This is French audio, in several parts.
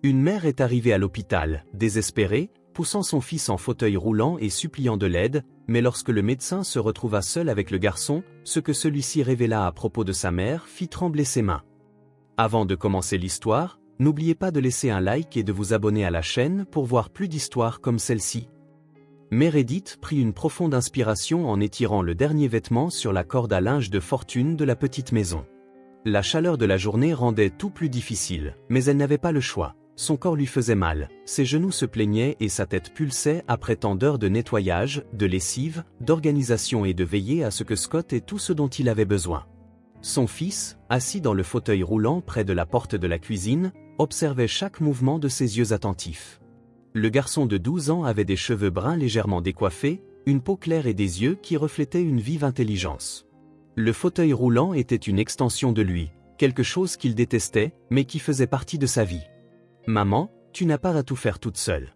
Une mère est arrivée à l'hôpital, désespérée, poussant son fils en fauteuil roulant et suppliant de l'aide, mais lorsque le médecin se retrouva seul avec le garçon, ce que celui-ci révéla à propos de sa mère fit trembler ses mains. Avant de commencer l'histoire, n'oubliez pas de laisser un like et de vous abonner à la chaîne pour voir plus d'histoires comme celle-ci. Meredith prit une profonde inspiration en étirant le dernier vêtement sur la corde à linge de fortune de la petite maison. La chaleur de la journée rendait tout plus difficile, mais elle n'avait pas le choix. Son corps lui faisait mal, ses genoux se plaignaient et sa tête pulsait après tant d'heures de nettoyage, de lessive, d'organisation et de veiller à ce que Scott ait tout ce dont il avait besoin. Son fils, assis dans le fauteuil roulant près de la porte de la cuisine, observait chaque mouvement de ses yeux attentifs. Le garçon de 12 ans avait des cheveux bruns légèrement décoiffés, une peau claire et des yeux qui reflétaient une vive intelligence. Le fauteuil roulant était une extension de lui, quelque chose qu'il détestait, mais qui faisait partie de sa vie. « Maman, tu n'as pas à tout faire toute seule.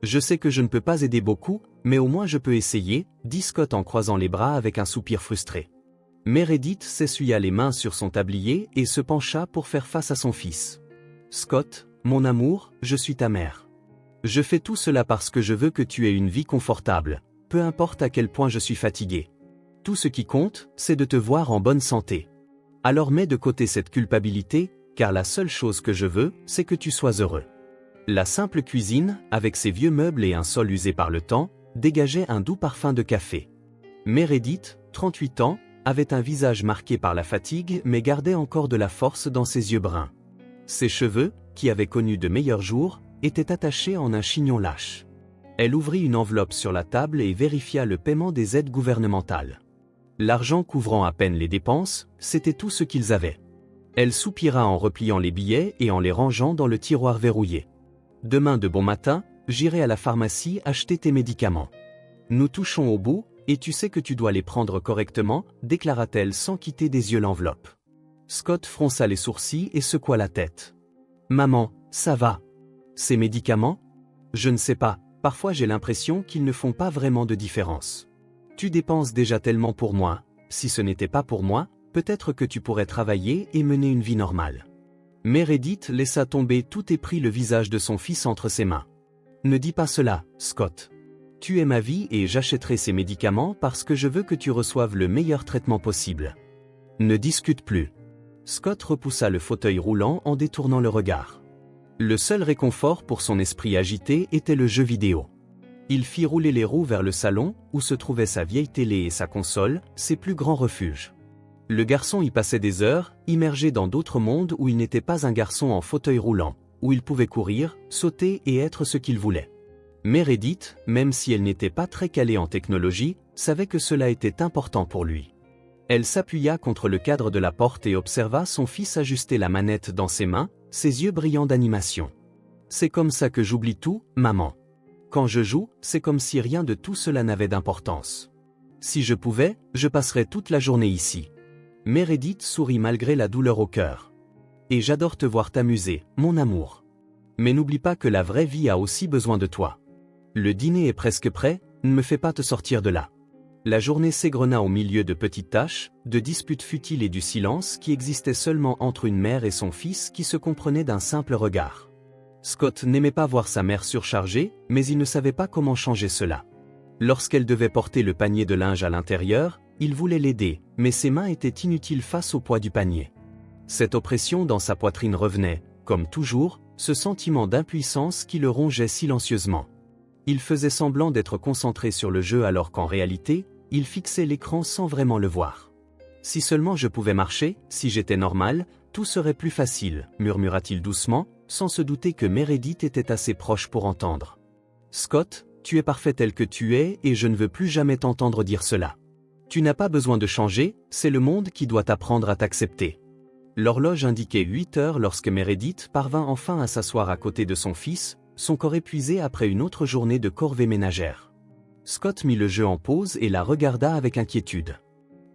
Je sais que je ne peux pas aider beaucoup, mais au moins je peux essayer, dit Scott en croisant les bras avec un soupir frustré. Meredith s'essuya les mains sur son tablier et se pencha pour faire face à son fils. « Scott, mon amour, je suis ta mère. Je fais tout cela parce que je veux que tu aies une vie confortable, peu importe à quel point je suis fatigué. Tout ce qui compte, c'est de te voir en bonne santé. Alors mets de côté cette culpabilité, car la seule chose que je veux, c'est que tu sois heureux. » La simple cuisine, avec ses vieux meubles et un sol usé par le temps, dégageait un doux parfum de café. Meredith, 38 ans, avait un visage marqué par la fatigue mais gardait encore de la force dans ses yeux bruns. Ses cheveux, qui avaient connu de meilleurs jours, étaient attachés en un chignon lâche. Elle ouvrit une enveloppe sur la table et vérifia le paiement des aides gouvernementales. L'argent couvrant à peine les dépenses, c'était tout ce qu'ils avaient. Elle soupira en repliant les billets et en les rangeant dans le tiroir verrouillé. « Demain de bon matin, j'irai à la pharmacie acheter tes médicaments. Nous touchons au bout, et tu sais que tu dois les prendre correctement, déclara-t-elle sans quitter des yeux l'enveloppe. Scott fronça les sourcils et secoua la tête. « Maman, ça va. Ces médicaments ? Je ne sais pas, parfois j'ai l'impression qu'ils ne font pas vraiment de différence. Tu dépenses déjà tellement pour moi, si ce n'était pas pour moi, peut-être que tu pourrais travailler et mener une vie normale. » Meredith laissa tomber tout et prit le visage de son fils entre ses mains. « Ne dis pas cela, Scott. Tu es ma vie et j'achèterai ces médicaments parce que je veux que tu reçoives le meilleur traitement possible. Ne discute plus. » Scott repoussa le fauteuil roulant en détournant le regard. Le seul réconfort pour son esprit agité était le jeu vidéo. Il fit rouler les roues vers le salon, où se trouvaient sa vieille télé et sa console, ses plus grands refuges. Le garçon y passait des heures, immergé dans d'autres mondes où il n'était pas un garçon en fauteuil roulant, où il pouvait courir, sauter et être ce qu'il voulait. Meredith, même si elle n'était pas très calée en technologie, savait que cela était important pour lui. Elle s'appuya contre le cadre de la porte et observa son fils ajuster la manette dans ses mains, ses yeux brillants d'animation. « C'est comme ça que j'oublie tout, maman. Quand je joue, c'est comme si rien de tout cela n'avait d'importance. Si je pouvais, je passerais toute la journée ici. » Meredith sourit malgré la douleur au cœur. « Et j'adore te voir t'amuser, mon amour. Mais n'oublie pas que la vraie vie a aussi besoin de toi. Le dîner est presque prêt, ne me fais pas te sortir de là. » La journée s'égrena au milieu de petites tâches, de disputes futiles et du silence qui existait seulement entre une mère et son fils qui se comprenaient d'un simple regard. Scott n'aimait pas voir sa mère surchargée, mais il ne savait pas comment changer cela. Lorsqu'elle devait porter le panier de linge à l'intérieur, il voulait l'aider, mais ses mains étaient inutiles face au poids du panier. Cette oppression dans sa poitrine revenait, comme toujours, ce sentiment d'impuissance qui le rongeait silencieusement. Il faisait semblant d'être concentré sur le jeu alors qu'en réalité, il fixait l'écran sans vraiment le voir. « Si seulement je pouvais marcher, si j'étais normal, tout serait plus facile, » murmura-t-il doucement, sans se douter que Meredith était assez proche pour entendre. « Scott, tu es parfait tel que tu es et je ne veux plus jamais t'entendre dire cela. Tu n'as pas besoin de changer, c'est le monde qui doit apprendre à t'accepter. » L'horloge indiquait 8 heures lorsque Meredith parvint enfin à s'asseoir à côté de son fils, son corps épuisé après une autre journée de corvée ménagère. Scott mit le jeu en pause et la regarda avec inquiétude.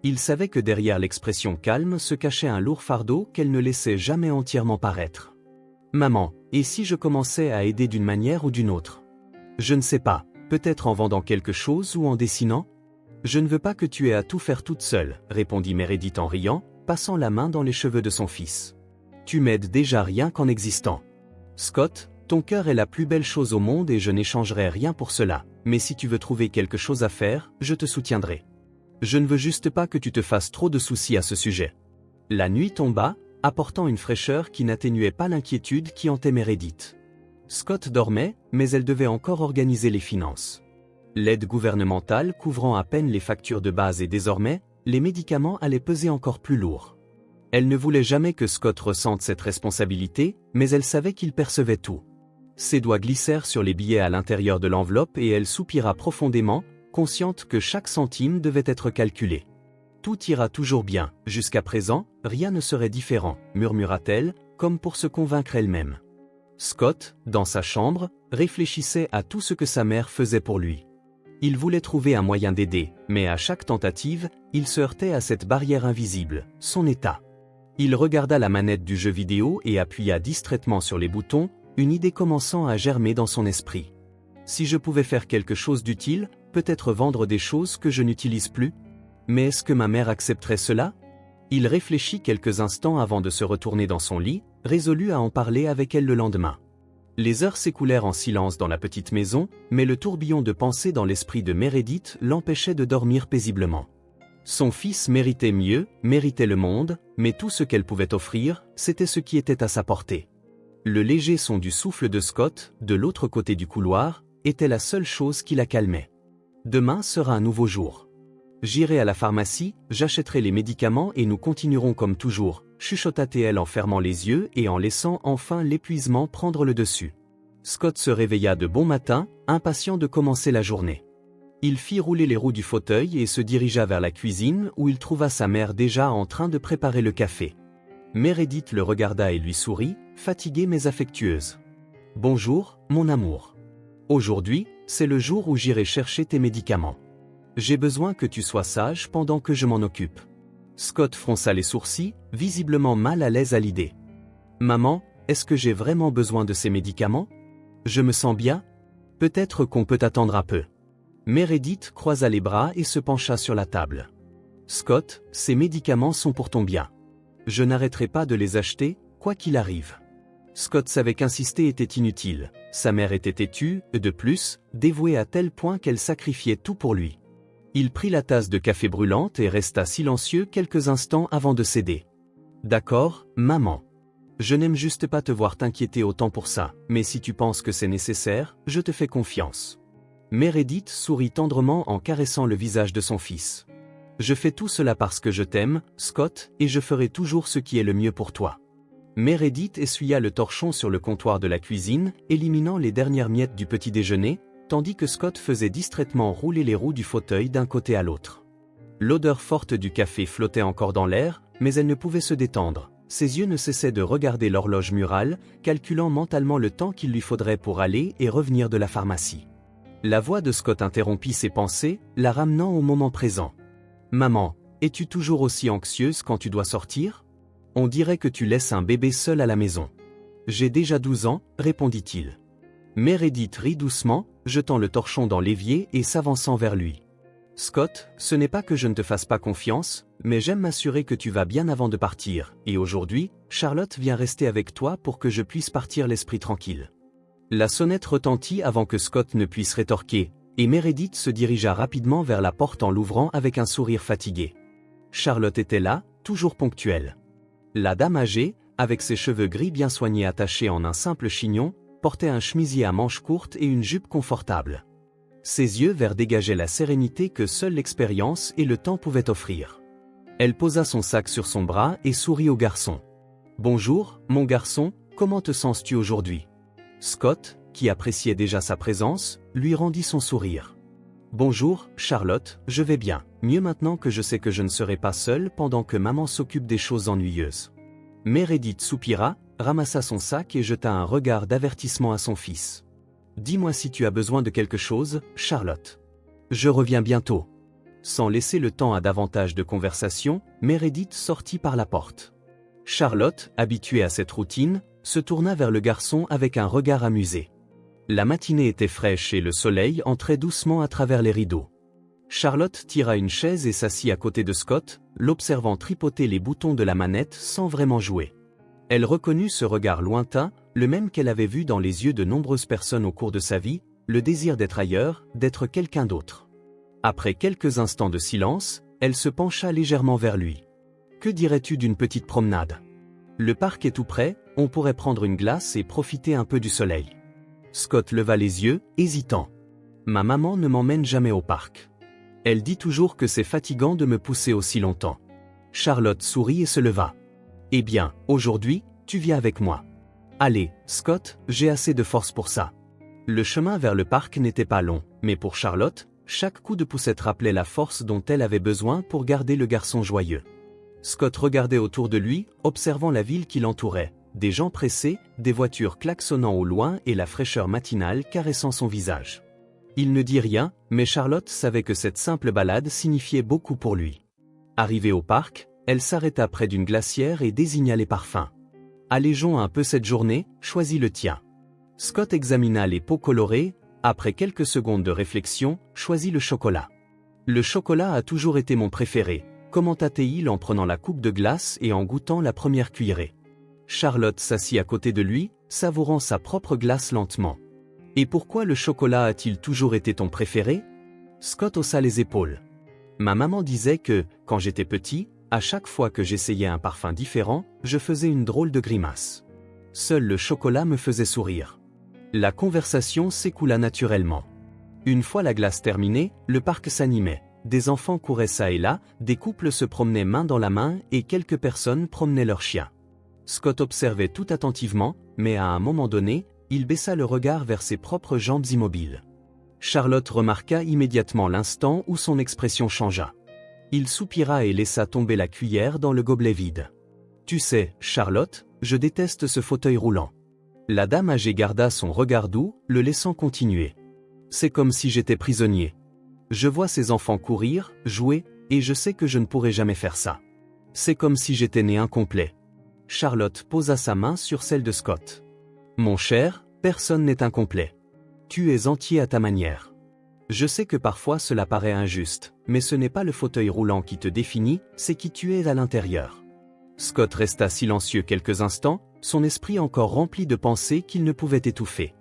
Il savait que derrière l'expression calme se cachait un lourd fardeau qu'elle ne laissait jamais entièrement paraître. « Maman, et si je commençais à aider d'une manière ou d'une autre ? Je ne sais pas, peut-être en vendant quelque chose ou en dessinant ? Je ne veux pas que tu aies à tout faire toute seule, » répondit Meredith en riant, passant la main dans les cheveux de son fils. « Tu m'aides déjà rien qu'en existant. » Scott, ton cœur est la plus belle chose au monde et je n'échangerai rien pour cela, mais si tu veux trouver quelque chose à faire, je te soutiendrai. Je ne veux juste pas que tu te fasses trop de soucis à ce sujet. La nuit tomba, apportant une fraîcheur qui n'atténuait pas l'inquiétude qui hantait Meredith. Scott dormait, mais elle devait encore organiser les finances. L'aide gouvernementale couvrant à peine les factures de base et désormais, les médicaments allaient peser encore plus lourd. Elle ne voulait jamais que Scott ressente cette responsabilité, mais elle savait qu'il percevait tout. Ses doigts glissèrent sur les billets à l'intérieur de l'enveloppe et elle soupira profondément, consciente que chaque centime devait être calculé. Tout ira toujours bien, jusqu'à présent, rien ne serait différent, murmura-t-elle, comme pour se convaincre elle-même. Scott, dans sa chambre, réfléchissait à tout ce que sa mère faisait pour lui. Il voulait trouver un moyen d'aider, mais à chaque tentative, il se heurtait à cette barrière invisible, son état. Il regarda la manette du jeu vidéo et appuya distraitement sur les boutons, une idée commençant à germer dans son esprit. Si je pouvais faire quelque chose d'utile, peut-être vendre des choses que je n'utilise plus? Mais est-ce que ma mère accepterait cela? Il réfléchit quelques instants avant de se retourner dans son lit, résolu à en parler avec elle le lendemain. Les heures s'écoulèrent en silence dans la petite maison, mais le tourbillon de pensées dans l'esprit de Meredith l'empêchait de dormir paisiblement. Son fils méritait mieux, méritait le monde, mais tout ce qu'elle pouvait offrir, c'était ce qui était à sa portée. Le léger son du souffle de Scott, de l'autre côté du couloir, était la seule chose qui la calmait. Demain sera un nouveau jour. J'irai à la pharmacie, j'achèterai les médicaments et nous continuerons comme toujours, chuchota-t-elle en fermant les yeux et en laissant enfin l'épuisement prendre le dessus. Scott se réveilla de bon matin, impatient de commencer la journée. Il fit rouler les roues du fauteuil et se dirigea vers la cuisine où il trouva sa mère déjà en train de préparer le café. Meredith le regarda et lui sourit, fatiguée mais affectueuse. « Bonjour, mon amour. Aujourd'hui, c'est le jour où j'irai chercher tes médicaments. J'ai besoin que tu sois sage pendant que je m'en occupe. » Scott fronça les sourcils, visiblement mal à l'aise à l'idée. « Maman, est-ce que j'ai vraiment besoin de ces médicaments? Je me sens bien? Peut-être qu'on peut attendre un peu. » Meredith croisa les bras et se pencha sur la table. « Scott, ces médicaments sont pour ton bien. Je n'arrêterai pas de les acheter, quoi qu'il arrive. » Scott savait qu'insister était inutile. Sa mère était têtue, de plus, dévouée à tel point qu'elle sacrifiait tout pour lui. Il prit la tasse de café brûlante et resta silencieux quelques instants avant de céder. « D'accord, maman. Je n'aime juste pas te voir t'inquiéter autant pour ça, mais si tu penses que c'est nécessaire, je te fais confiance. » Meredith sourit tendrement en caressant le visage de son fils. « Je fais tout cela parce que je t'aime, Scott, et je ferai toujours ce qui est le mieux pour toi. » Meredith essuya le torchon sur le comptoir de la cuisine, éliminant les dernières miettes du petit déjeuner, tandis que Scott faisait distraitement rouler les roues du fauteuil d'un côté à l'autre. L'odeur forte du café flottait encore dans l'air, mais elle ne pouvait se détendre. Ses yeux ne cessaient de regarder l'horloge murale, calculant mentalement le temps qu'il lui faudrait pour aller et revenir de la pharmacie. La voix de Scott interrompit ses pensées, la ramenant au moment présent. « Maman, es-tu toujours aussi anxieuse quand tu dois sortir? On dirait que tu laisses un bébé seul à la maison. »« J'ai déjà 12 ans, répondit-il. Meredith rit doucement, jetant le torchon dans l'évier et s'avançant vers lui. « Scott, ce n'est pas que je ne te fasse pas confiance, mais j'aime m'assurer que tu vas bien avant de partir, et aujourd'hui, Charlotte vient rester avec toi pour que je puisse partir l'esprit tranquille. » La sonnette retentit avant que Scott ne puisse rétorquer, et Meredith se dirigea rapidement vers la porte en l'ouvrant avec un sourire fatigué. Charlotte était là, toujours ponctuelle. La dame âgée, avec ses cheveux gris bien soignés attachés en un simple chignon, portait un chemisier à manches courtes et une jupe confortable. Ses yeux verts dégageaient la sérénité que seule l'expérience et le temps pouvaient offrir. Elle posa son sac sur son bras et sourit au garçon. « Bonjour, mon garçon, comment te sens-tu aujourd'hui ?» Scott, qui appréciait déjà sa présence, lui rendit son sourire. « Bonjour, Charlotte, je vais bien, mieux maintenant que je sais que je ne serai pas seule pendant que maman s'occupe des choses ennuyeuses. » Meredith soupira, ramassa son sac et jeta un regard d'avertissement à son fils. « Dis-moi si tu as besoin de quelque chose, Charlotte. Je reviens bientôt. » Sans laisser le temps à davantage de conversation, Meredith sortit par la porte. Charlotte, habituée à cette routine, se tourna vers le garçon avec un regard amusé. La matinée était fraîche et le soleil entrait doucement à travers les rideaux. Charlotte tira une chaise et s'assit à côté de Scott, l'observant tripoter les boutons de la manette sans vraiment jouer. Elle reconnut ce regard lointain, le même qu'elle avait vu dans les yeux de nombreuses personnes au cours de sa vie, le désir d'être ailleurs, d'être quelqu'un d'autre. Après quelques instants de silence, elle se pencha légèrement vers lui. « Que dirais-tu d'une petite promenade ? Le parc est tout près, on pourrait prendre une glace et profiter un peu du soleil. » Scott leva les yeux, hésitant. « Ma maman ne m'emmène jamais au parc. Elle dit toujours que c'est fatigant de me pousser aussi longtemps. » Charlotte sourit et se leva. « Eh bien, aujourd'hui, tu viens avec moi. Allez, Scott, j'ai assez de force pour ça. » Le chemin vers le parc n'était pas long, mais pour Charlotte, chaque coup de poussette rappelait la force dont elle avait besoin pour garder le garçon joyeux. Scott regardait autour de lui, observant la ville qui l'entourait, des gens pressés, des voitures klaxonnant au loin et la fraîcheur matinale caressant son visage. Il ne dit rien, mais Charlotte savait que cette simple balade signifiait beaucoup pour lui. Arrivée au parc, elle s'arrêta près d'une glacière et désigna les parfums. « Allégeons un peu cette journée, choisis le tien. » Scott examina les pots colorés, après quelques secondes de réflexion, choisit le chocolat. « Le chocolat a toujours été mon préféré, » commenta-t-il en prenant la coupe de glace et en goûtant la première cuillerée. Charlotte s'assit à côté de lui, savourant sa propre glace lentement. « Et pourquoi le chocolat a-t-il toujours été ton préféré ?» Scott haussa les épaules. « Ma maman disait que, quand j'étais petit, à chaque fois que j'essayais un parfum différent, je faisais une drôle de grimace. Seul le chocolat me faisait sourire. » La conversation s'écoula naturellement. Une fois la glace terminée, le parc s'animait. Des enfants couraient çà et là, des couples se promenaient main dans la main et quelques personnes promenaient leurs chiens. Scott observait tout attentivement, mais à un moment donné, il baissa le regard vers ses propres jambes immobiles. Charlotte remarqua immédiatement l'instant où son expression changea. Il soupira et laissa tomber la cuillère dans le gobelet vide. « Tu sais, Charlotte, je déteste ce fauteuil roulant. » La dame âgée garda son regard doux, le laissant continuer. « C'est comme si j'étais prisonnier. Je vois ces enfants courir, jouer, et je sais que je ne pourrai jamais faire ça. C'est comme si j'étais né incomplet. » Charlotte posa sa main sur celle de Scott. « Mon cher, personne n'est incomplet. Tu es entier à ta manière. Je sais que parfois cela paraît injuste, mais ce n'est pas le fauteuil roulant qui te définit, c'est qui tu es à l'intérieur. » Scott resta silencieux quelques instants, son esprit encore rempli de pensées qu'il ne pouvait étouffer.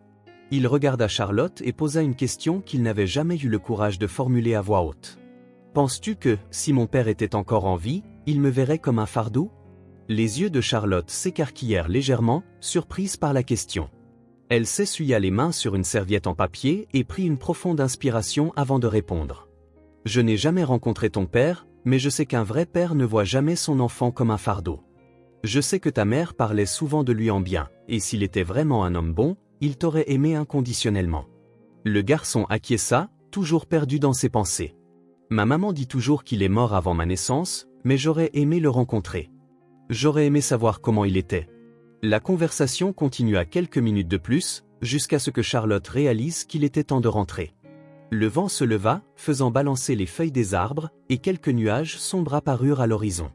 Il regarda Charlotte et posa une question qu'il n'avait jamais eu le courage de formuler à voix haute. « Penses-tu que, si mon père était encore en vie, il me verrait comme un fardeau ?» Les yeux de Charlotte s'écarquillèrent légèrement, surprise par la question. Elle s'essuya les mains sur une serviette en papier et prit une profonde inspiration avant de répondre. « Je n'ai jamais rencontré ton père, mais je sais qu'un vrai père ne voit jamais son enfant comme un fardeau. Je sais que ta mère parlait souvent de lui en bien, et s'il était vraiment un homme bon, il t'aurait aimé inconditionnellement. » Le garçon acquiesça, toujours perdu dans ses pensées. « Ma maman dit toujours qu'il est mort avant ma naissance, mais j'aurais aimé le rencontrer. J'aurais aimé savoir comment il était. » La conversation continua quelques minutes de plus, jusqu'à ce que Charlotte réalise qu'il était temps de rentrer. Le vent se leva, faisant balancer les feuilles des arbres, et quelques nuages sombres apparurent à l'horizon.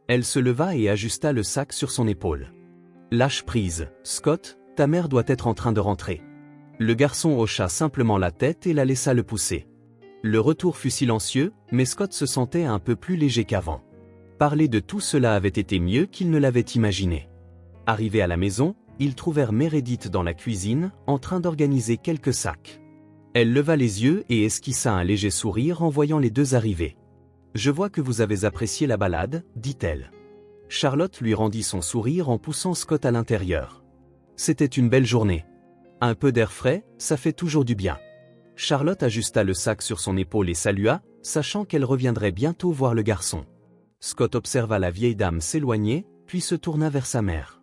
Elle se leva et ajusta le sac sur son épaule. « Lâche prise, Scott, ta mère doit être en train de rentrer. » Le garçon hocha simplement la tête et la laissa le pousser. Le retour fut silencieux, mais Scott se sentait un peu plus léger qu'avant. Parler de tout cela avait été mieux qu'il ne l'avait imaginé. Arrivés à la maison, ils trouvèrent Meredith dans la cuisine, en train d'organiser quelques sacs. Elle leva les yeux et esquissa un léger sourire en voyant les deux arriver. « Je vois que vous avez apprécié la balade, » dit-elle. Charlotte lui rendit son sourire en poussant Scott à l'intérieur. C'était une belle journée. Un peu d'air frais, ça fait toujours du bien. Charlotte ajusta le sac sur son épaule et salua, sachant qu'elle reviendrait bientôt voir le garçon. Scott observa la vieille dame s'éloigner, puis se tourna vers sa mère.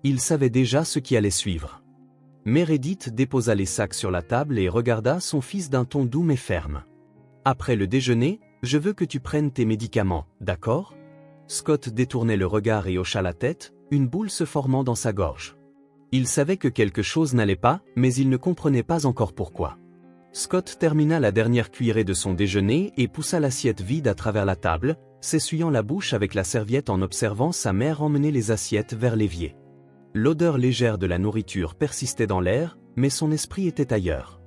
Il savait déjà ce qui allait suivre. Meredith déposa les sacs sur la table et regarda son fils d'un ton doux mais ferme. « Après le déjeuner, je veux que tu prennes tes médicaments, d'accord ?» Scott détournait le regard et hocha la tête, une boule se formant dans sa gorge. Il savait que quelque chose n'allait pas, mais il ne comprenait pas encore pourquoi. Scott termina la dernière cuillerée de son déjeuner et poussa l'assiette vide à travers la table, s'essuyant la bouche avec la serviette en observant sa mère emmener les assiettes vers l'évier. L'odeur légère de la nourriture persistait dans l'air, mais son esprit était ailleurs.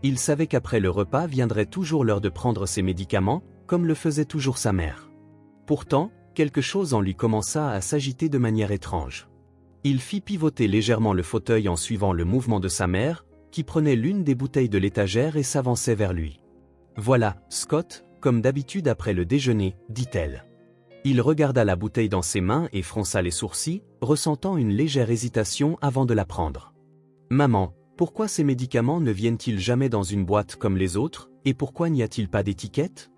Il savait qu'après le repas viendrait toujours l'heure de prendre ses médicaments, comme le faisait toujours sa mère. Pourtant, quelque chose en lui commença à s'agiter de manière étrange. Il fit pivoter légèrement le fauteuil en suivant le mouvement de sa mère, qui prenait l'une des bouteilles de l'étagère et s'avançait vers lui. « Voilà, Scott, comme d'habitude après le déjeuner, dit-elle. » Il regarda la bouteille dans ses mains et fronça les sourcils, ressentant une légère hésitation avant de la prendre. « Maman, pourquoi ces médicaments ne viennent-ils jamais dans une boîte comme les autres, et pourquoi n'y a-t-il pas d'étiquette ?»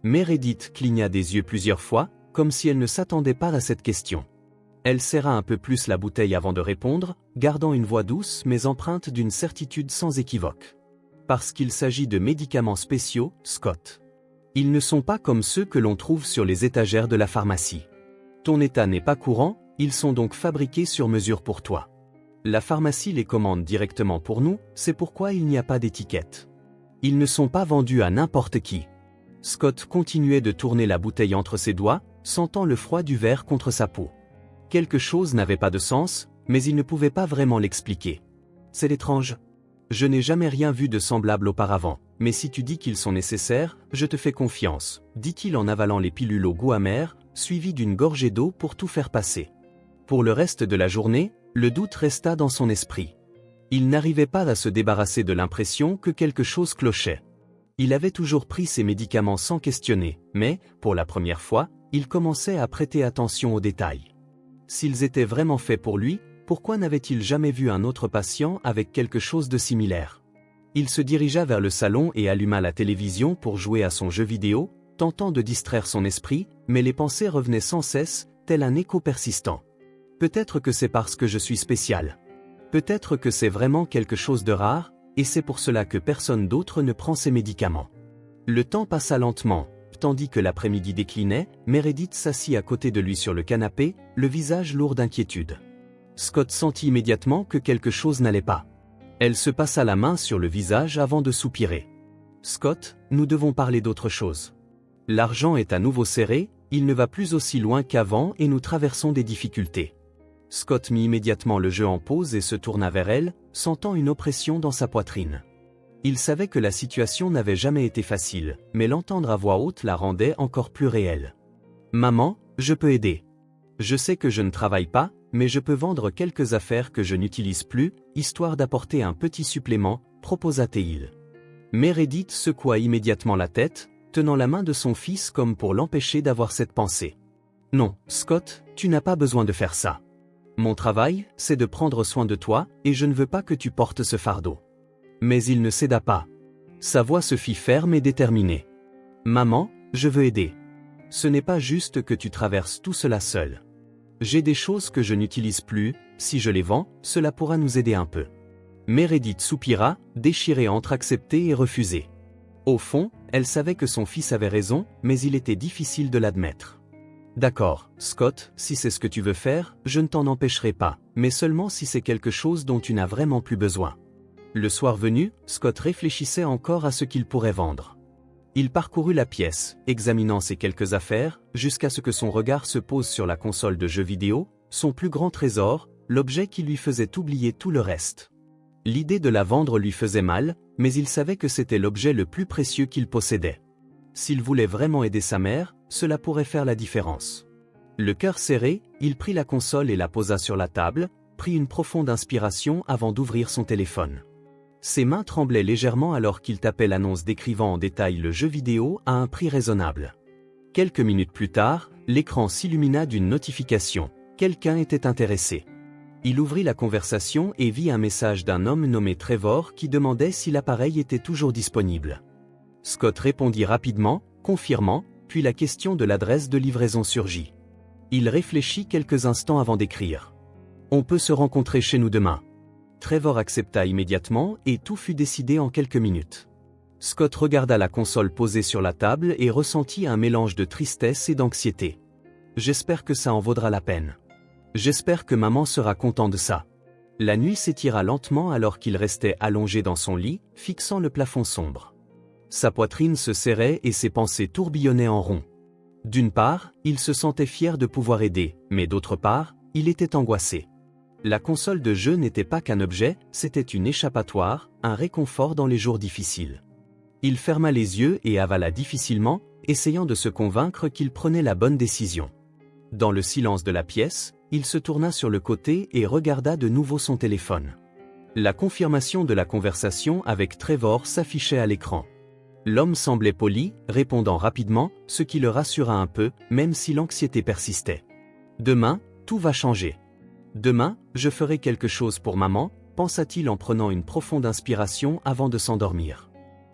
Meredith cligna des yeux plusieurs fois, comme si elle ne s'attendait pas à cette question. Elle serra un peu plus la bouteille avant de répondre, gardant une voix douce mais empreinte d'une certitude sans équivoque. « Parce qu'il s'agit de médicaments spéciaux, Scott. Ils ne sont pas comme ceux que l'on trouve sur les étagères de la pharmacie. Ton état n'est pas courant, ils sont donc fabriqués sur mesure pour toi. La pharmacie les commande directement pour nous, c'est pourquoi il n'y a pas d'étiquette. Ils ne sont pas vendus à n'importe qui. » Scott continuait de tourner la bouteille entre ses doigts, sentant le froid du verre contre sa peau. Quelque chose n'avait pas de sens, mais il ne pouvait pas vraiment l'expliquer. « C'est étrange. Je n'ai jamais rien vu de semblable auparavant, mais si tu dis qu'ils sont nécessaires, je te fais confiance, dit-il en avalant les pilules au goût amer, suivi d'une gorgée d'eau pour tout faire passer. Pour le reste de la journée, le doute resta dans son esprit. Il n'arrivait pas à se débarrasser de l'impression que quelque chose clochait. Il avait toujours pris ses médicaments sans questionner, mais, pour la première fois, il commençait à prêter attention aux détails. S'ils étaient vraiment faits pour lui, pourquoi n'avait-il jamais vu un autre patient avec quelque chose de similaire? Il se dirigea vers le salon et alluma la télévision pour jouer à son jeu vidéo, tentant de distraire son esprit, mais les pensées revenaient sans cesse, tel un écho persistant. Peut-être que c'est parce que je suis spécial. Peut-être que c'est vraiment quelque chose de rare, et c'est pour cela que personne d'autre ne prend ces médicaments. Le temps passa lentement. Tandis que l'après-midi déclinait, Meredith s'assit à côté de lui sur le canapé, le visage lourd d'inquiétude. Scott sentit immédiatement que quelque chose n'allait pas. Elle se passa la main sur le visage avant de soupirer. « Scott, nous devons parler d'autre chose. L'argent est à nouveau serré, il ne va plus aussi loin qu'avant et nous traversons des difficultés. » Scott mit immédiatement le jeu en pause et se tourna vers elle, sentant une oppression dans sa poitrine. Il savait que la situation n'avait jamais été facile, mais l'entendre à voix haute la rendait encore plus réelle. « Maman, je peux aider. Je sais que je ne travaille pas, mais je peux vendre quelques affaires que je n'utilise plus, histoire d'apporter un petit supplément, proposa-t-il. Meredith secoua immédiatement la tête, tenant la main de son fils comme pour l'empêcher d'avoir cette pensée. « Non, Scott, tu n'as pas besoin de faire ça. Mon travail, c'est de prendre soin de toi, et je ne veux pas que tu portes ce fardeau. » Mais il ne céda pas. Sa voix se fit ferme et déterminée. « Maman, je veux aider. Ce n'est pas juste que tu traverses tout cela seul. J'ai des choses que je n'utilise plus, si je les vends, cela pourra nous aider un peu. » Meredith soupira, déchirée entre accepter et refuser. Au fond, elle savait que son fils avait raison, mais il était difficile de l'admettre. « D'accord, Scott, si c'est ce que tu veux faire, je ne t'en empêcherai pas, mais seulement si c'est quelque chose dont tu n'as vraiment plus besoin. » Le soir venu, Scott réfléchissait encore à ce qu'il pourrait vendre. Il parcourut la pièce, examinant ses quelques affaires, jusqu'à ce que son regard se pose sur la console de jeux vidéo, son plus grand trésor, l'objet qui lui faisait oublier tout le reste. L'idée de la vendre lui faisait mal, mais il savait que c'était l'objet le plus précieux qu'il possédait. S'il voulait vraiment aider sa mère, cela pourrait faire la différence. Le cœur serré, il prit la console et la posa sur la table, prit une profonde inspiration avant d'ouvrir son téléphone. Ses mains tremblaient légèrement alors qu'il tapait l'annonce décrivant en détail le jeu vidéo à un prix raisonnable. Quelques minutes plus tard, l'écran s'illumina d'une notification. Quelqu'un était intéressé. Il ouvrit la conversation et vit un message d'un homme nommé Trevor qui demandait si l'appareil était toujours disponible. Scott répondit rapidement, confirmant, puis la question de l'adresse de livraison surgit. Il réfléchit quelques instants avant d'écrire. « On peut se rencontrer chez nous demain. » Trevor accepta immédiatement et tout fut décidé en quelques minutes. Scott regarda la console posée sur la table et ressentit un mélange de tristesse et d'anxiété. « J'espère que ça en vaudra la peine. J'espère que maman sera contente de ça. » La nuit s'étira lentement alors qu'il restait allongé dans son lit, fixant le plafond sombre. Sa poitrine se serrait et ses pensées tourbillonnaient en rond. D'une part, il se sentait fier de pouvoir aider, mais d'autre part, il était angoissé. La console de jeu n'était pas qu'un objet, c'était une échappatoire, un réconfort dans les jours difficiles. Il ferma les yeux et avala difficilement, essayant de se convaincre qu'il prenait la bonne décision. Dans le silence de la pièce, il se tourna sur le côté et regarda de nouveau son téléphone. La confirmation de la conversation avec Trevor s'affichait à l'écran. L'homme semblait poli, répondant rapidement, ce qui le rassura un peu, même si l'anxiété persistait. « Demain, tout va changer. Demain, je ferai quelque chose pour maman », pensa-t-il en prenant une profonde inspiration avant de s'endormir.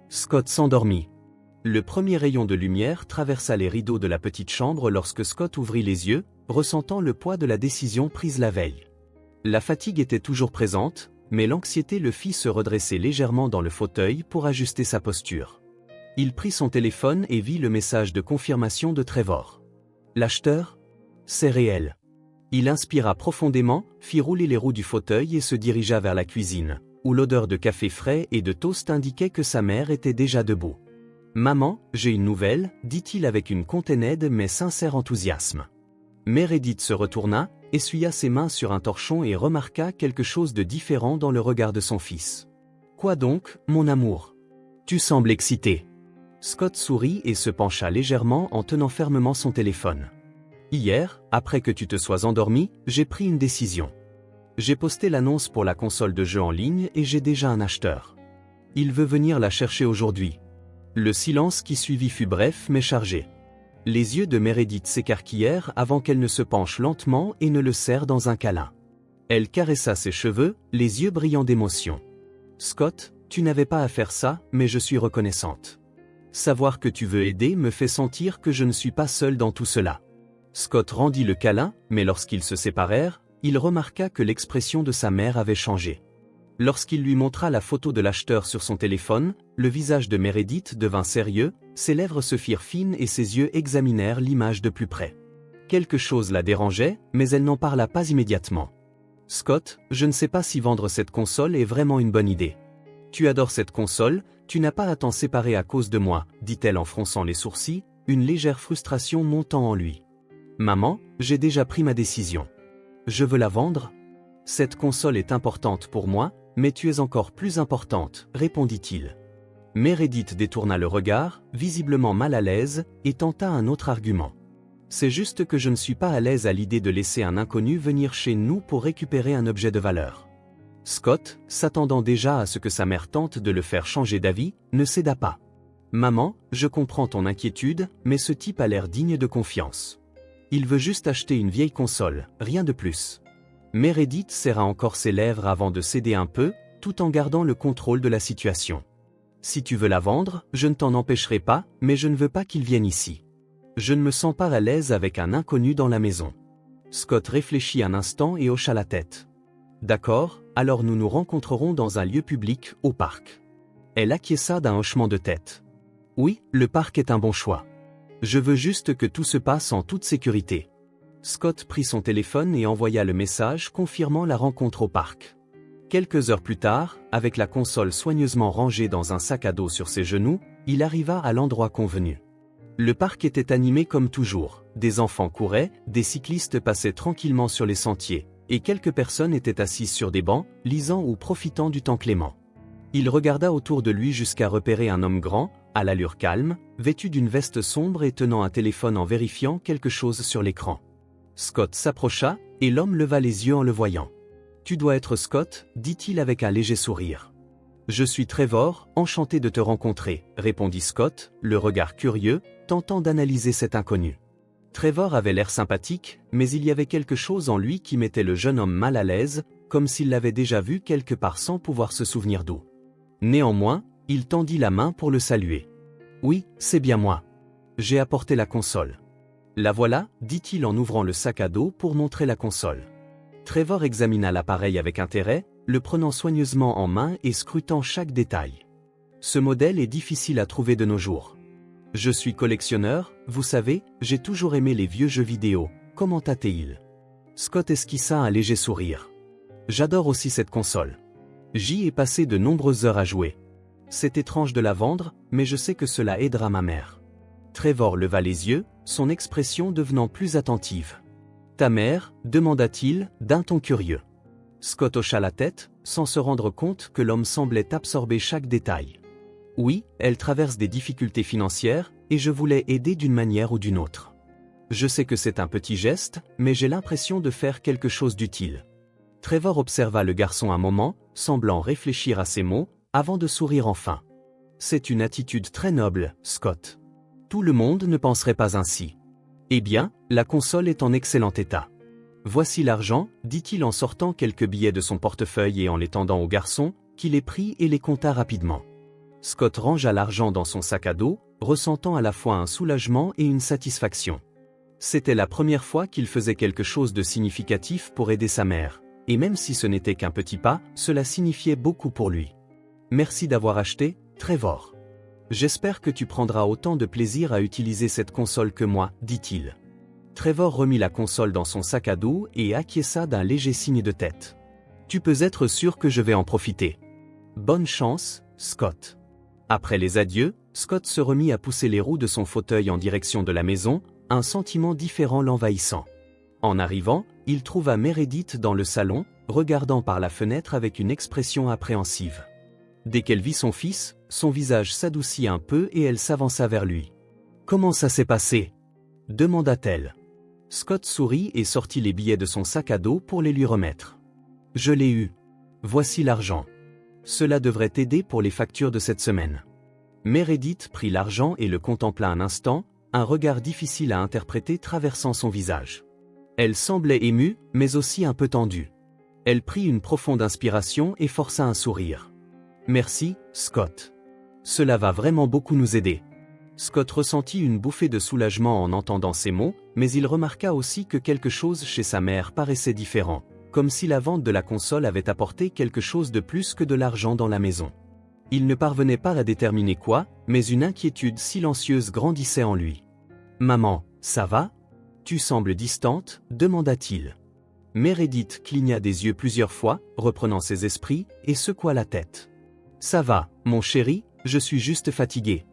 Scott s'endormit. Le premier rayon de lumière traversa les rideaux de la petite chambre lorsque Scott ouvrit les yeux, ressentant le poids de la décision prise la veille. La fatigue était toujours présente, mais l'anxiété le fit se redresser légèrement dans le fauteuil pour ajuster sa posture. Il prit son téléphone et vit le message de confirmation de Trevor. « L'acheteur ? C'est réel. » Il inspira profondément, fit rouler les roues du fauteuil et se dirigea vers la cuisine, où l'odeur de café frais et de toast indiquait que sa mère était déjà debout. « Maman, j'ai une nouvelle, » dit-il avec une contenette mais sincère enthousiasme. Meredith se retourna, essuya ses mains sur un torchon et remarqua quelque chose de différent dans le regard de son fils. « Quoi donc, mon amour ? Tu sembles excité. » Scott sourit et se pencha légèrement en tenant fermement son téléphone. « Hier, après que tu te sois endormi, j'ai pris une décision. J'ai posté l'annonce pour la console de jeu en ligne et j'ai déjà un acheteur. Il veut venir la chercher aujourd'hui. » Le silence qui suivit fut bref mais chargé. Les yeux de Meredith s'écarquillèrent avant qu'elle ne se penche lentement et ne le serre dans un câlin. Elle caressa ses cheveux, les yeux brillants d'émotion. « Scott, tu n'avais pas à faire ça, mais je suis reconnaissante. Savoir que tu veux aider me fait sentir que je ne suis pas seul dans tout cela. » Scott rendit le câlin, mais lorsqu'ils se séparèrent, il remarqua que l'expression de sa mère avait changé. Lorsqu'il lui montra la photo de l'acheteur sur son téléphone, le visage de Meredith devint sérieux, ses lèvres se firent fines et ses yeux examinèrent l'image de plus près. Quelque chose la dérangeait, mais elle n'en parla pas immédiatement. « Scott, je ne sais pas si vendre cette console est vraiment une bonne idée. Tu adores cette console, tu n'as pas à t'en séparer à cause de moi, » dit-elle en fronçant les sourcils, une légère frustration montant en lui. « Maman, j'ai déjà pris ma décision. Je veux la vendre. Cette console est importante pour moi, mais tu es encore plus importante, » répondit-il. Meredith détourna le regard, visiblement mal à l'aise, et tenta un autre argument. « C'est juste que je ne suis pas à l'aise à l'idée de laisser un inconnu venir chez nous pour récupérer un objet de valeur. » Scott, s'attendant déjà à ce que sa mère tente de le faire changer d'avis, ne céda pas. « Maman, je comprends ton inquiétude, mais ce type a l'air digne de confiance. Il veut juste acheter une vieille console, rien de plus. » Meredith serra encore ses lèvres avant de céder un peu, tout en gardant le contrôle de la situation. « Si tu veux la vendre, je ne t'en empêcherai pas, mais je ne veux pas qu'il vienne ici. Je ne me sens pas à l'aise avec un inconnu dans la maison. » Scott réfléchit un instant et hocha la tête. « D'accord, alors nous nous rencontrerons dans un lieu public, au parc. » Elle acquiesça d'un hochement de tête. « Oui, le parc est un bon choix. Je veux juste que tout se passe en toute sécurité. » Scott prit son téléphone et envoya le message confirmant la rencontre au parc. Quelques heures plus tard, avec la console soigneusement rangée dans un sac à dos sur ses genoux, il arriva à l'endroit convenu. Le parc était animé comme toujours, des enfants couraient, des cyclistes passaient tranquillement sur les sentiers, et quelques personnes étaient assises sur des bancs, lisant ou profitant du temps clément. Il regarda autour de lui jusqu'à repérer un homme grand, à l'allure calme, vêtu d'une veste sombre et tenant un téléphone en vérifiant quelque chose sur l'écran. Scott s'approcha, et l'homme leva les yeux en le voyant. « Tu dois être Scott, » dit-il avec un léger sourire. « Je suis Trevor, enchanté de te rencontrer, » répondit Scott, le regard curieux, tentant d'analyser cet inconnu. Trevor avait l'air sympathique, mais il y avait quelque chose en lui qui mettait le jeune homme mal à l'aise, comme s'il l'avait déjà vu quelque part sans pouvoir se souvenir d'où. Néanmoins, il tendit la main pour le saluer. « Oui, c'est bien moi. J'ai apporté la console. » « La voilà, » dit-il en ouvrant le sac à dos pour montrer la console. Trevor examina l'appareil avec intérêt, le prenant soigneusement en main et scrutant chaque détail. « Ce modèle est difficile à trouver de nos jours. Je suis collectionneur, vous savez, j'ai toujours aimé les vieux jeux vidéo, » commenta-t-il. Scott esquissa un léger sourire. « J'adore aussi cette console. J'y ai passé de nombreuses heures à jouer. C'est étrange de la vendre, mais je sais que cela aidera ma mère. » Trevor leva les yeux, son expression devenant plus attentive. « Ta mère ?» demanda-t-il, d'un ton curieux. Scott hocha la tête, sans se rendre compte que l'homme semblait absorber chaque détail. « Oui, elle traverse des difficultés financières, et je voulais aider d'une manière ou d'une autre. Je sais que c'est un petit geste, mais j'ai l'impression de faire quelque chose d'utile. Trevor observa le garçon un moment, semblant réfléchir à ses mots, avant de sourire enfin. C'est une attitude très noble, Scott. Tout le monde ne penserait pas ainsi. Eh bien, la console est en excellent état. Voici l'argent, dit-il en sortant quelques billets de son portefeuille et en les tendant au garçon, qui les prit et les compta rapidement. Scott rangea l'argent dans son sac à dos, ressentant à la fois un soulagement et une satisfaction. C'était la première fois qu'il faisait quelque chose de significatif pour aider sa mère, et même si ce n'était qu'un petit pas, cela signifiait beaucoup pour lui. Merci d'avoir acheté, Trevor. J'espère que tu prendras autant de plaisir à utiliser cette console que moi, dit-il. Trevor remit la console dans son sac à dos et acquiesça d'un léger signe de tête. Tu peux être sûr que je vais en profiter. Bonne chance, Scott. Après les adieux, Scott se remit à pousser les roues de son fauteuil en direction de la maison, un sentiment différent l'envahissant. En arrivant, il trouva Meredith dans le salon, regardant par la fenêtre avec une expression appréhensive. Dès qu'elle vit son fils, son visage s'adoucit un peu et elle s'avança vers lui. « Comment ça s'est passé ?» demanda-t-elle. Scott sourit et sortit les billets de son sac à dos pour les lui remettre. « Je l'ai eu. Voici l'argent. Cela devrait t'aider pour les factures de cette semaine. » Meredith prit l'argent et le contempla un instant, un regard difficile à interpréter traversant son visage. Elle semblait émue, mais aussi un peu tendue. Elle prit une profonde inspiration et força un sourire. « Merci, Scott. Cela va vraiment beaucoup nous aider. » Scott ressentit une bouffée de soulagement en entendant ces mots, mais il remarqua aussi que quelque chose chez sa mère paraissait différent, comme si la vente de la console avait apporté quelque chose de plus que de l'argent dans la maison. Il ne parvenait pas à déterminer quoi, mais une inquiétude silencieuse grandissait en lui. « Maman, ça va ? Tu sembles distante ?» demanda-t-il. Meredith cligna des yeux plusieurs fois, reprenant ses esprits, et secoua la tête. « Ça va, mon chéri, je suis juste fatigué.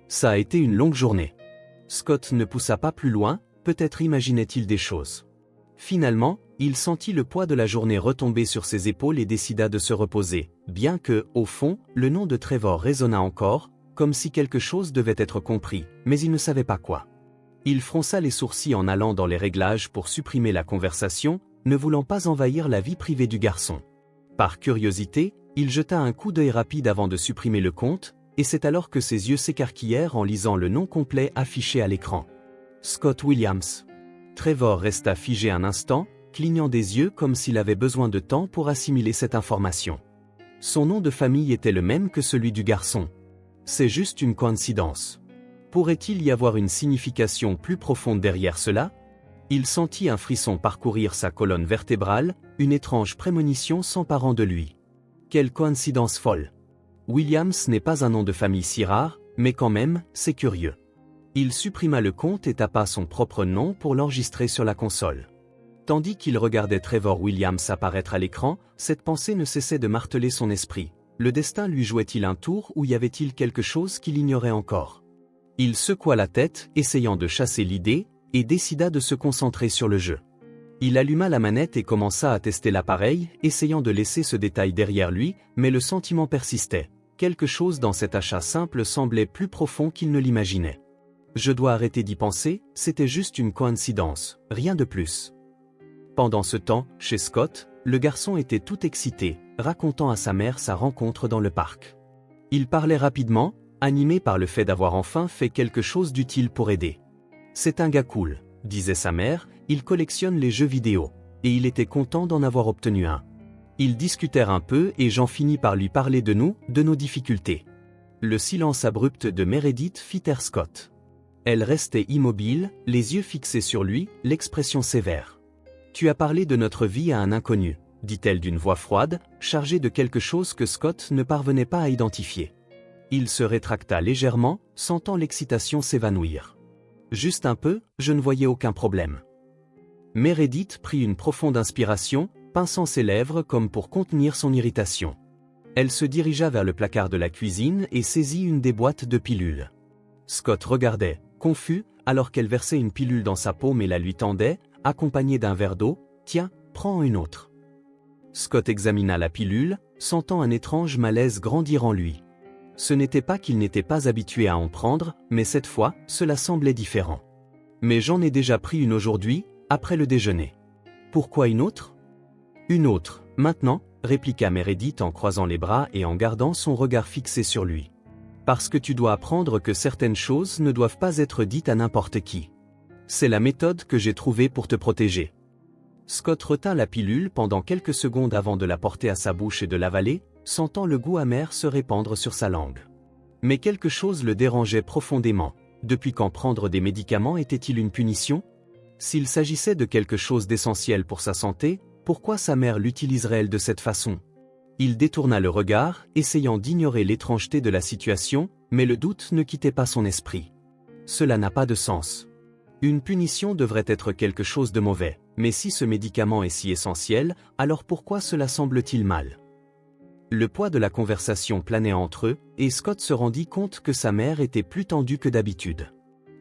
Ça a été une longue journée. » Scott ne poussa pas plus loin, peut-être imaginait-il des choses. Finalement, il sentit le poids de la journée retomber sur ses épaules et décida de se reposer, bien que, au fond, le nom de Trevor résonna encore, comme si quelque chose devait être compris, mais il ne savait pas quoi. Il fronça les sourcils en allant dans les réglages pour supprimer la conversation, ne voulant pas envahir la vie privée du garçon. Par curiosité, il jeta un coup d'œil rapide avant de supprimer le compte, et c'est alors que ses yeux s'écarquillèrent en lisant le nom complet affiché à l'écran. Scott Williams. Trevor resta figé un instant, clignant des yeux comme s'il avait besoin de temps pour assimiler cette information. Son nom de famille était le même que celui du garçon. C'est juste une coïncidence. Pourrait-il y avoir une signification plus profonde derrière cela ? Il sentit un frisson parcourir sa colonne vertébrale, une étrange prémonition s'emparant de lui. Quelle coïncidence folle! Williams n'est pas un nom de famille si rare, mais quand même, c'est curieux. Il supprima le compte et tapa son propre nom pour l'enregistrer sur la console. Tandis qu'il regardait Trevor Williams apparaître à l'écran, cette pensée ne cessait de marteler son esprit. Le destin lui jouait-il un tour ou y avait-il quelque chose qu'il ignorait encore? Il secoua la tête, essayant de chasser l'idée, et décida de se concentrer sur le jeu. Il alluma la manette et commença à tester l'appareil, essayant de laisser ce détail derrière lui, mais le sentiment persistait. Quelque chose dans cet achat simple semblait plus profond qu'il ne l'imaginait. Je dois arrêter d'y penser, c'était juste une coïncidence, rien de plus. Pendant ce temps, chez Scott, le garçon était tout excité, racontant à sa mère sa rencontre dans le parc. Il parlait rapidement, animé par le fait d'avoir enfin fait quelque chose d'utile pour aider. C'est un gars cool, disait sa mère, il collectionne les jeux vidéo, et il était content d'en avoir obtenu un. Ils discutèrent un peu et j'en finis par lui parler de nous, de nos difficultés. Le silence abrupt de Meredith fit taire Scott. Elle restait immobile, les yeux fixés sur lui, l'expression sévère. « Tu as parlé de notre vie à un inconnu », dit-elle d'une voix froide, chargée de quelque chose que Scott ne parvenait pas à identifier. Il se rétracta légèrement, sentant l'excitation s'évanouir. « Juste un peu, je ne voyais aucun problème. » Meredith prit une profonde inspiration, pinçant ses lèvres comme pour contenir son irritation. Elle se dirigea vers le placard de la cuisine et saisit une des boîtes de pilules. Scott regardait, confus, alors qu'elle versait une pilule dans sa paume et la lui tendait, accompagnée d'un verre d'eau. « Tiens, prends une autre. » Scott examina la pilule, sentant un étrange malaise grandir en lui. Ce n'était pas qu'il n'était pas habitué à en prendre, mais cette fois, cela semblait différent. mais j'en ai déjà pris une aujourd'hui, après le déjeuner. Pourquoi une autre? Une autre, maintenant, répliqua Meredith en croisant les bras et en gardant son regard fixé sur lui. Parce que tu dois apprendre que certaines choses ne doivent pas être dites à n'importe qui. C'est la méthode que j'ai trouvée pour te protéger. Scott retint la pilule pendant quelques secondes avant de la porter à sa bouche et de l'avaler, sentant le goût amer se répandre sur sa langue. Mais quelque chose le dérangeait profondément. Depuis quand prendre des médicaments était-il une punition? S'il s'agissait de quelque chose d'essentiel pour sa santé, pourquoi sa mère l'utiliserait-elle de cette façon? Il détourna le regard, essayant d'ignorer l'étrangeté de la situation, mais le doute ne quittait pas son esprit. Cela n'a pas de sens. Une punition devrait être quelque chose de mauvais, mais si ce médicament est si essentiel, alors pourquoi cela semble-t-il mal? Le poids de la conversation planait entre eux, et Scott se rendit compte que sa mère était plus tendue que d'habitude.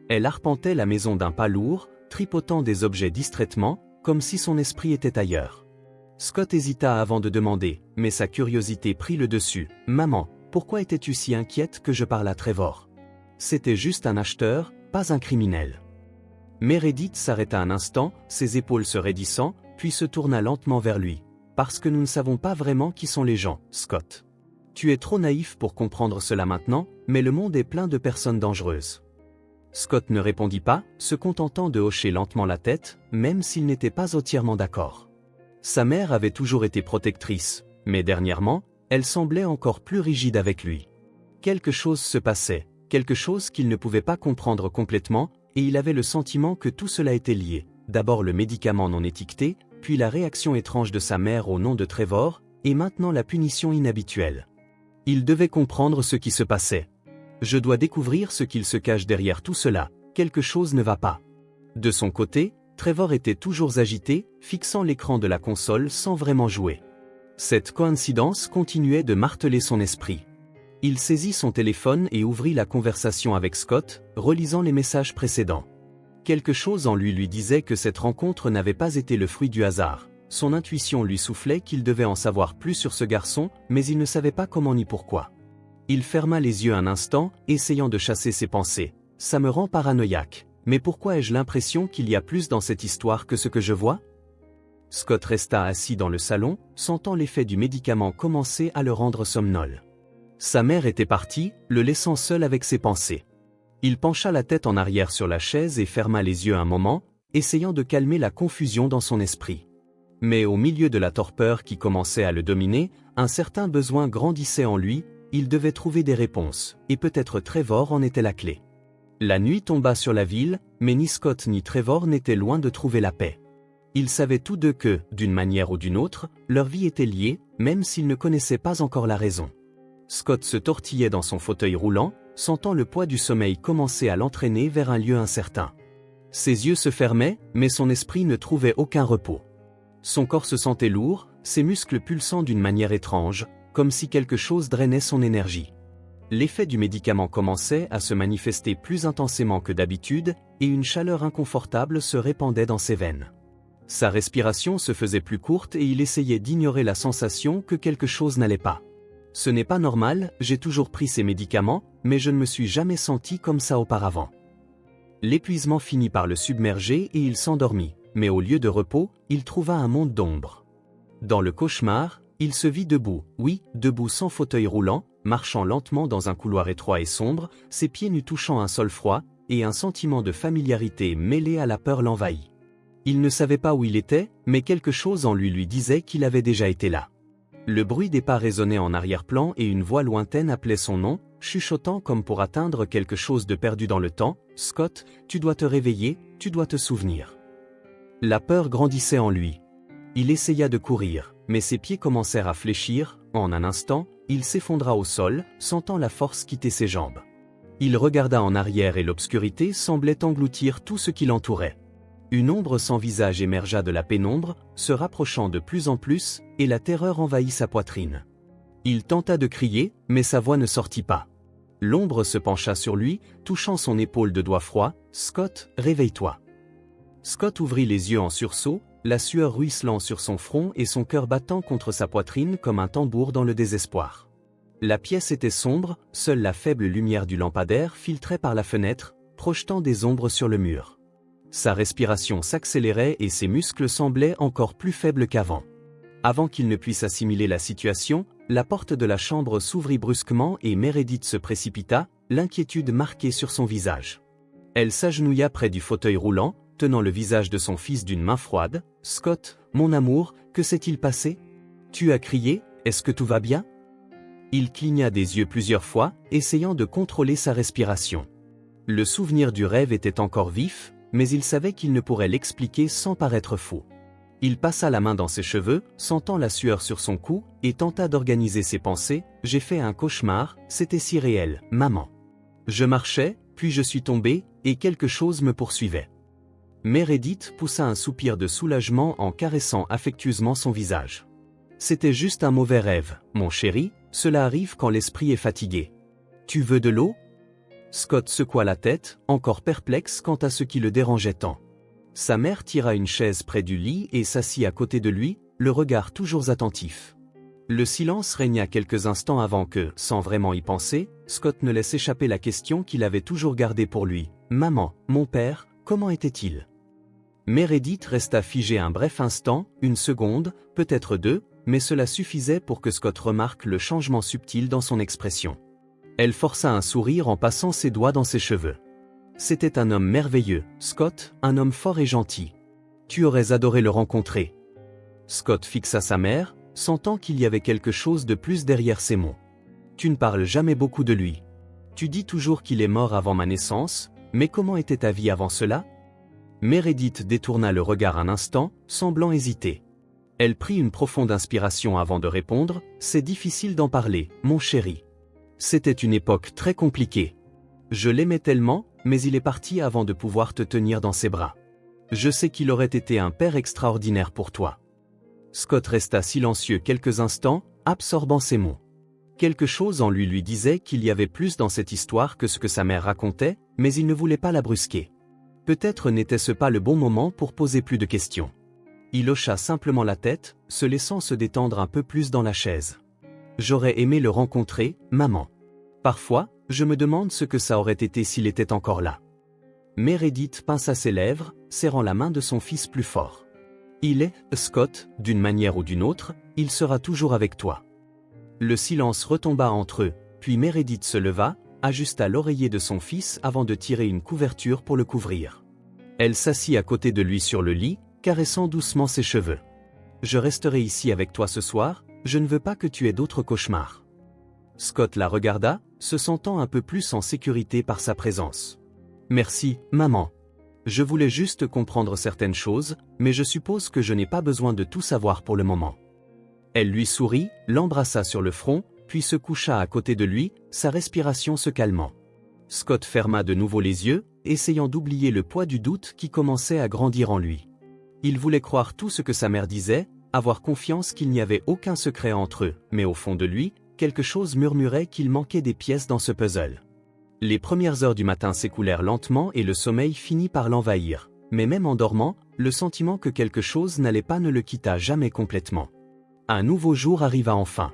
Elle arpentait la maison d'un pas lourd, tripotant des objets distraitement, comme si son esprit était ailleurs. Scott hésita avant de demander, mais sa curiosité prit le dessus. « Maman, pourquoi étais-tu si inquiète que je parle à Trevor? C'était juste un acheteur, pas un criminel. » Meredith s'arrêta un instant, ses épaules se raidissant, puis se tourna lentement vers lui. « Parce que nous ne savons pas vraiment qui sont les gens, Scott. Tu es trop naïf pour comprendre cela maintenant, mais le monde est plein de personnes dangereuses. » Scott ne répondit pas, se contentant de hocher lentement la tête, même s'il n'était pas entièrement d'accord. Sa mère avait toujours été protectrice, mais dernièrement, elle semblait encore plus rigide avec lui. Quelque chose se passait, quelque chose qu'il ne pouvait pas comprendre complètement, et il avait le sentiment que tout cela était lié. D'abord le médicament non étiqueté, puis la réaction étrange de sa mère au nom de Trevor, et maintenant la punition inhabituelle. Il devait comprendre ce qui se passait. Je dois découvrir ce qu'il se cache derrière tout cela, quelque chose ne va pas. De son côté, Trevor était toujours agité, fixant l'écran de la console sans vraiment jouer. Cette coïncidence continuait de marteler son esprit. Il saisit son téléphone et ouvrit la conversation avec Scott, relisant les messages précédents. Quelque chose en lui disait que cette rencontre n'avait pas été le fruit du hasard. Son intuition lui soufflait qu'il devait en savoir plus sur ce garçon, mais il ne savait pas comment ni pourquoi. Il ferma les yeux un instant, essayant de chasser ses pensées. « Ça me rend paranoïaque. Mais pourquoi ai-je l'impression qu'il y a plus dans cette histoire que ce que je vois ?» Scott resta assis dans le salon, sentant l'effet du médicament commencer à le rendre somnolent. Sa mère était partie, le laissant seul avec ses pensées. Il pencha la tête en arrière sur la chaise et ferma les yeux un moment, essayant de calmer la confusion dans son esprit. Mais au milieu de la torpeur qui commençait à le dominer, un certain besoin grandissait en lui, il devait trouver des réponses, et peut-être Trevor en était la clé. La nuit tomba sur la ville, mais ni Scott ni Trevor n'étaient loin de trouver la paix. Ils savaient tous deux que, d'une manière ou d'une autre, leur vie était liée, même s'ils ne connaissaient pas encore la raison. Scott se tortillait dans son fauteuil roulant, sentant le poids du sommeil commencer à l'entraîner vers un lieu incertain. Ses yeux se fermaient, mais son esprit ne trouvait aucun repos. Son corps se sentait lourd, ses muscles pulsant d'une manière étrange, comme si quelque chose drainait son énergie. L'effet du médicament commençait à se manifester plus intensément que d'habitude, et une chaleur inconfortable se répandait dans ses veines. Sa respiration se faisait plus courte et il essayait d'ignorer la sensation que quelque chose n'allait pas. « Ce n'est pas normal, j'ai toujours pris ces médicaments, mais je ne me suis jamais senti comme ça auparavant. » L'épuisement finit par le submerger et il s'endormit, mais au lieu de repos, il trouva un monde d'ombre. Dans le cauchemar, il se vit debout, oui, debout sans fauteuil roulant, marchant lentement dans un couloir étroit et sombre, ses pieds nus touchant un sol froid, et un sentiment de familiarité mêlé à la peur l'envahit. Il ne savait pas où il était, mais quelque chose en lui disait qu'il avait déjà été là. Le bruit des pas résonnait en arrière-plan et une voix lointaine appelait son nom, chuchotant comme pour atteindre quelque chose de perdu dans le temps. « Scott, tu dois te réveiller, tu dois te souvenir. » La peur grandissait en lui. Il essaya de courir, mais ses pieds commencèrent à fléchir. En un instant, il s'effondra au sol, sentant la force quitter ses jambes. Il regarda en arrière et l'obscurité semblait engloutir tout ce qui l'entourait. Une ombre sans visage émergea de la pénombre, se rapprochant de plus en plus, et la terreur envahit sa poitrine. Il tenta de crier, mais sa voix ne sortit pas. L'ombre se pencha sur lui, touchant son épaule de doigts froids. « Scott, réveille-toi. » Scott ouvrit les yeux en sursaut, la sueur ruisselant sur son front et son cœur battant contre sa poitrine comme un tambour dans le désespoir. La pièce était sombre, seule la faible lumière du lampadaire filtrait par la fenêtre, projetant des ombres sur le mur. Sa respiration s'accélérait et ses muscles semblaient encore plus faibles qu'avant. Avant qu'il ne puisse assimiler la situation, la porte de la chambre s'ouvrit brusquement et Meredith se précipita, l'inquiétude marquée sur son visage. Elle s'agenouilla près du fauteuil roulant, tenant le visage de son fils d'une main froide. « Scott, mon amour, que s'est-il passé? Tu as crié, est-ce que tout va bien ?» Il cligna des yeux plusieurs fois, essayant de contrôler sa respiration. Le souvenir du rêve était encore vif, mais il savait qu'il ne pourrait l'expliquer sans paraître fou. Il passa la main dans ses cheveux, sentant la sueur sur son cou, et tenta d'organiser ses pensées. « J'ai fait un cauchemar, c'était si réel, maman. Je marchais, puis je suis tombé, et quelque chose me poursuivait. » Meredith poussa un soupir de soulagement en caressant affectueusement son visage. « C'était juste un mauvais rêve, mon chéri, cela arrive quand l'esprit est fatigué. Tu veux de l'eau ?» Scott secoua la tête, encore perplexe quant à ce qui le dérangeait tant. Sa mère tira une chaise près du lit et s'assit à côté de lui, le regard toujours attentif. Le silence régna quelques instants avant que, sans vraiment y penser, Scott ne laisse échapper la question qu'il avait toujours gardée pour lui. « Maman, mon père, comment était-il » Meredith resta figée un bref instant, une seconde, peut-être deux, mais cela suffisait pour que Scott remarque le changement subtil dans son expression. Elle força un sourire en passant ses doigts dans ses cheveux. C'était un homme merveilleux, Scott, un homme fort et gentil. Tu aurais adoré le rencontrer. Scott fixa sa mère, sentant qu'il y avait quelque chose de plus derrière ces mots. Tu ne parles jamais beaucoup de lui. Tu dis toujours qu'il est mort avant ma naissance, mais comment était ta vie avant cela? Meredith détourna le regard un instant, semblant hésiter. Elle prit une profonde inspiration avant de répondre. C'est difficile d'en parler, mon chéri. C'était une époque très compliquée. Je l'aimais tellement, mais il est parti avant de pouvoir te tenir dans ses bras. Je sais qu'il aurait été un père extraordinaire pour toi. Scott resta silencieux quelques instants, absorbant ces mots. Quelque chose en lui disait qu'il y avait plus dans cette histoire que ce que sa mère racontait, mais il ne voulait pas la brusquer. Peut-être n'était-ce pas le bon moment pour poser plus de questions. Il hocha simplement la tête, se laissant se détendre un peu plus dans la chaise. J'aurais aimé le rencontrer, maman. Parfois, je me demande ce que ça aurait été s'il était encore là. Meredith pinça ses lèvres, serrant la main de son fils plus fort. Il est, Scott, d'une manière ou d'une autre, il sera toujours avec toi. Le silence retomba entre eux, puis Meredith se leva, ajusta l'oreiller de son fils avant de tirer une couverture pour le couvrir. Elle s'assit à côté de lui sur le lit, caressant doucement ses cheveux. Je resterai ici avec toi ce soir, je ne veux pas que tu aies d'autres cauchemars. Scott la regarda, se sentant un peu plus en sécurité par sa présence. Merci, maman. Je voulais juste comprendre certaines choses, mais je suppose que je n'ai pas besoin de tout savoir pour le moment. Elle lui sourit, l'embrassa sur le front, puis se coucha à côté de lui, sa respiration se calmant. Scott ferma de nouveau les yeux, essayant d'oublier le poids du doute qui commençait à grandir en lui. Il voulait croire tout ce que sa mère disait, avoir confiance qu'il n'y avait aucun secret entre eux, mais au fond de lui, quelque chose murmurait qu'il manquait des pièces dans ce puzzle. Les premières heures du matin s'écoulèrent lentement et le sommeil finit par l'envahir, mais même en dormant, le sentiment que quelque chose n'allait pas ne le quitta jamais complètement. Un nouveau jour arriva enfin.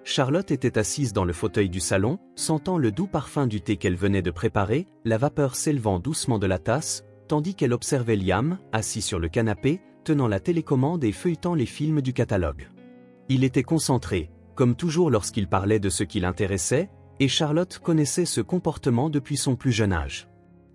Charlotte était assise dans le fauteuil du salon, sentant le doux parfum du thé qu'elle venait de préparer, la vapeur s'élevant doucement de la tasse, tandis qu'elle observait Liam, assis sur le canapé, tenant la télécommande et feuilletant les films du catalogue. Il était concentré, comme toujours lorsqu'il parlait de ce qui l'intéressait, et Charlotte connaissait ce comportement depuis son plus jeune âge.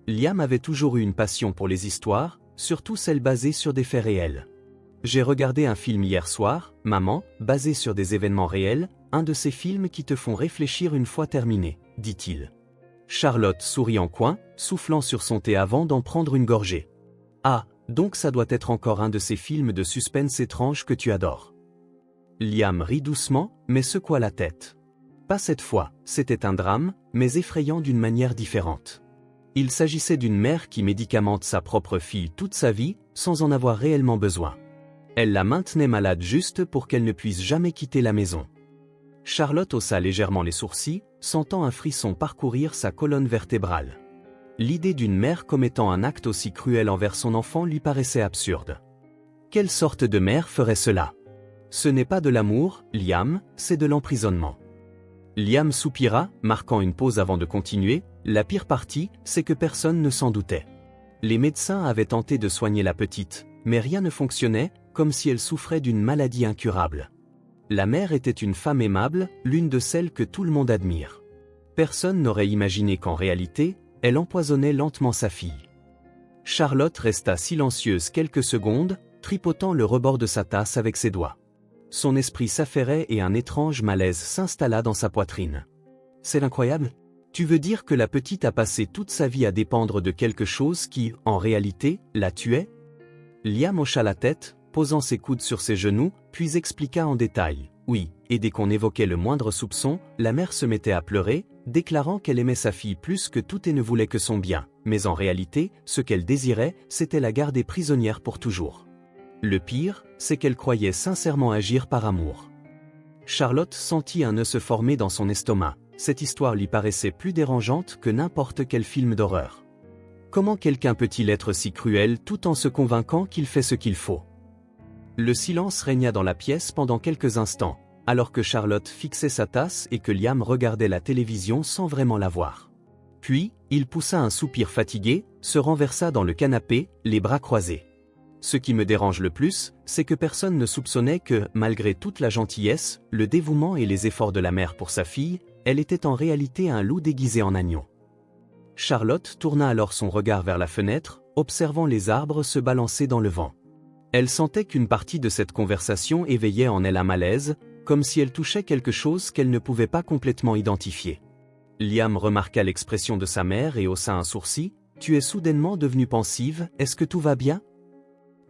Liam avait toujours eu une passion pour les histoires, surtout celles basées sur des faits réels. « J'ai regardé un film hier soir, maman, basé sur des événements réels, un de ces films qui te font réfléchir une fois terminé, dit-il. » Charlotte sourit en coin, soufflant sur son thé avant d'en prendre une gorgée. « Ah, donc ça doit être encore un de ces films de suspense étranges que tu adores. » Liam rit doucement, mais secoua la tête. Pas cette fois, c'était un drame, mais effrayant d'une manière différente. Il s'agissait d'une mère qui médicamente sa propre fille toute sa vie, sans en avoir réellement besoin. Elle la maintenait malade juste pour qu'elle ne puisse jamais quitter la maison. Charlotte haussa légèrement les sourcils, sentant un frisson parcourir sa colonne vertébrale. L'idée d'une mère commettant un acte aussi cruel envers son enfant lui paraissait absurde. Quelle sorte de mère ferait cela? Ce n'est pas de l'amour, Liam, c'est de l'emprisonnement. Liam soupira, marquant une pause avant de continuer. La pire partie, c'est que personne ne s'en doutait. Les médecins avaient tenté de soigner la petite, mais rien ne fonctionnait, comme si elle souffrait d'une maladie incurable. La mère était une femme aimable, l'une de celles que tout le monde admire. Personne n'aurait imaginé qu'en réalité, elle empoisonnait lentement sa fille. Charlotte resta silencieuse quelques secondes, tripotant le rebord de sa tasse avec ses doigts. Son esprit s'affairait et un étrange malaise s'installa dans sa poitrine. C'est incroyable. Tu veux dire que la petite a passé toute sa vie à dépendre de quelque chose qui, en réalité, la tuait? Liam hocha la tête, posant ses coudes sur ses genoux, puis expliqua en détail. Oui, et dès qu'on évoquait le moindre soupçon, la mère se mettait à pleurer, déclarant qu'elle aimait sa fille plus que tout et ne voulait que son bien, mais en réalité, ce qu'elle désirait, c'était la garder prisonnière pour toujours. Le pire, c'est qu'elle croyait sincèrement agir par amour. Charlotte sentit un nœud se former dans son estomac. Cette histoire lui paraissait plus dérangeante que n'importe quel film d'horreur. Comment quelqu'un peut-il être si cruel tout en se convainquant qu'il fait ce qu'il faut? Le silence régna dans la pièce pendant quelques instants, alors que Charlotte fixait sa tasse et que Liam regardait la télévision sans vraiment la voir. Puis, il poussa un soupir fatigué, se renversa dans le canapé, les bras croisés. Ce qui me dérange le plus, c'est que personne ne soupçonnait que, malgré toute la gentillesse, le dévouement et les efforts de la mère pour sa fille, elle était en réalité un loup déguisé en agneau. Charlotte tourna alors son regard vers la fenêtre, observant les arbres se balancer dans le vent. Elle sentait qu'une partie de cette conversation éveillait en elle un malaise, comme si elle touchait quelque chose qu'elle ne pouvait pas complètement identifier. Liam remarqua l'expression de sa mère et haussa un sourcil. « Tu es soudainement devenue pensive, est-ce que tout va bien ?»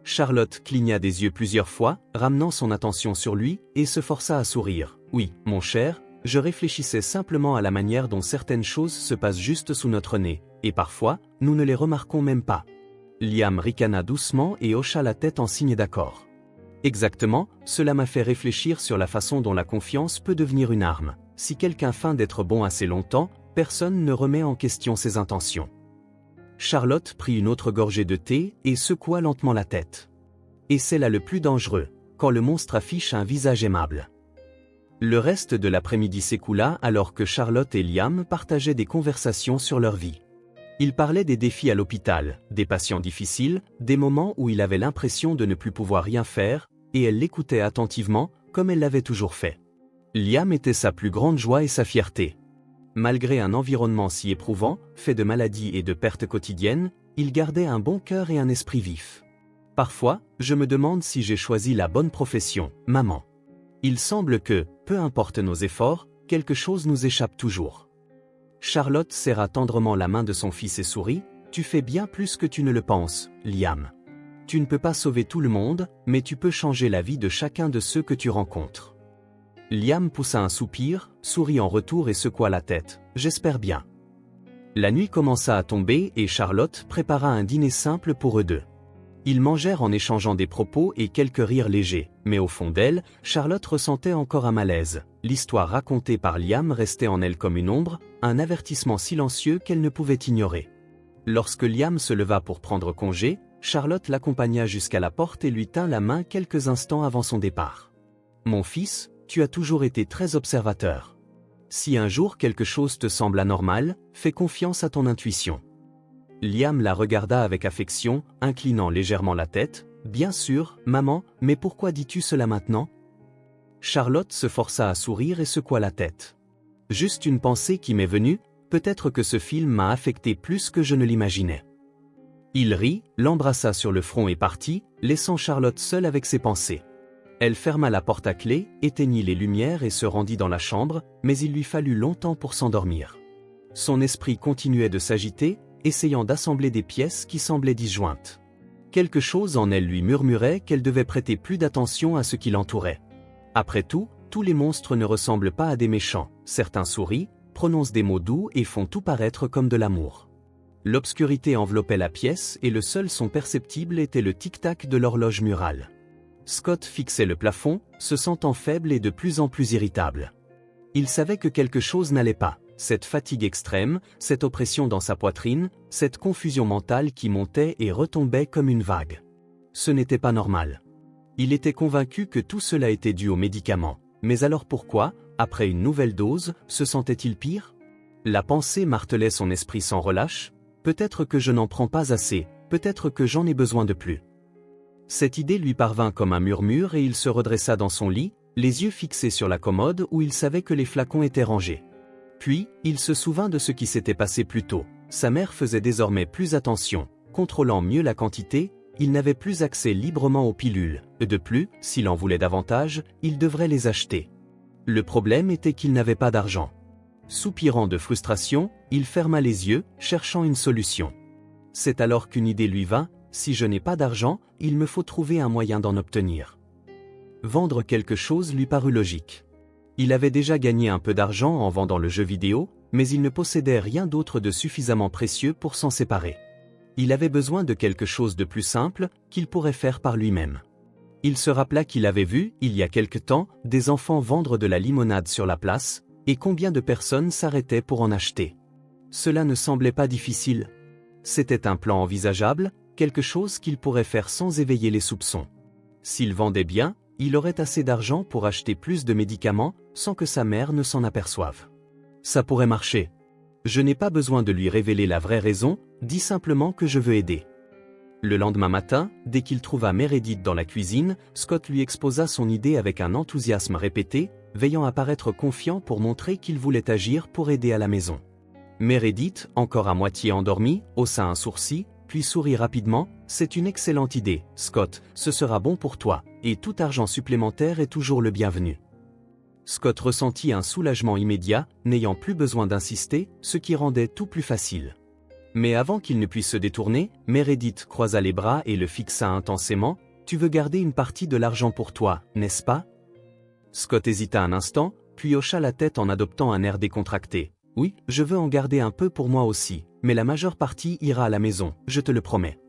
Charlotte cligna des yeux plusieurs fois, ramenant son attention sur lui, et se força à sourire. « Oui, mon cher, je réfléchissais simplement à la manière dont certaines choses se passent juste sous notre nez, et parfois, nous ne les remarquons même pas. » Liam ricana doucement et hocha la tête en signe d'accord. Exactement, cela m'a fait réfléchir sur la façon dont la confiance peut devenir une arme. Si quelqu'un feint d'être bon assez longtemps, personne ne remet en question ses intentions. Charlotte prit une autre gorgée de thé et secoua lentement la tête. Et c'est là le plus dangereux, quand le monstre affiche un visage aimable. Le reste de l'après-midi s'écoula alors que Charlotte et Liam partageaient des conversations sur leur vie. Ils parlaient des défis à l'hôpital, des patients difficiles, des moments où il avait l'impression de ne plus pouvoir rien faire, et elle l'écoutait attentivement, comme elle l'avait toujours fait. Liam était sa plus grande joie et sa fierté. Malgré un environnement si éprouvant, fait de maladies et de pertes quotidiennes, il gardait un bon cœur et un esprit vif. Parfois, je me demande si j'ai choisi la bonne profession, maman. Il semble que, peu importe nos efforts, quelque chose nous échappe toujours. Charlotte serra tendrement la main de son fils et sourit. « Tu fais bien plus que tu ne le penses, Liam. Tu ne peux pas sauver tout le monde, mais tu peux changer la vie de chacun de ceux que tu rencontres. » Liam poussa un soupir, sourit en retour et secoua la tête. « J'espère bien. » La nuit commença à tomber et Charlotte prépara un dîner simple pour eux deux. Ils mangèrent en échangeant des propos et quelques rires légers, mais au fond d'elle, Charlotte ressentait encore un malaise. L'histoire racontée par Liam restait en elle comme une ombre, un avertissement silencieux qu'elle ne pouvait ignorer. Lorsque Liam se leva pour prendre congé, Charlotte l'accompagna jusqu'à la porte et lui tint la main quelques instants avant son départ. « Mon fils, tu as toujours été très observateur. Si un jour quelque chose te semble anormal, fais confiance à ton intuition. » Liam la regarda avec affection, inclinant légèrement la tête. « Bien sûr, maman, mais pourquoi dis-tu cela maintenant ?» Charlotte se força à sourire et secoua la tête. « Juste une pensée qui m'est venue, peut-être que ce film m'a affecté plus que je ne l'imaginais. » Il rit, l'embrassa sur le front et partit, laissant Charlotte seule avec ses pensées. Elle ferma la porte à clé, éteignit les lumières et se rendit dans la chambre, mais il lui fallut longtemps pour s'endormir. Son esprit continuait de s'agiter, essayant d'assembler des pièces qui semblaient disjointes. Quelque chose en elle lui murmurait qu'elle devait prêter plus d'attention à ce qui l'entourait. Après tout, tous les monstres ne ressemblent pas à des méchants, certains sourient, prononcent des mots doux et font tout paraître comme de l'amour. L'obscurité enveloppait la pièce et le seul son perceptible était le tic-tac de l'horloge murale. Scott fixait le plafond, se sentant faible et de plus en plus irritable. Il savait que quelque chose n'allait pas. Cette fatigue extrême, cette oppression dans sa poitrine, cette confusion mentale qui montait et retombait comme une vague. Ce n'était pas normal. Il était convaincu que tout cela était dû aux médicaments. Mais alors pourquoi, après une nouvelle dose, se sentait-il pire? La pensée martelait son esprit sans relâche. Peut-être que je n'en prends pas assez, peut-être que j'en ai besoin de plus. Cette idée lui parvint comme un murmure et il se redressa dans son lit, les yeux fixés sur la commode où il savait que les flacons étaient rangés. Puis, il se souvint de ce qui s'était passé plus tôt. Sa mère faisait désormais plus attention, contrôlant mieux la quantité, il n'avait plus accès librement aux pilules, et de plus, s'il en voulait davantage, il devrait les acheter. Le problème était qu'il n'avait pas d'argent. Soupirant de frustration, il ferma les yeux, cherchant une solution. C'est alors qu'une idée lui vint, si je n'ai pas d'argent, il me faut trouver un moyen d'en obtenir. Vendre quelque chose lui parut logique. Il avait déjà gagné un peu d'argent en vendant le jeu vidéo, mais il ne possédait rien d'autre de suffisamment précieux pour s'en séparer. Il avait besoin de quelque chose de plus simple, qu'il pourrait faire par lui-même. Il se rappela qu'il avait vu, il y a quelque temps, des enfants vendre de la limonade sur la place, et combien de personnes s'arrêtaient pour en acheter. Cela ne semblait pas difficile. C'était un plan envisageable, quelque chose qu'il pourrait faire sans éveiller les soupçons. S'il vendait bien, il aurait assez d'argent pour acheter plus de médicaments, sans que sa mère ne s'en aperçoive. Ça pourrait marcher. Je n'ai pas besoin de lui révéler la vraie raison, dis simplement que je veux aider. Le lendemain matin, dès qu'il trouva Meredith dans la cuisine, Scott lui exposa son idée avec un enthousiasme répété, veillant à paraître confiant pour montrer qu'il voulait agir pour aider à la maison. Meredith, encore à moitié endormie, haussa un sourcil, puis sourit rapidement, « C'est une excellente idée, Scott, ce sera bon pour toi, et tout argent supplémentaire est toujours le bienvenu. » Scott ressentit un soulagement immédiat, n'ayant plus besoin d'insister, ce qui rendait tout plus facile. Mais avant qu'il ne puisse se détourner, Meredith croisa les bras et le fixa intensément, « Tu veux garder une partie de l'argent pour toi, n'est-ce pas ?» Scott hésita un instant, puis hocha la tête en adoptant un air décontracté. « Oui, je veux en garder un peu pour moi aussi, mais la majeure partie ira à la maison, je te le promets. »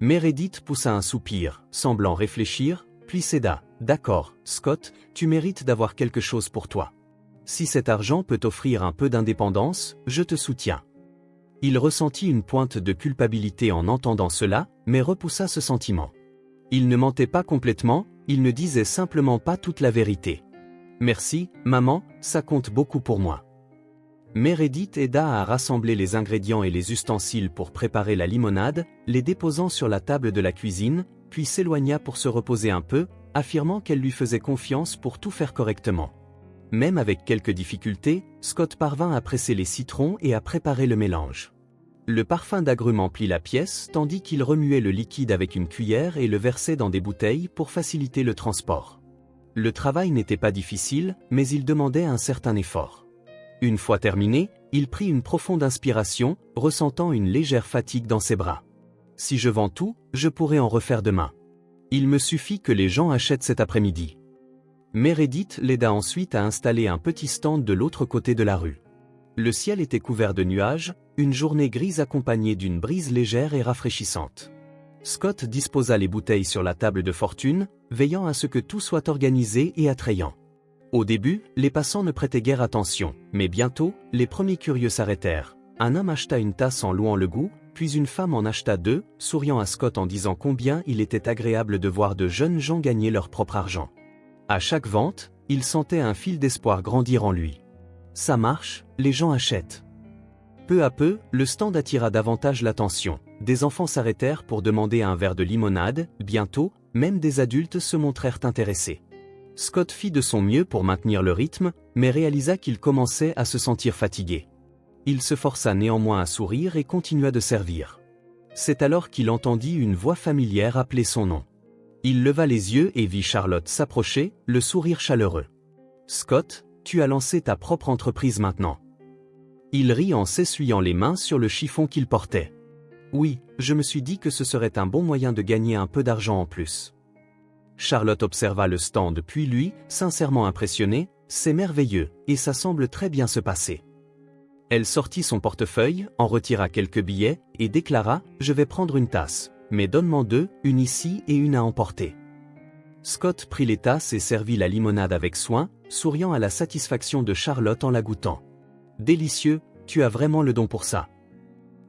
Meredith poussa un soupir, semblant réfléchir, puis céda. « D'accord, Scott, tu mérites d'avoir quelque chose pour toi. Si cet argent peut t'offrir un peu d'indépendance, je te soutiens. » Il ressentit une pointe de culpabilité en entendant cela, mais repoussa ce sentiment. Il ne mentait pas complètement, il ne disait simplement pas toute la vérité. « Merci, maman, ça compte beaucoup pour moi. » Meredith aida à rassembler les ingrédients et les ustensiles pour préparer la limonade, les déposant sur la table de la cuisine, puis s'éloigna pour se reposer un peu, affirmant qu'elle lui faisait confiance pour tout faire correctement. Même avec quelques difficultés, Scott parvint à presser les citrons et à préparer le mélange. Le parfum d'agrumes emplit la pièce tandis qu'il remuait le liquide avec une cuillère et le versait dans des bouteilles pour faciliter le transport. Le travail n'était pas difficile, mais il demandait un certain effort. Une fois terminé, il prit une profonde inspiration, ressentant une légère fatigue dans ses bras. « Si je vends tout, je pourrai en refaire demain. Il me suffit que les gens achètent cet après-midi. » Meredith l'aida ensuite à installer un petit stand de l'autre côté de la rue. Le ciel était couvert de nuages, une journée grise accompagnée d'une brise légère et rafraîchissante. Scott disposa les bouteilles sur la table de fortune, veillant à ce que tout soit organisé et attrayant. Au début, les passants ne prêtaient guère attention, mais bientôt, les premiers curieux s'arrêtèrent. Un homme acheta une tasse en louant le goût, puis une femme en acheta deux, souriant à Scott en disant combien il était agréable de voir de jeunes gens gagner leur propre argent. À chaque vente, il sentait un fil d'espoir grandir en lui. Ça marche, les gens achètent. Peu à peu, le stand attira davantage l'attention. Des enfants s'arrêtèrent pour demander un verre de limonade, bientôt, même des adultes se montrèrent intéressés. Scott fit de son mieux pour maintenir le rythme, mais réalisa qu'il commençait à se sentir fatigué. Il se força néanmoins à sourire et continua de servir. C'est alors qu'il entendit une voix familière appeler son nom. Il leva les yeux et vit Charlotte s'approcher, le sourire chaleureux. « Scott, tu as lancé ta propre entreprise maintenant. » Il rit en s'essuyant les mains sur le chiffon qu'il portait. « Oui, je me suis dit que ce serait un bon moyen de gagner un peu d'argent en plus. » Charlotte observa le stand puis lui, sincèrement impressionné, « C'est merveilleux, et ça semble très bien se passer. » Elle sortit son portefeuille, en retira quelques billets, et déclara, « Je vais prendre une tasse, mais donne-m'en deux, une ici et une à emporter. » Scott prit les tasses et servit la limonade avec soin, souriant à la satisfaction de Charlotte en la goûtant. « Délicieux, tu as vraiment le don pour ça. »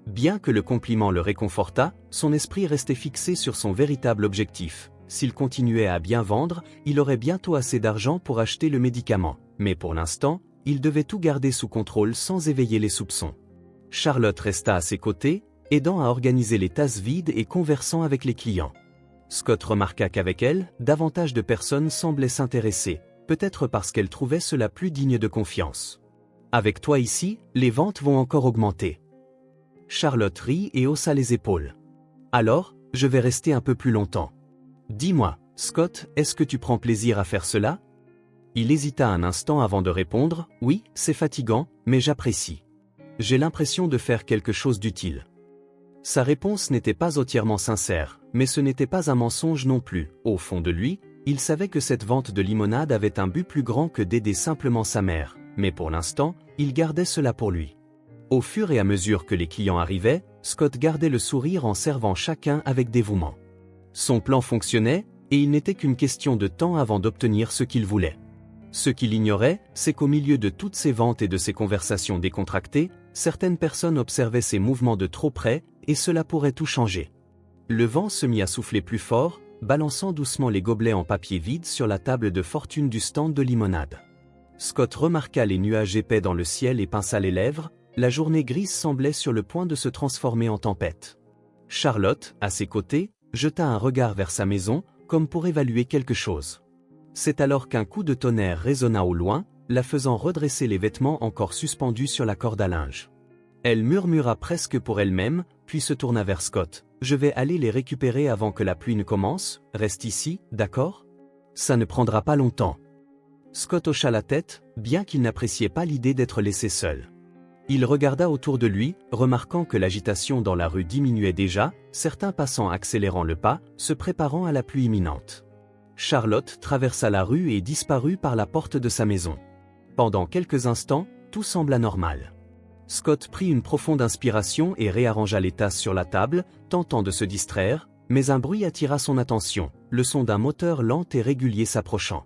Bien que le compliment le réconfortât, son esprit restait fixé sur son véritable objectif. S'il continuait à bien vendre, il aurait bientôt assez d'argent pour acheter le médicament, mais pour l'instant, il devait tout garder sous contrôle sans éveiller les soupçons. Charlotte resta à ses côtés, aidant à organiser les tasses vides et conversant avec les clients. Scott remarqua qu'avec elle, davantage de personnes semblaient s'intéresser, peut-être parce qu'elle trouvait cela plus digne de confiance. Avec toi ici, les ventes vont encore augmenter. Charlotte rit et haussa les épaules. Alors, je vais rester un peu plus longtemps. Dis-moi, Scott, est-ce que tu prends plaisir à faire cela? Il hésita un instant avant de répondre, oui, c'est fatigant, mais j'apprécie. J'ai l'impression de faire quelque chose d'utile. Sa réponse n'était pas entièrement sincère, mais ce n'était pas un mensonge non plus. Au fond de lui, il savait que cette vente de limonade avait un but plus grand que d'aider simplement sa mère, mais pour l'instant, il gardait cela pour lui. Au fur et à mesure que les clients arrivaient, Scott gardait le sourire en servant chacun avec dévouement. Son plan fonctionnait, et il n'était qu'une question de temps avant d'obtenir ce qu'il voulait. Ce qu'il ignorait, c'est qu'au milieu de toutes ces ventes et de ces conversations décontractées, certaines personnes observaient ses mouvements de trop près, et cela pourrait tout changer. Le vent se mit à souffler plus fort, balançant doucement les gobelets en papier vide sur la table de fortune du stand de limonade. Scott remarqua les nuages épais dans le ciel et pinça les lèvres, la journée grise semblait sur le point de se transformer en tempête. Charlotte, à ses côtés, jeta un regard vers sa maison, comme pour évaluer quelque chose. C'est alors qu'un coup de tonnerre résonna au loin, la faisant redresser les vêtements encore suspendus sur la corde à linge. Elle murmura presque pour elle-même, puis se tourna vers Scott. « Je vais aller les récupérer avant que la pluie ne commence, reste ici, d'accord? Ça ne prendra pas longtemps. » Scott hocha la tête, bien qu'il n'appréciait pas l'idée d'être laissé seul. Il regarda autour de lui, remarquant que l'agitation dans la rue diminuait déjà, certains passants accélérant le pas, se préparant à la pluie imminente. Charlotte traversa la rue et disparut par la porte de sa maison. Pendant quelques instants, tout sembla normal. Scott prit une profonde inspiration et réarrangea les tasses sur la table, tentant de se distraire, mais un bruit attira son attention, le son d'un moteur lent et régulier s'approchant.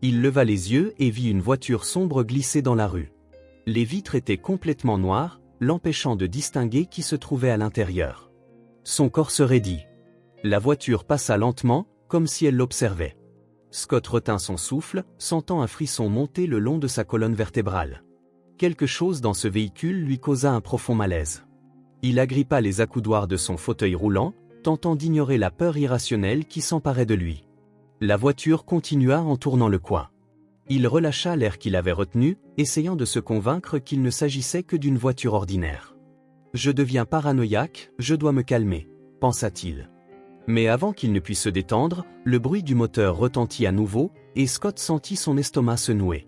Il leva les yeux et vit une voiture sombre glisser dans la rue. Les vitres étaient complètement noires, l'empêchant de distinguer qui se trouvait à l'intérieur. Son corps se raidit. La voiture passa lentement, comme si elle l'observait. Scott retint son souffle, sentant un frisson monter le long de sa colonne vertébrale. Quelque chose dans ce véhicule lui causa un profond malaise. Il agrippa les accoudoirs de son fauteuil roulant, tentant d'ignorer la peur irrationnelle qui s'emparait de lui. La voiture continua en tournant le coin. Il relâcha l'air qu'il avait retenu, essayant de se convaincre qu'il ne s'agissait que d'une voiture ordinaire. « Je deviens paranoïaque, je dois me calmer », pensa-t-il. Mais avant qu'il ne puisse se détendre, le bruit du moteur retentit à nouveau, et Scott sentit son estomac se nouer.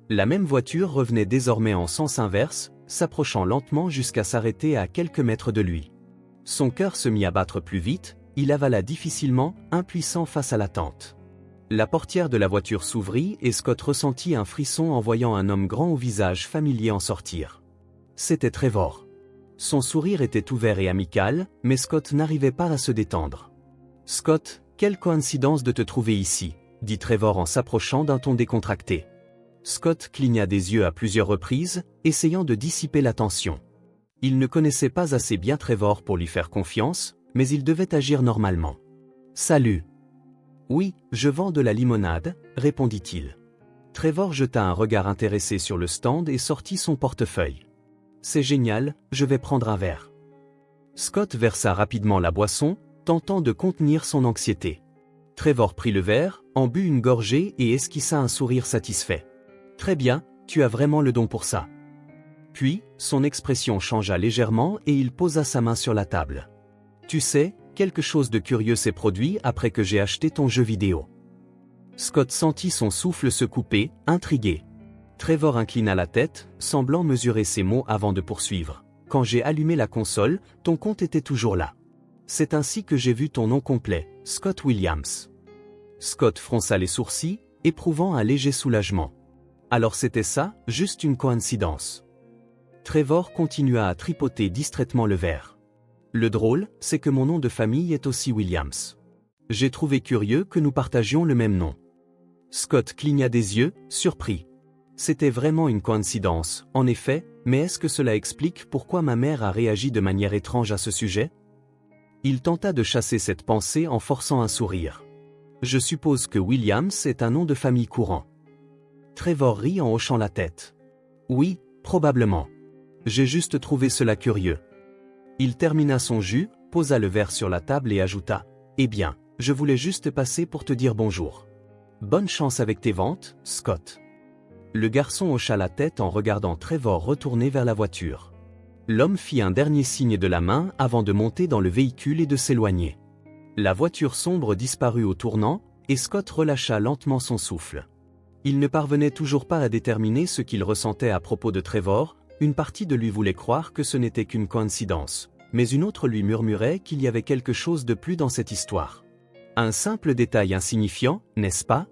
La même voiture revenait désormais en sens inverse, s'approchant lentement jusqu'à s'arrêter à quelques mètres de lui. Son cœur se mit à battre plus vite, il avala difficilement, impuissant face à l'attente. La portière de la voiture s'ouvrit et Scott ressentit un frisson en voyant un homme grand au visage familier en sortir. C'était Trevor. Son sourire était ouvert et amical, mais Scott n'arrivait pas à se détendre. « Scott, quelle coïncidence de te trouver ici », dit Trevor en s'approchant d'un ton décontracté. Scott cligna des yeux à plusieurs reprises, essayant de dissiper la tension. Il ne connaissait pas assez bien Trevor pour lui faire confiance, mais il devait agir normalement. « Salut. »« Oui, je vends de la limonade, » répondit-il. Trevor jeta un regard intéressé sur le stand et sortit son portefeuille. « C'est génial, je vais prendre un verre. » Scott versa rapidement la boisson, tentant de contenir son anxiété. Trevor prit le verre, en but une gorgée et esquissa un sourire satisfait. « Très bien, tu as vraiment le don pour ça. » Puis, son expression changea légèrement et il posa sa main sur la table. « Tu sais, quelque chose de curieux s'est produit après que j'ai acheté ton jeu vidéo. » Scott sentit son souffle se couper, intrigué. Trevor inclina la tête, semblant mesurer ses mots avant de poursuivre. « Quand j'ai allumé la console, ton compte était toujours là. C'est ainsi que j'ai vu ton nom complet, Scott Williams. » Scott fronça les sourcils, éprouvant un léger soulagement. Alors c'était ça, juste une coïncidence. Trevor continua à tripoter distraitement le verre. Le drôle, c'est que mon nom de famille est aussi Williams. J'ai trouvé curieux que nous partagions le même nom. Scott cligna des yeux, surpris. C'était vraiment une coïncidence, en effet, mais est-ce que cela explique pourquoi ma mère a réagi de manière étrange à ce sujet? Il tenta de chasser cette pensée en forçant un sourire. Je suppose que Williams est un nom de famille courant. Trevor rit en hochant la tête. Oui, probablement. J'ai juste trouvé cela curieux. Il termina son jus, posa le verre sur la table et ajouta « Eh bien, je voulais juste passer pour te dire bonjour. Bonne chance avec tes ventes, Scott. » Le garçon hocha la tête en regardant Trevor retourner vers la voiture. L'homme fit un dernier signe de la main avant de monter dans le véhicule et de s'éloigner. La voiture sombre disparut au tournant, et Scott relâcha lentement son souffle. Il ne parvenait toujours pas à déterminer ce qu'il ressentait à propos de Trevor. Une partie de lui voulait croire que ce n'était qu'une coïncidence, mais une autre lui murmurait qu'il y avait quelque chose de plus dans cette histoire. Un simple détail insignifiant, n'est-ce pas?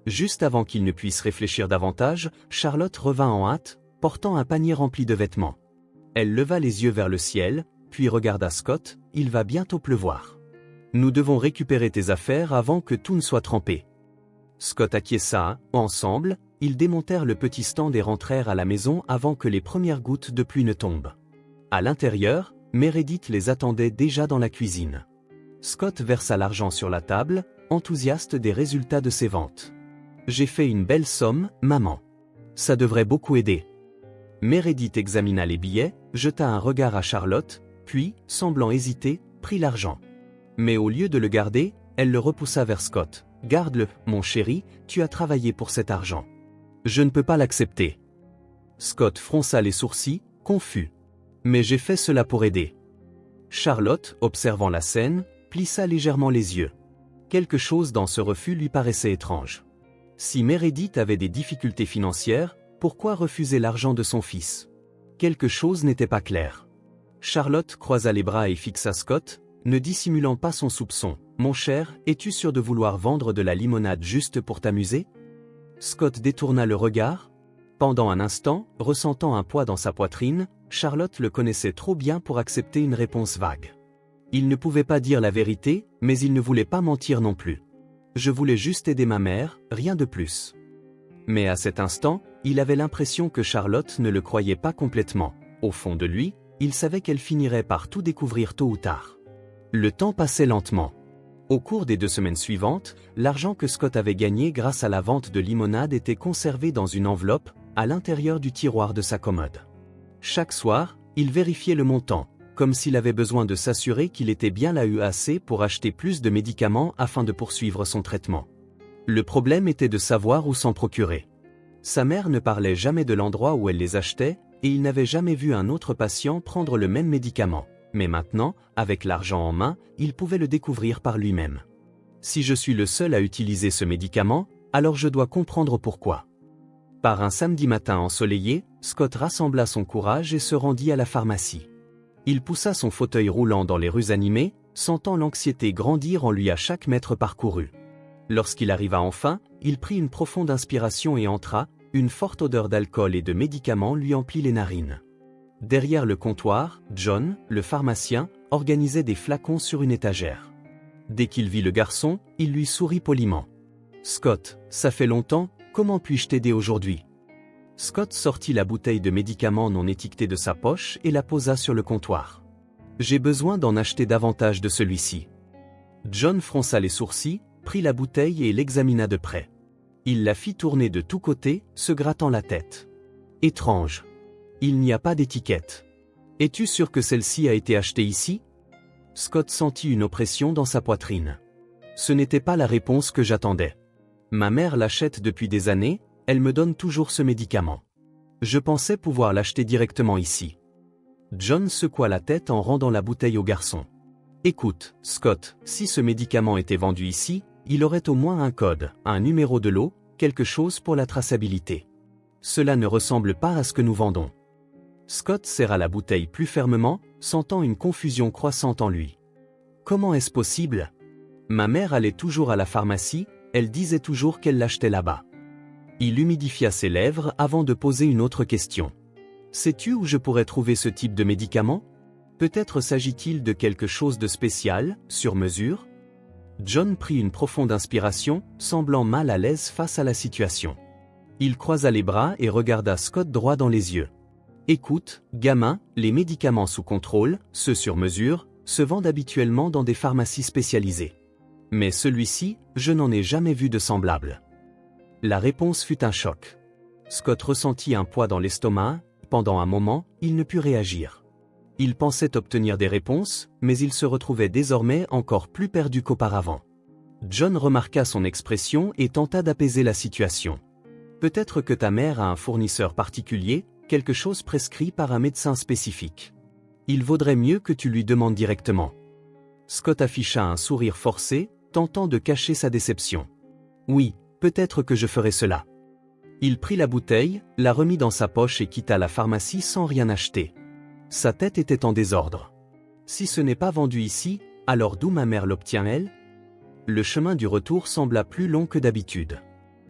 Juste avant qu'il ne puisse réfléchir davantage, Charlotte revint en hâte, portant un panier rempli de vêtements. Elle leva les yeux vers le ciel, puis regarda Scott, « Il va bientôt pleuvoir. Nous devons récupérer tes affaires avant que tout ne soit trempé. » Scott acquiesça. Ensemble, ils démontèrent le petit stand et rentrèrent à la maison avant que les premières gouttes de pluie ne tombent. À l'intérieur, Meredith les attendait déjà dans la cuisine. Scott versa l'argent sur la table, enthousiaste des résultats de ses ventes. « J'ai fait une belle somme, maman. Ça devrait beaucoup aider. » Meredith examina les billets, jeta un regard à Charlotte, puis, semblant hésiter, prit l'argent. Mais au lieu de le garder, elle le repoussa vers Scott. « Garde-le, mon chéri, tu as travaillé pour cet argent. Je ne peux pas l'accepter. » Scott fronça les sourcils, confus. « Mais j'ai fait cela pour aider. » Charlotte, observant la scène, plissa légèrement les yeux. Quelque chose dans ce refus lui paraissait étrange. Si Meredith avait des difficultés financières, pourquoi refuser l'argent de son fils? Quelque chose n'était pas clair. Charlotte croisa les bras et fixa Scott, ne dissimulant pas son soupçon. « Mon cher, es-tu sûr de vouloir vendre de la limonade juste pour t'amuser ?» Scott détourna le regard. Pendant un instant, ressentant un poids dans sa poitrine, Charlotte le connaissait trop bien pour accepter une réponse vague. Il ne pouvait pas dire la vérité, mais il ne voulait pas mentir non plus. « Je voulais juste aider ma mère, rien de plus. » Mais à cet instant, il avait l'impression que Charlotte ne le croyait pas complètement. Au fond de lui, il savait qu'elle finirait par tout découvrir tôt ou tard. Le temps passait lentement. Au cours des 2 semaines suivantes, l'argent que Scott avait gagné grâce à la vente de limonade était conservé dans une enveloppe, à l'intérieur du tiroir de sa commode. Chaque soir, il vérifiait le montant, comme s'il avait besoin de s'assurer qu'il était bien là assez pour acheter plus de médicaments afin de poursuivre son traitement. Le problème était de savoir où s'en procurer. Sa mère ne parlait jamais de l'endroit où elle les achetait, et il n'avait jamais vu un autre patient prendre le même médicament. Mais maintenant, avec l'argent en main, il pouvait le découvrir par lui-même. Si je suis le seul à utiliser ce médicament, alors je dois comprendre pourquoi. Par un samedi matin ensoleillé, Scott rassembla son courage et se rendit à la pharmacie. Il poussa son fauteuil roulant dans les rues animées, sentant l'anxiété grandir en lui à chaque mètre parcouru. Lorsqu'il arriva enfin, il prit une profonde inspiration et entra, une forte odeur d'alcool et de médicaments lui emplit les narines. Derrière le comptoir, John, le pharmacien, organisait des flacons sur une étagère. Dès qu'il vit le garçon, il lui sourit poliment. « Scott, ça fait longtemps, comment puis-je t'aider aujourd'hui ?» Scott sortit la bouteille de médicaments non étiquetés de sa poche et la posa sur le comptoir. « J'ai besoin d'en acheter davantage de celui-ci. » John fronça les sourcils, prit la bouteille et l'examina de près. Il la fit tourner de tous côtés, se grattant la tête. « Étrange. Il n'y a pas d'étiquette. Es-tu sûr que celle-ci a été achetée ici ?» Scott sentit une oppression dans sa poitrine. Ce n'était pas la réponse que j'attendais. Ma mère l'achète depuis des années, elle me donne toujours ce médicament. Je pensais pouvoir l'acheter directement ici. John secoua la tête en rendant la bouteille au garçon. Écoute, Scott, si ce médicament était vendu ici, il aurait au moins un code, un numéro de lot, quelque chose pour la traçabilité. Cela ne ressemble pas à ce que nous vendons. Scott serra la bouteille plus fermement, sentant une confusion croissante en lui. Comment est-ce possible? Ma mère allait toujours à la pharmacie, elle disait toujours qu'elle l'achetait là-bas. Il humidifia ses lèvres avant de poser une autre question. Sais-tu où je pourrais trouver ce type de médicament? Peut-être s'agit-il de quelque chose de spécial, sur mesure? John prit une profonde inspiration, semblant mal à l'aise face à la situation. Il croisa les bras et regarda Scott droit dans les yeux. Écoute, gamin, les médicaments sous contrôle, ceux sur mesure, se vendent habituellement dans des pharmacies spécialisées. Mais celui-ci, je n'en ai jamais vu de semblable. La réponse fut un choc. Scott ressentit un poids dans l'estomac, pendant un moment, il ne put réagir. Il pensait obtenir des réponses, mais il se retrouvait désormais encore plus perdu qu'auparavant. John remarqua son expression et tenta d'apaiser la situation. Peut-être que ta mère a un fournisseur particulier, quelque chose prescrit par un médecin spécifique. Il vaudrait mieux que tu lui demandes directement. Scott afficha un sourire forcé, tentant de cacher sa déception. Oui, peut-être que je ferai cela. Il prit la bouteille, la remit dans sa poche et quitta la pharmacie sans rien acheter. Sa tête était en désordre. Si ce n'est pas vendu ici, alors d'où ma mère l'obtient-elle? Le chemin du retour sembla plus long que d'habitude.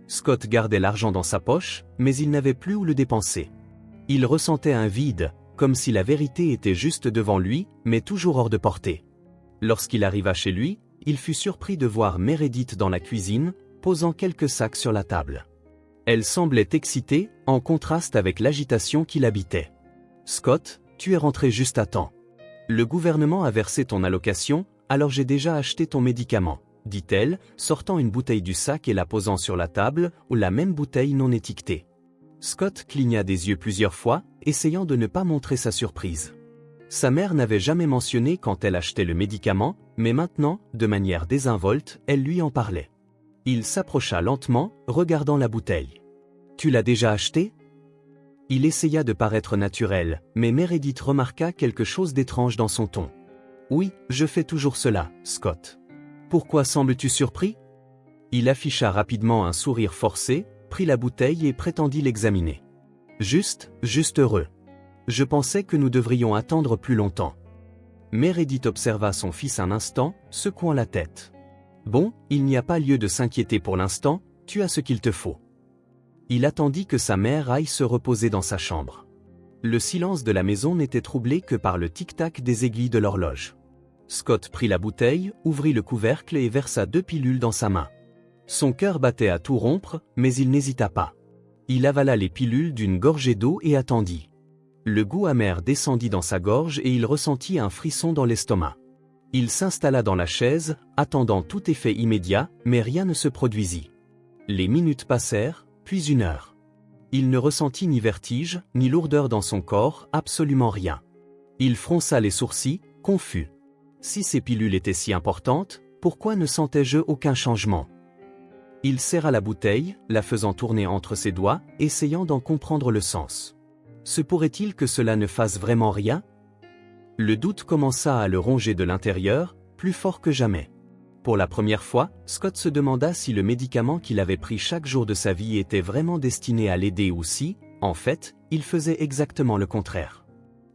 Scott gardait l'argent dans sa poche, mais il n'avait plus où le dépenser. Il ressentait un vide, comme si la vérité était juste devant lui, mais toujours hors de portée. Lorsqu'il arriva chez lui, il fut surpris de voir Meredith dans la cuisine, posant quelques sacs sur la table. Elle semblait excitée, en contraste avec l'agitation qui l'habitait. « Scott, tu es rentré juste à temps. Le gouvernement a versé ton allocation, alors j'ai déjà acheté ton médicament, dit-elle, sortant une bouteille du sac et la posant sur la table, ou la même bouteille non étiquetée. Scott cligna des yeux plusieurs fois, essayant de ne pas montrer sa surprise. Sa mère n'avait jamais mentionné quand elle achetait le médicament, mais maintenant, de manière désinvolte, elle lui en parlait. Il s'approcha lentement, regardant la bouteille. « Tu l'as déjà acheté ?» Il essaya de paraître naturel, mais Meredith remarqua quelque chose d'étrange dans son ton. « Oui, je fais toujours cela, Scott. Pourquoi sembles-tu surpris ?» Il afficha rapidement un sourire forcé, prit la bouteille et prétendit l'examiner. « Juste heureux. Je pensais que nous devrions attendre plus longtemps. » Meredith observa son fils un instant, secouant la tête. « Bon, il n'y a pas lieu de s'inquiéter pour l'instant, tu as ce qu'il te faut. » Il attendit que sa mère aille se reposer dans sa chambre. Le silence de la maison n'était troublé que par le tic-tac des aiguilles de l'horloge. Scott prit la bouteille, ouvrit le couvercle et versa 2 pilules dans sa main. Son cœur battait à tout rompre, mais il n'hésita pas. Il avala les pilules d'une gorgée d'eau et attendit. Le goût amer descendit dans sa gorge et il ressentit un frisson dans l'estomac. Il s'installa dans la chaise, attendant tout effet immédiat, mais rien ne se produisit. Les minutes passèrent, puis 1 heure. Il ne ressentit ni vertige, ni lourdeur dans son corps, absolument rien. Il fronça les sourcils, confus. Si ces pilules étaient si importantes, pourquoi ne sentais-je aucun changement? Il serra la bouteille, la faisant tourner entre ses doigts, essayant d'en comprendre le sens. Se pourrait-il que cela ne fasse vraiment rien? Le doute commença à le ronger de l'intérieur, plus fort que jamais. Pour la première fois, Scott se demanda si le médicament qu'il avait pris chaque jour de sa vie était vraiment destiné à l'aider ou si, en fait, il faisait exactement le contraire.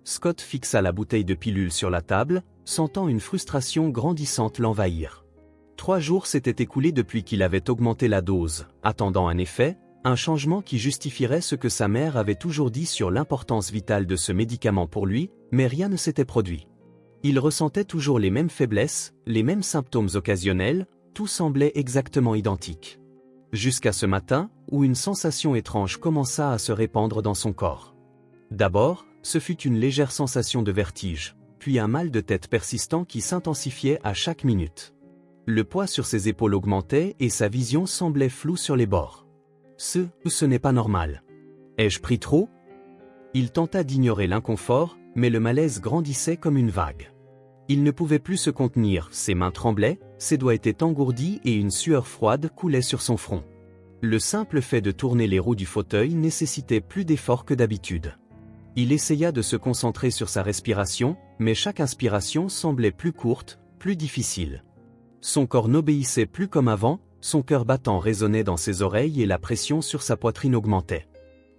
Scott fixa la bouteille de pilules sur la table, sentant une frustration grandissante l'envahir. 3 jours s'étaient écoulés depuis qu'il avait augmenté la dose, attendant un effet, un changement qui justifierait ce que sa mère avait toujours dit sur l'importance vitale de ce médicament pour lui, mais rien ne s'était produit. Il ressentait toujours les mêmes faiblesses, les mêmes symptômes occasionnels, tout semblait exactement identique. Jusqu'à ce matin, où une sensation étrange commença à se répandre dans son corps. D'abord, ce fut une légère sensation de vertige, puis un mal de tête persistant qui s'intensifiait à chaque minute. Le poids sur ses épaules augmentait et sa vision semblait floue sur les bords. Ce n'est pas normal. Ai-je pris trop? Il tenta d'ignorer l'inconfort, mais le malaise grandissait comme une vague. Il ne pouvait plus se contenir, ses mains tremblaient, ses doigts étaient engourdis et une sueur froide coulait sur son front. Le simple fait de tourner les roues du fauteuil nécessitait plus d'efforts que d'habitude. Il essaya de se concentrer sur sa respiration, mais chaque inspiration semblait plus courte, plus difficile. Son corps n'obéissait plus comme avant, son cœur battant résonnait dans ses oreilles et la pression sur sa poitrine augmentait.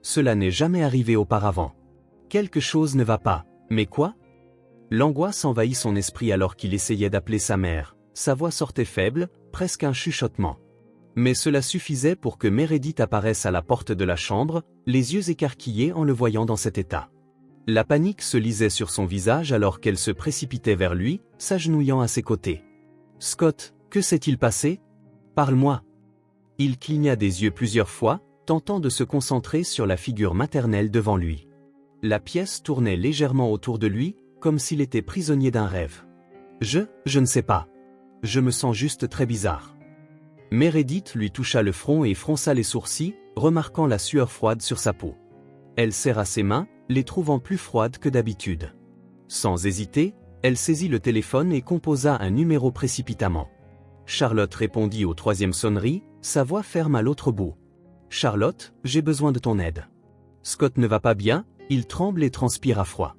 Cela n'est jamais arrivé auparavant. Quelque chose ne va pas, mais quoi? L'angoisse envahit son esprit alors qu'il essayait d'appeler sa mère. Sa voix sortait faible, presque un chuchotement. Mais cela suffisait pour que Meredith apparaisse à la porte de la chambre, les yeux écarquillés en le voyant dans cet état. La panique se lisait sur son visage alors qu'elle se précipitait vers lui, s'agenouillant à ses côtés. « Scott, que s'est-il passé? Parle-moi. » Il cligna des yeux plusieurs fois, tentant de se concentrer sur la figure maternelle devant lui. La pièce tournait légèrement autour de lui, comme s'il était prisonnier d'un rêve. « Je ne sais pas. Je me sens juste très bizarre. » Meredith lui toucha le front et fronça les sourcils, remarquant la sueur froide sur sa peau. Elle serra ses mains, les trouvant plus froides que d'habitude. Sans hésiter, elle saisit le téléphone et composa un numéro précipitamment. Charlotte répondit aux 3e sonnerie, sa voix ferme à l'autre bout. « Charlotte, j'ai besoin de ton aide. Scott ne va pas bien, il tremble et transpire à froid.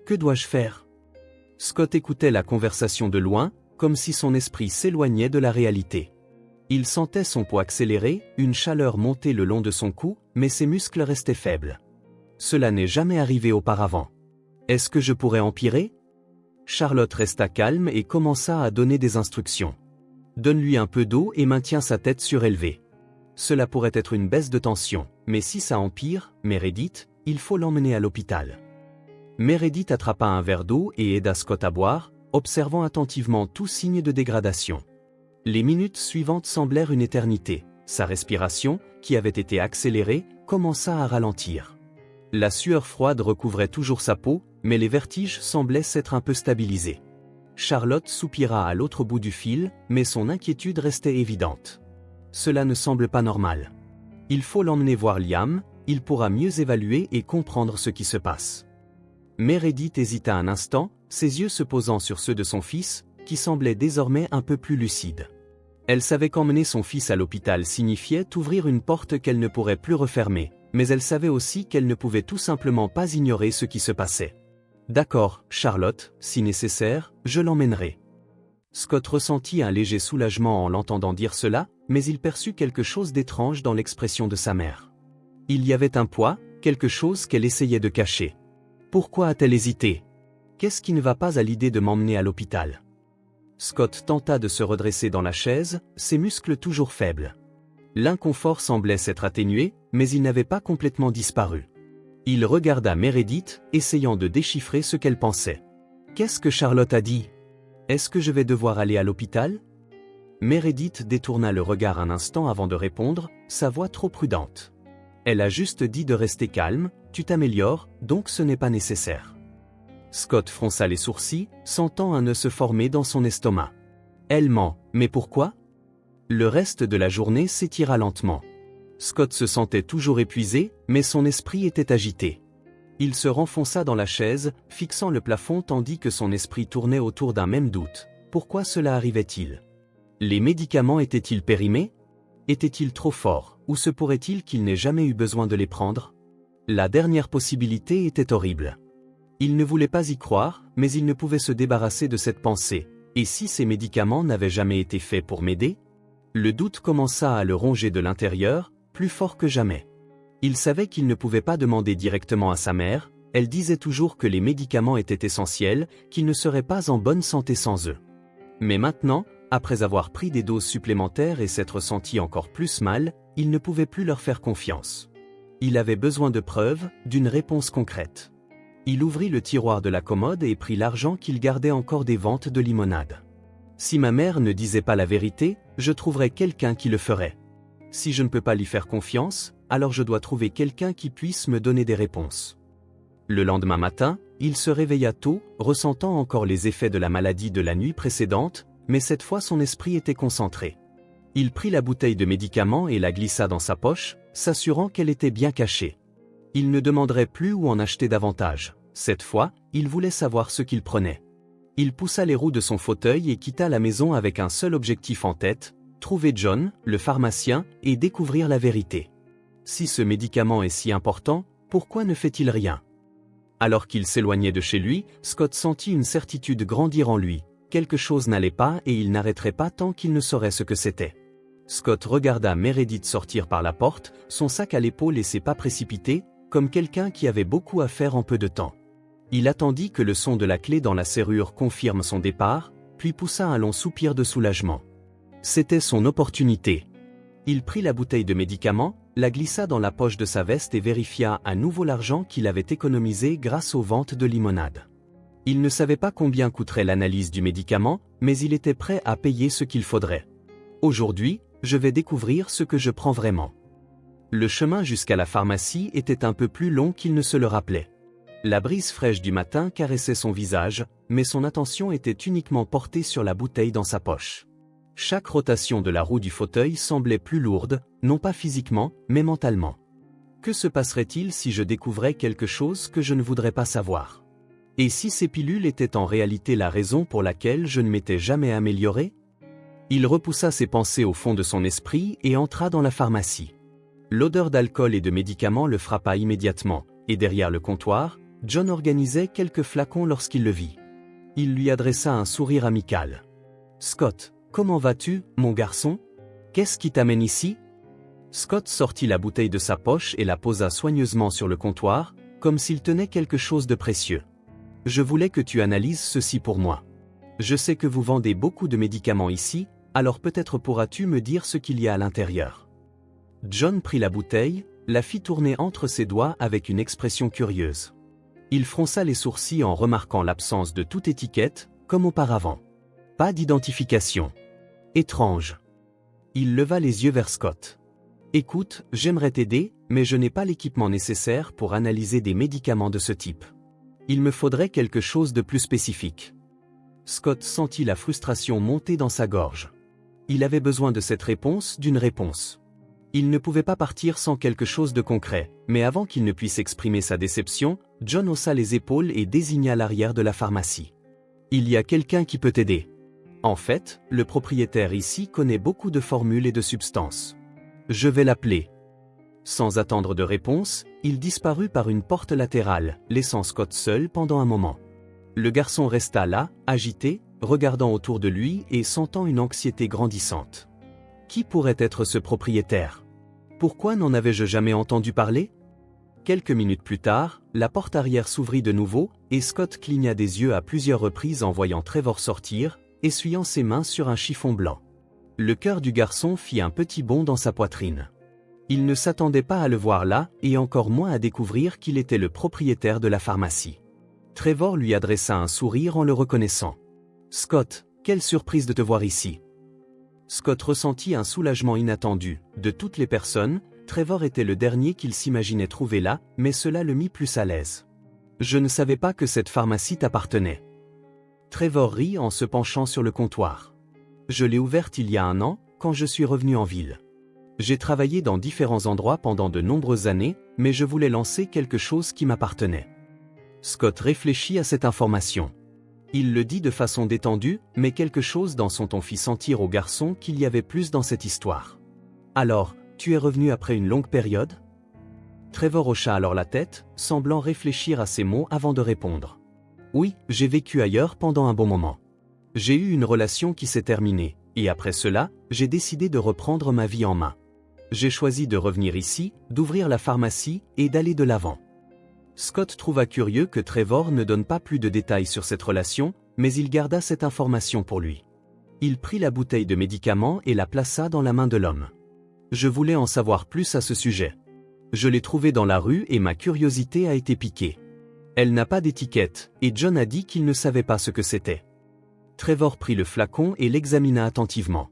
Que dois-je faire ?» Scott écoutait la conversation de loin, comme si son esprit s'éloignait de la réalité. Il sentait son pouls accélérer, une chaleur monter le long de son cou, mais ses muscles restaient faibles. Cela n'est jamais arrivé auparavant. Est-ce que je pourrais empirer ? Charlotte resta calme et commença à donner des instructions. Donne-lui un peu d'eau et maintiens sa tête surélevée. Cela pourrait être une baisse de tension, mais si ça empire, Meredith, il faut l'emmener à l'hôpital. Meredith attrapa un verre d'eau et aida Scott à boire, observant attentivement tout signe de dégradation. Les minutes suivantes semblèrent une éternité. Sa respiration, qui avait été accélérée, commença à ralentir. La sueur froide recouvrait toujours sa peau, mais les vertiges semblaient s'être un peu stabilisés. Charlotte soupira à l'autre bout du fil, mais son inquiétude restait évidente. Cela ne semble pas normal. Il faut l'emmener voir Liam, il pourra mieux évaluer et comprendre ce qui se passe. Meredith hésita un instant, ses yeux se posant sur ceux de son fils, qui semblait désormais un peu plus lucide. Elle savait qu'emmener son fils à l'hôpital signifiait ouvrir une porte qu'elle ne pourrait plus refermer, mais elle savait aussi qu'elle ne pouvait tout simplement pas ignorer ce qui se passait. « D'accord, Charlotte, si nécessaire, je l'emmènerai. » Scott ressentit un léger soulagement en l'entendant dire cela, mais il perçut quelque chose d'étrange dans l'expression de sa mère. Il y avait un poids, quelque chose qu'elle essayait de cacher. Pourquoi a-t-elle hésité ? Qu'est-ce qui ne va pas à l'idée de m'emmener à l'hôpital ? Scott tenta de se redresser dans la chaise, ses muscles toujours faibles. L'inconfort semblait s'être atténué, mais il n'avait pas complètement disparu. Il regarda Meredith, essayant de déchiffrer ce qu'elle pensait. « Qu'est-ce que Charlotte a dit ? Est-ce que je vais devoir aller à l'hôpital ?» Meredith détourna le regard un instant avant de répondre, sa voix trop prudente. « Elle a juste dit de rester calme, tu t'améliores, donc ce n'est pas nécessaire. » Scott fronça les sourcils, sentant un nœud se former dans son estomac. Elle ment, mais pourquoi ? Le reste de la journée s'étira lentement. Scott se sentait toujours épuisé, mais son esprit était agité. Il se renfonça dans la chaise, fixant le plafond tandis que son esprit tournait autour d'un même doute. Pourquoi cela arrivait-il ? Les médicaments étaient-ils périmés ? Étaient-ils trop forts, ou se pourrait-il qu'il n'ait jamais eu besoin de les prendre ? La dernière possibilité était horrible. Il ne voulait pas y croire, mais il ne pouvait se débarrasser de cette pensée. Et si ces médicaments n'avaient jamais été faits pour m'aider ? Le doute commença à le ronger de l'intérieur, plus fort que jamais. Il savait qu'il ne pouvait pas demander directement à sa mère, elle disait toujours que les médicaments étaient essentiels, qu'il ne serait pas en bonne santé sans eux. Mais maintenant, après avoir pris des doses supplémentaires et s'être senti encore plus mal, il ne pouvait plus leur faire confiance. Il avait besoin de preuves, d'une réponse concrète. Il ouvrit le tiroir de la commode et prit l'argent qu'il gardait encore des ventes de limonade. Si ma mère ne disait pas la vérité, je trouverais quelqu'un qui le ferait. Si je ne peux pas lui faire confiance, alors je dois trouver quelqu'un qui puisse me donner des réponses. Le lendemain matin, il se réveilla tôt, ressentant encore les effets de la maladie de la nuit précédente, mais cette fois son esprit était concentré. Il prit la bouteille de médicaments et la glissa dans sa poche, s'assurant qu'elle était bien cachée. Il ne demanderait plus où en acheter davantage. Cette fois, il voulait savoir ce qu'il prenait. Il poussa les roues de son fauteuil et quitta la maison avec un seul objectif en tête, trouver John, le pharmacien, et découvrir la vérité. Si ce médicament est si important, pourquoi ne fait-il rien ? Alors qu'il s'éloignait de chez lui, Scott sentit une certitude grandir en lui. Quelque chose n'allait pas et il n'arrêterait pas tant qu'il ne saurait ce que c'était. Scott regarda Meredith sortir par la porte, son sac à l'épaule et ses pas précipités, comme quelqu'un qui avait beaucoup à faire en peu de temps. Il attendit que le son de la clé dans la serrure confirme son départ, puis poussa un long soupir de soulagement. C'était son opportunité. Il prit la bouteille de médicaments, la glissa dans la poche de sa veste et vérifia à nouveau l'argent qu'il avait économisé grâce aux ventes de limonade. Il ne savait pas combien coûterait l'analyse du médicament, mais il était prêt à payer ce qu'il faudrait. Aujourd'hui, je vais découvrir ce que je prends vraiment. Le chemin jusqu'à la pharmacie était un peu plus long qu'il ne se le rappelait. La brise fraîche du matin caressait son visage, mais son attention était uniquement portée sur la bouteille dans sa poche. Chaque rotation de la roue du fauteuil semblait plus lourde, non pas physiquement, mais mentalement. Que se passerait-il si je découvrais quelque chose que je ne voudrais pas savoir ? Et si ces pilules étaient en réalité la raison pour laquelle je ne m'étais jamais amélioré? Il repoussa ses pensées au fond de son esprit et entra dans la pharmacie. L'odeur d'alcool et de médicaments le frappa immédiatement, et derrière le comptoir, John organisait quelques flacons lorsqu'il le vit. Il lui adressa un sourire amical. « Scott, comment vas-tu, mon garçon? Qu'est-ce qui t'amène ici ?» Scott sortit la bouteille de sa poche et la posa soigneusement sur le comptoir, comme s'il tenait quelque chose de précieux. « Je voulais que tu analyses ceci pour moi. Je sais que vous vendez beaucoup de médicaments ici, alors peut-être pourras-tu me dire ce qu'il y a à l'intérieur. » John prit la bouteille, la fit tourner entre ses doigts avec une expression curieuse. Il fronça les sourcils en remarquant l'absence de toute étiquette, comme auparavant. Pas d'identification. Étrange. Il leva les yeux vers Scott. « Écoute, j'aimerais t'aider, mais je n'ai pas l'équipement nécessaire pour analyser des médicaments de ce type. Il me faudrait quelque chose de plus spécifique. » Scott sentit la frustration monter dans sa gorge. Il avait besoin de cette réponse, d'une réponse. Il ne pouvait pas partir sans quelque chose de concret, mais avant qu'il ne puisse exprimer sa déception, John haussa les épaules et désigna l'arrière de la pharmacie. « Il y a quelqu'un qui peut t'aider. En fait, le propriétaire ici connaît beaucoup de formules et de substances. Je vais l'appeler. » Sans attendre de réponse, il disparut par une porte latérale, laissant Scott seul pendant un moment. Le garçon resta là, agité, regardant autour de lui et sentant une anxiété grandissante. Qui pourrait être ce propriétaire? Pourquoi n'en avais-je jamais entendu parler? Quelques minutes plus tard, la porte arrière s'ouvrit de nouveau, et Scott cligna des yeux à plusieurs reprises en voyant Trevor sortir, essuyant ses mains sur un chiffon blanc. Le cœur du garçon fit un petit bond dans sa poitrine. Il ne s'attendait pas à le voir là, et encore moins à découvrir qu'il était le propriétaire de la pharmacie. Trevor lui adressa un sourire en le reconnaissant. « Scott, quelle surprise de te voir ici. » Scott ressentit un soulagement inattendu. De toutes les personnes, Trevor était le dernier qu'il s'imaginait trouver là, mais cela le mit plus à l'aise. « Je ne savais pas que cette pharmacie t'appartenait. » Trevor rit en se penchant sur le comptoir. « Je l'ai ouverte il y a 1 an, quand je suis revenu en ville. J'ai travaillé dans différents endroits pendant de nombreuses années, mais je voulais lancer quelque chose qui m'appartenait. » Scott réfléchit à cette information. Il le dit de façon détendue, mais quelque chose dans son ton fit sentir au garçon qu'il y avait plus dans cette histoire. « Alors, tu es revenu après une longue période ?» Trevor hocha alors la tête, semblant réfléchir à ses mots avant de répondre. « Oui, j'ai vécu ailleurs pendant un bon moment. J'ai eu une relation qui s'est terminée, et après cela, j'ai décidé de reprendre ma vie en main. J'ai choisi de revenir ici, d'ouvrir la pharmacie et d'aller de l'avant. » Scott trouva curieux que Trevor ne donne pas plus de détails sur cette relation, mais il garda cette information pour lui. Il prit la bouteille de médicaments et la plaça dans la main de l'homme. « Je voulais en savoir plus à ce sujet. Je l'ai trouvée dans la rue et ma curiosité a été piquée. Elle n'a pas d'étiquette, et John a dit qu'il ne savait pas ce que c'était. » Trevor prit le flacon et l'examina attentivement.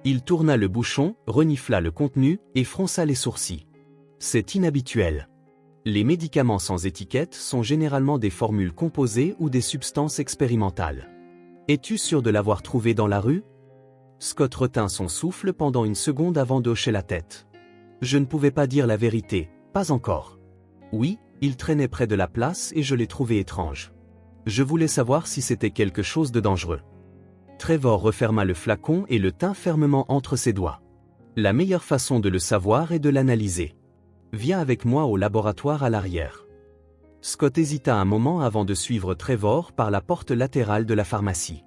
Il tourna le bouchon, renifla le contenu et fronça les sourcils. « C'est inhabituel. Les médicaments sans étiquette sont généralement des formules composées ou des substances expérimentales. Es-tu sûr de l'avoir trouvé dans la rue? » Scott retint son souffle pendant une seconde avant de hocher la tête. « Je ne pouvais pas dire la vérité, pas encore. Oui, il traînait près de la place et je l'ai trouvé étrange. Je voulais savoir si c'était quelque chose de dangereux. » Trevor referma le flacon et le tint fermement entre ses doigts. « La meilleure façon de le savoir est de l'analyser. Viens avec moi au laboratoire à l'arrière. » Scott hésita un moment avant de suivre Trevor par la porte latérale de la pharmacie.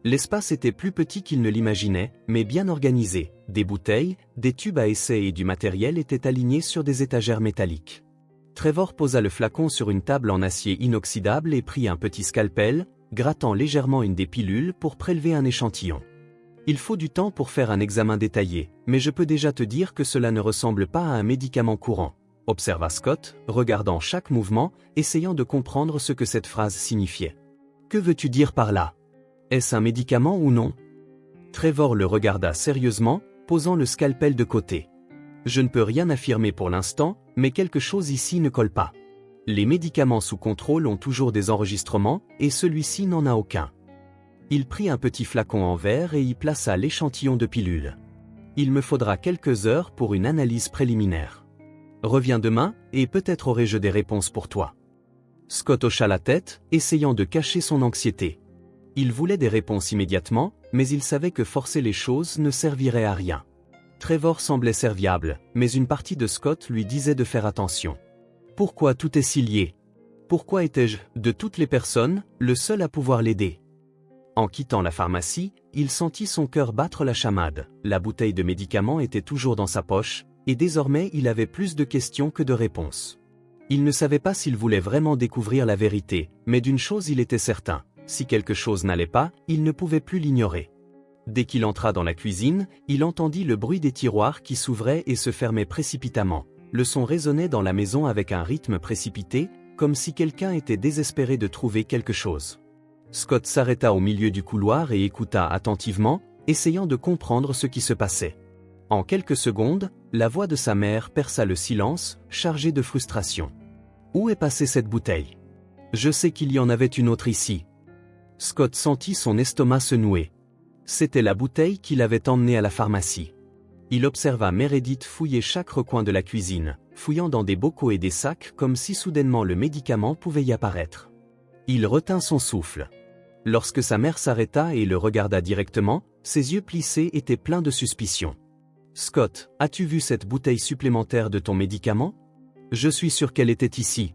L'espace était plus petit qu'il ne l'imaginait, mais bien organisé. Des bouteilles, des tubes à essai et du matériel étaient alignés sur des étagères métalliques. Trevor posa le flacon sur une table en acier inoxydable et prit un petit scalpel, grattant légèrement une des pilules pour prélever un échantillon. « Il faut du temps pour faire un examen détaillé, mais je peux déjà te dire que cela ne ressemble pas à un médicament courant, » observa Scott, regardant chaque mouvement, essayant de comprendre ce que cette phrase signifiait. « Que veux-tu dire par là? Est-ce un médicament ou non ?» Trevor le regarda sérieusement, posant le scalpel de côté. « Je ne peux rien affirmer pour l'instant, mais quelque chose ici ne colle pas. Les médicaments sous contrôle ont toujours des enregistrements, et celui-ci n'en a aucun. » Il prit un petit flacon en verre et y plaça l'échantillon de pilules. « Il me faudra quelques heures pour une analyse préliminaire. Reviens demain, et peut-être aurai-je des réponses pour toi. » Scott hocha la tête, essayant de cacher son anxiété. Il voulait des réponses immédiatement, mais il savait que forcer les choses ne servirait à rien. Trevor semblait serviable, mais une partie de Scott lui disait de faire attention. Pourquoi tout est si lié? Pourquoi étais-je, de toutes les personnes, le seul à pouvoir l'aider? En quittant la pharmacie, il sentit son cœur battre la chamade. La bouteille de médicaments était toujours dans sa poche, et désormais il avait plus de questions que de réponses. Il ne savait pas s'il voulait vraiment découvrir la vérité, mais d'une chose il était certain, si quelque chose n'allait pas, il ne pouvait plus l'ignorer. Dès qu'il entra dans la cuisine, il entendit le bruit des tiroirs qui s'ouvraient et se fermaient précipitamment. Le son résonnait dans la maison avec un rythme précipité, comme si quelqu'un était désespéré de trouver quelque chose. Scott s'arrêta au milieu du couloir et écouta attentivement, essayant de comprendre ce qui se passait. En quelques secondes, la voix de sa mère perça le silence, chargée de frustration. « Où est passée cette bouteille? Je sais qu'il y en avait une autre ici. » Scott sentit son estomac se nouer. C'était la bouteille qu'il avait emmenée à la pharmacie. Il observa Meredith fouiller chaque recoin de la cuisine, fouillant dans des bocaux et des sacs comme si soudainement le médicament pouvait y apparaître. Il retint son souffle. Lorsque sa mère s'arrêta et le regarda directement, ses yeux plissés étaient pleins de suspicion. « Scott, as-tu vu cette bouteille supplémentaire de ton médicament? Je suis sûr qu'elle était ici. »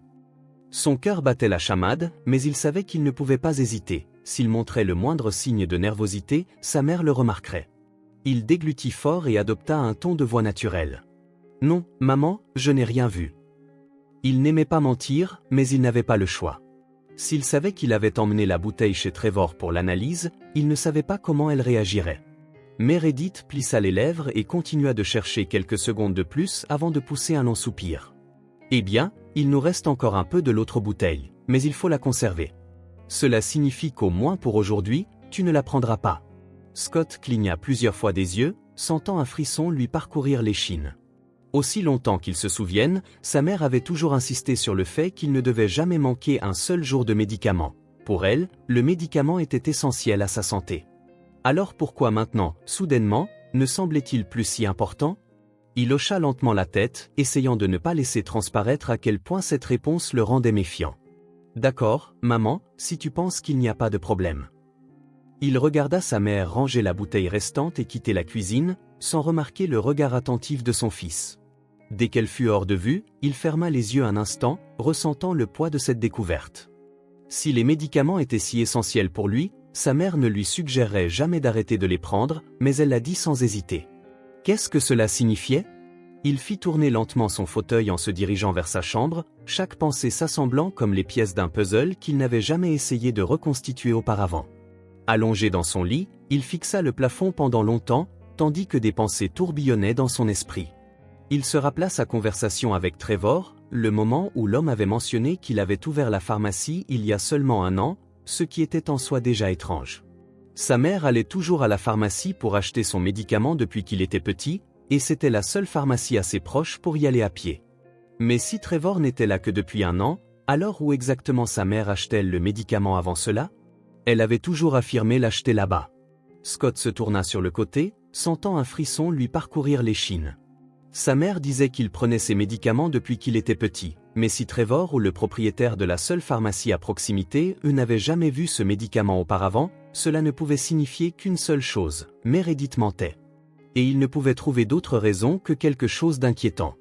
Son cœur battait la chamade, mais il savait qu'il ne pouvait pas hésiter. S'il montrait le moindre signe de nervosité, sa mère le remarquerait. Il déglutit fort et adopta un ton de voix naturel. « Non, maman, je n'ai rien vu. » Il n'aimait pas mentir, mais il n'avait pas le choix. S'il savait qu'il avait emmené la bouteille chez Trevor pour l'analyse, il ne savait pas comment elle réagirait. Meredith plissa les lèvres et continua de chercher quelques secondes de plus avant de pousser un long soupir. « Eh bien, il nous reste encore un peu de l'autre bouteille, mais il faut la conserver. Cela signifie qu'au moins pour aujourd'hui, tu ne la prendras pas. » Scott cligna plusieurs fois des yeux, sentant un frisson lui parcourir l'échine. Aussi longtemps qu'il se souvienne, sa mère avait toujours insisté sur le fait qu'il ne devait jamais manquer un seul jour de médicament. Pour elle, le médicament était essentiel à sa santé. Alors pourquoi maintenant, soudainement, ne semblait-il plus si important? Il hocha lentement la tête, essayant de ne pas laisser transparaître à quel point cette réponse le rendait méfiant. « D'accord, maman, si tu penses qu'il n'y a pas de problème. » Il regarda sa mère ranger la bouteille restante et quitter la cuisine, sans remarquer le regard attentif de son fils. Dès qu'elle fut hors de vue, il ferma les yeux un instant, ressentant le poids de cette découverte. Si les médicaments étaient si essentiels pour lui, sa mère ne lui suggérerait jamais d'arrêter de les prendre, mais elle l'a dit sans hésiter. Qu'est-ce que cela signifiait? Il fit tourner lentement son fauteuil en se dirigeant vers sa chambre, chaque pensée s'assemblant comme les pièces d'un puzzle qu'il n'avait jamais essayé de reconstituer auparavant. Allongé dans son lit, il fixa le plafond pendant longtemps, tandis que des pensées tourbillonnaient dans son esprit. Il se rappela sa conversation avec Trevor, le moment où l'homme avait mentionné qu'il avait ouvert la pharmacie il y a seulement un an, ce qui était en soi déjà étrange. Sa mère allait toujours à la pharmacie pour acheter son médicament depuis qu'il était petit, et c'était la seule pharmacie assez proche pour y aller à pied. Mais si Trevor n'était là que depuis un an, alors où exactement sa mère achetait-elle le médicament avant cela? Elle avait toujours affirmé l'acheter là-bas. Scott se tourna sur le côté, sentant un frisson lui parcourir l'échine. Sa mère disait qu'il prenait ses médicaments depuis qu'il était petit, mais si Trevor ou le propriétaire de la seule pharmacie à proximité n'avait jamais vu ce médicament auparavant, cela ne pouvait signifier qu'une seule chose, Meredith mentait. Et il ne pouvait trouver d'autre raison que quelque chose d'inquiétant.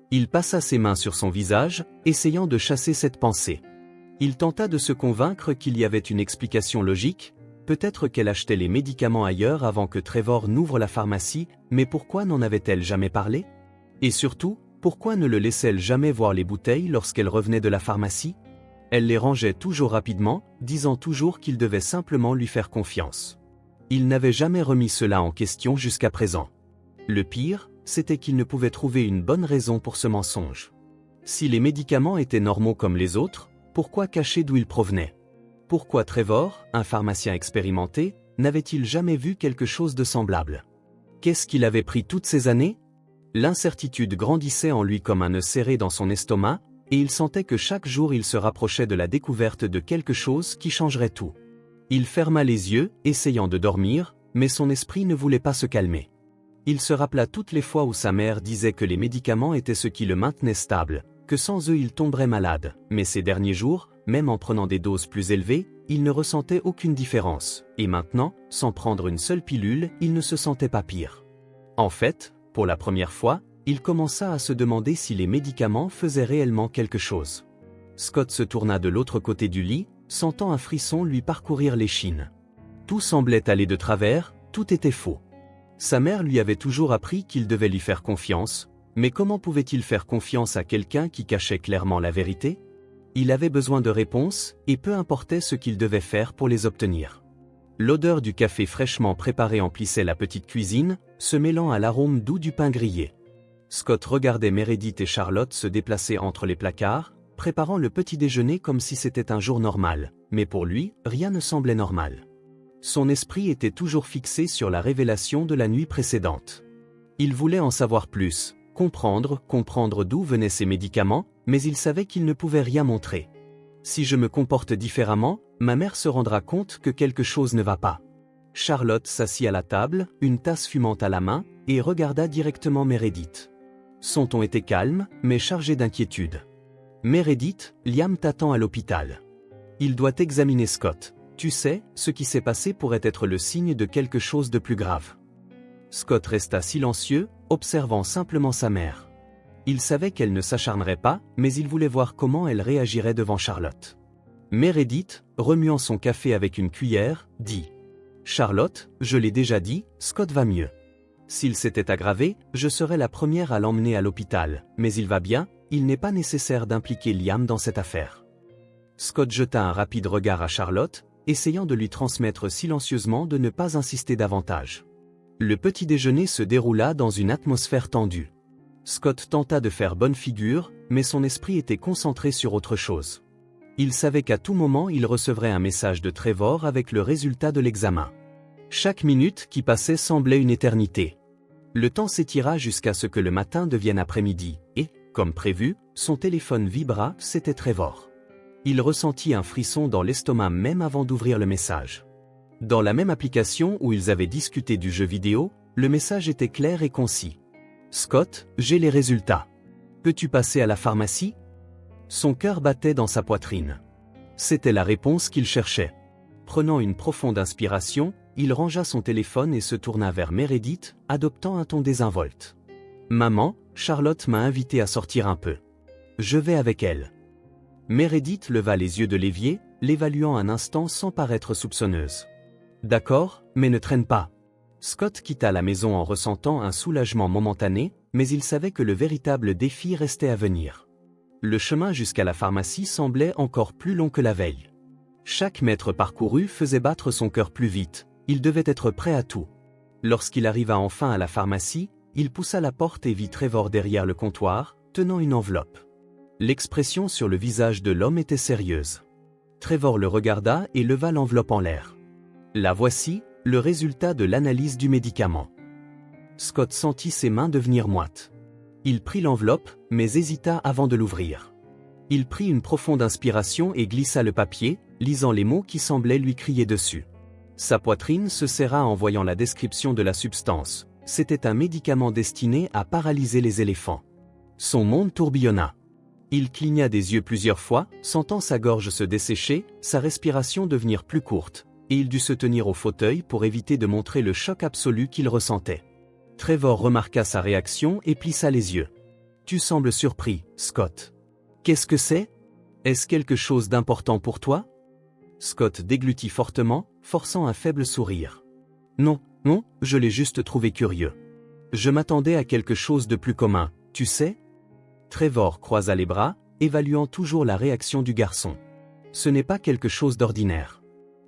Il passa ses mains sur son visage, essayant de chasser cette pensée. Il tenta de se convaincre qu'il y avait une explication logique, peut-être qu'elle achetait les médicaments ailleurs avant que Trevor n'ouvre la pharmacie, mais pourquoi n'en avait-elle jamais parlé? Et surtout, pourquoi ne le laissait-elle jamais voir les bouteilles lorsqu'elle revenait de la pharmacie? Elle les rangeait toujours rapidement, disant toujours qu'il devait simplement lui faire confiance. Il n'avait jamais remis cela en question jusqu'à présent. Le pire, c'était qu'il ne pouvait trouver une bonne raison pour ce mensonge. Si les médicaments étaient normaux comme les autres, pourquoi cacher d'où ils provenaient? Pourquoi Trevor, un pharmacien expérimenté, n'avait-il jamais vu quelque chose de semblable? Qu'est-ce qu'il avait pris toutes ces années? L'incertitude grandissait en lui comme un nœud serré dans son estomac, et il sentait que chaque jour il se rapprochait de la découverte de quelque chose qui changerait tout. Il ferma les yeux, essayant de dormir, mais son esprit ne voulait pas se calmer. Il se rappela toutes les fois où sa mère disait que les médicaments étaient ce qui le maintenait stable, que sans eux il tomberait malade, mais ces derniers jours, même en prenant des doses plus élevées, il ne ressentait aucune différence, et maintenant, sans prendre une seule pilule, il ne se sentait pas pire. En fait, pour la première fois, il commença à se demander si les médicaments faisaient réellement quelque chose. Scott se tourna de l'autre côté du lit, sentant un frisson lui parcourir l'échine. Tout semblait aller de travers, tout était faux. Sa mère lui avait toujours appris qu'il devait lui faire confiance, mais comment pouvait-il faire confiance à quelqu'un qui cachait clairement la vérité? Il avait besoin de réponses, et peu importait ce qu'il devait faire pour les obtenir. L'odeur du café fraîchement préparé emplissait la petite cuisine, se mêlant à l'arôme doux du pain grillé. Scott regardait Meredith et Charlotte se déplacer entre les placards, préparant le petit déjeuner comme si c'était un jour normal, mais pour lui, rien ne semblait normal. Son esprit était toujours fixé sur la révélation de la nuit précédente. Il voulait en savoir plus, comprendre d'où venaient ces médicaments, mais il savait qu'il ne pouvait rien montrer. Si je me comporte différemment, ma mère se rendra compte que quelque chose ne va pas. Charlotte s'assit à la table, une tasse fumante à la main, et regarda directement Meredith. Son ton était calme, mais chargé d'inquiétude. Meredith, Liam t'attend à l'hôpital. Il doit examiner Scott. Tu sais, ce qui s'est passé pourrait être le signe de quelque chose de plus grave. Scott resta silencieux, observant simplement sa mère. Il savait qu'elle ne s'acharnerait pas, mais il voulait voir comment elle réagirait devant Charlotte. Meredith, remuant son café avec une cuillère, dit « Charlotte, je l'ai déjà dit, Scott va mieux. S'il s'était aggravé, je serais la première à l'emmener à l'hôpital, mais il va bien, il n'est pas nécessaire d'impliquer Liam dans cette affaire. » Scott jeta un rapide regard à Charlotte, essayant de lui transmettre silencieusement de ne pas insister davantage. Le petit déjeuner se déroula dans une atmosphère tendue. Scott tenta de faire bonne figure, mais son esprit était concentré sur autre chose. Il savait qu'à tout moment il recevrait un message de Trevor avec le résultat de l'examen. Chaque minute qui passait semblait une éternité. Le temps s'étira jusqu'à ce que le matin devienne après-midi, et, comme prévu, son téléphone vibra, c'était Trevor. Il ressentit un frisson dans l'estomac même avant d'ouvrir le message. Dans la même application où ils avaient discuté du jeu vidéo, le message était clair et concis. « Scott, j'ai les résultats. Peux-tu passer à la pharmacie ?» Son cœur battait dans sa poitrine. C'était la réponse qu'il cherchait. Prenant une profonde inspiration, il rangea son téléphone et se tourna vers Meredith, adoptant un ton désinvolte. « Maman, Charlotte m'a invité à sortir un peu. Je vais avec elle. » Meredith leva les yeux de l'évier, l'évaluant un instant sans paraître soupçonneuse. « D'accord, mais ne traîne pas. » Scott quitta la maison en ressentant un soulagement momentané, mais il savait que le véritable défi restait à venir. Le chemin jusqu'à la pharmacie semblait encore plus long que la veille. Chaque mètre parcouru faisait battre son cœur plus vite, il devait être prêt à tout. Lorsqu'il arriva enfin à la pharmacie, il poussa la porte et vit Trevor derrière le comptoir, tenant une enveloppe. L'expression sur le visage de l'homme était sérieuse. Trevor le regarda et leva l'enveloppe en l'air. « La voici, le résultat de l'analyse du médicament. » Scott sentit ses mains devenir moites. Il prit l'enveloppe, mais hésita avant de l'ouvrir. Il prit une profonde inspiration et glissa le papier, lisant les mots qui semblaient lui crier dessus. Sa poitrine se serra en voyant la description de la substance. C'était un médicament destiné à paralyser les éléphants. Son monde tourbillonna. Il cligna des yeux plusieurs fois, sentant sa gorge se dessécher, sa respiration devenir plus courte, et il dut se tenir au fauteuil pour éviter de montrer le choc absolu qu'il ressentait. Trevor remarqua sa réaction et plissa les yeux. « Tu sembles surpris, Scott. Qu'est-ce que c'est? Est-ce quelque chose d'important pour toi ?» Scott déglutit fortement, forçant un faible sourire. « Non, je l'ai juste trouvé curieux. Je m'attendais à quelque chose de plus commun, tu sais ?» Trevor croisa les bras, évaluant toujours la réaction du garçon. « Ce n'est pas quelque chose d'ordinaire.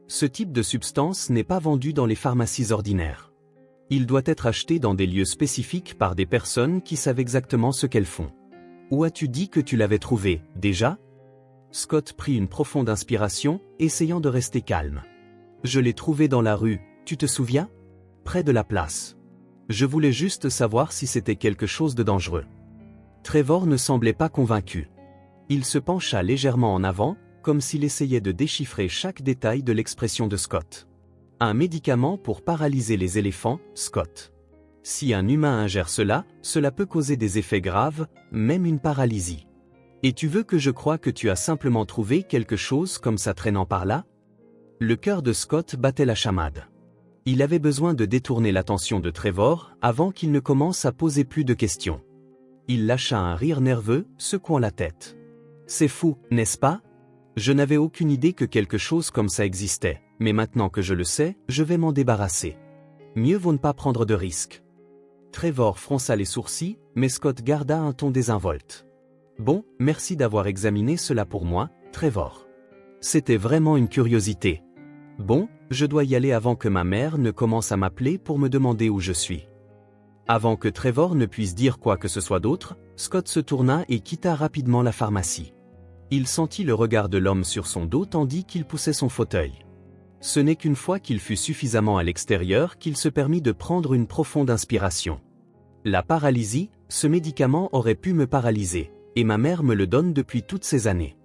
Ce type de substance n'est pas vendu dans les pharmacies ordinaires. Il doit être acheté dans des lieux spécifiques par des personnes qui savent exactement ce qu'elles font. Où as-tu dit que tu l'avais trouvé, déjà ?» Scott prit une profonde inspiration, essayant de rester calme. « Je l'ai trouvé dans la rue, tu te souviens? Près de la place. Je voulais juste savoir si c'était quelque chose de dangereux. » Trevor ne semblait pas convaincu. Il se pencha légèrement en avant, comme s'il essayait de déchiffrer chaque détail de l'expression de Scott. Un médicament pour paralyser les éléphants, Scott. Si un humain ingère cela, cela peut causer des effets graves, même une paralysie. Et tu veux que je croie que tu as simplement trouvé quelque chose comme ça traînant par là? Le cœur de Scott battait la chamade. Il avait besoin de détourner l'attention de Trevor avant qu'il ne commence à poser plus de questions. Il lâcha un rire nerveux, secouant la tête. C'est fou, n'est-ce pas? Je n'avais aucune idée que quelque chose comme ça existait, mais maintenant que je le sais, je vais m'en débarrasser. Mieux vaut ne pas prendre de risques. Trevor fronça les sourcils, mais Scott garda un ton désinvolte. Bon, merci d'avoir examiné cela pour moi, Trevor. C'était vraiment une curiosité. Bon, je dois y aller avant que ma mère ne commence à m'appeler pour me demander où je suis. Avant que Trevor ne puisse dire quoi que ce soit d'autre, Scott se tourna et quitta rapidement la pharmacie. Il sentit le regard de l'homme sur son dos tandis qu'il poussait son fauteuil. Ce n'est qu'une fois qu'il fut suffisamment à l'extérieur qu'il se permit de prendre une profonde inspiration. La paralysie, ce médicament aurait pu me paralyser, et ma mère me le donne depuis toutes ces années.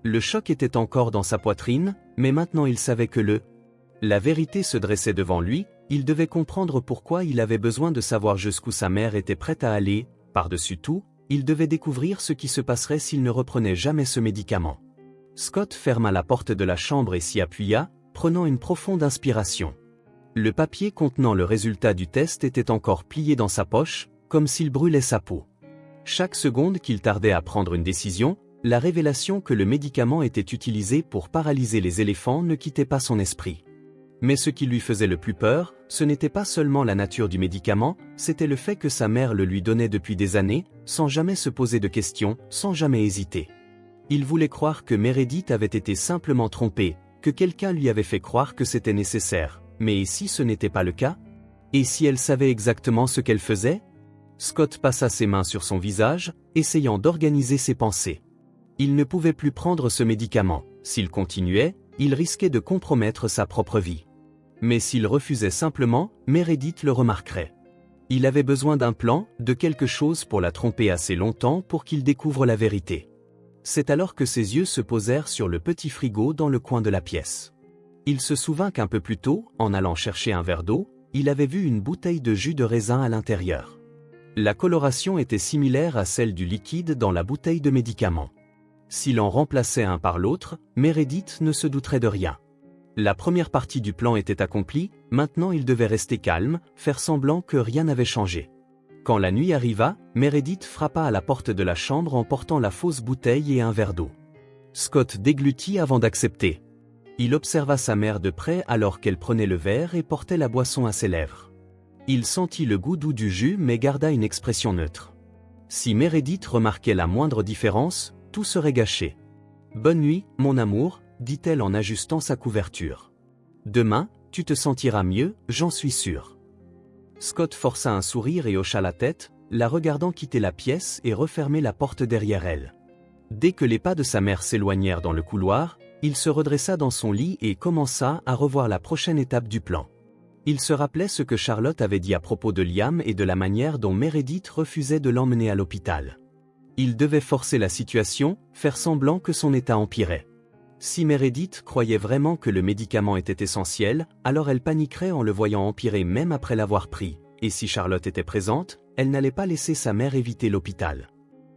Le choc était encore dans sa poitrine, mais maintenant il savait que la vérité se dressait devant lui, il devait comprendre pourquoi il avait besoin de savoir jusqu'où sa mère était prête à aller, par-dessus tout, il devait découvrir ce qui se passerait s'il ne reprenait jamais ce médicament. Scott ferma la porte de la chambre et s'y appuya, prenant une profonde inspiration. Le papier contenant le résultat du test était encore plié dans sa poche, comme s'il brûlait sa peau. Chaque seconde qu'il tardait à prendre une décision, la révélation que le médicament était utilisé pour paralyser les éléphants ne quittait pas son esprit. Mais ce qui lui faisait le plus peur, ce n'était pas seulement la nature du médicament, c'était le fait que sa mère le lui donnait depuis des années, sans jamais se poser de questions, sans jamais hésiter. Il voulait croire que Meredith avait été simplement trompée, que quelqu'un lui avait fait croire que c'était nécessaire. Mais et si ce n'était pas le cas? Et si elle savait exactement ce qu'elle faisait? Scott passa ses mains sur son visage, essayant d'organiser ses pensées. Il ne pouvait plus prendre ce médicament. S'il continuait, il risquait de compromettre sa propre vie. Mais s'il refusait simplement, Meredith le remarquerait. Il avait besoin d'un plan, de quelque chose pour la tromper assez longtemps pour qu'il découvre la vérité. C'est alors que ses yeux se posèrent sur le petit frigo dans le coin de la pièce. Il se souvint qu'un peu plus tôt, en allant chercher un verre d'eau, il avait vu une bouteille de jus de raisin à l'intérieur. La coloration était similaire à celle du liquide dans la bouteille de médicament. S'il en remplaçait un par l'autre, Meredith ne se douterait de rien. La première partie du plan était accomplie, maintenant il devait rester calme, faire semblant que rien n'avait changé. Quand la nuit arriva, Meredith frappa à la porte de la chambre en portant la fausse bouteille et un verre d'eau. Scott déglutit avant d'accepter. Il observa sa mère de près alors qu'elle prenait le verre et portait la boisson à ses lèvres. Il sentit le goût doux du jus mais garda une expression neutre. Si Meredith remarquait la moindre différence, tout serait gâché. « Bonne nuit, mon amour », dit-elle en ajustant sa couverture. « Demain, tu te sentiras mieux, j'en suis sûr. » Scott força un sourire et hocha la tête, la regardant quitter la pièce et refermer la porte derrière elle. Dès que les pas de sa mère s'éloignèrent dans le couloir, il se redressa dans son lit et commença à revoir la prochaine étape du plan. Il se rappelait ce que Charlotte avait dit à propos de Liam et de la manière dont Meredith refusait de l'emmener à l'hôpital. Il devait forcer la situation, faire semblant que son état empirait. Si Meredith croyait vraiment que le médicament était essentiel, alors elle paniquerait en le voyant empirer même après l'avoir pris, et si Charlotte était présente, elle n'allait pas laisser sa mère éviter l'hôpital.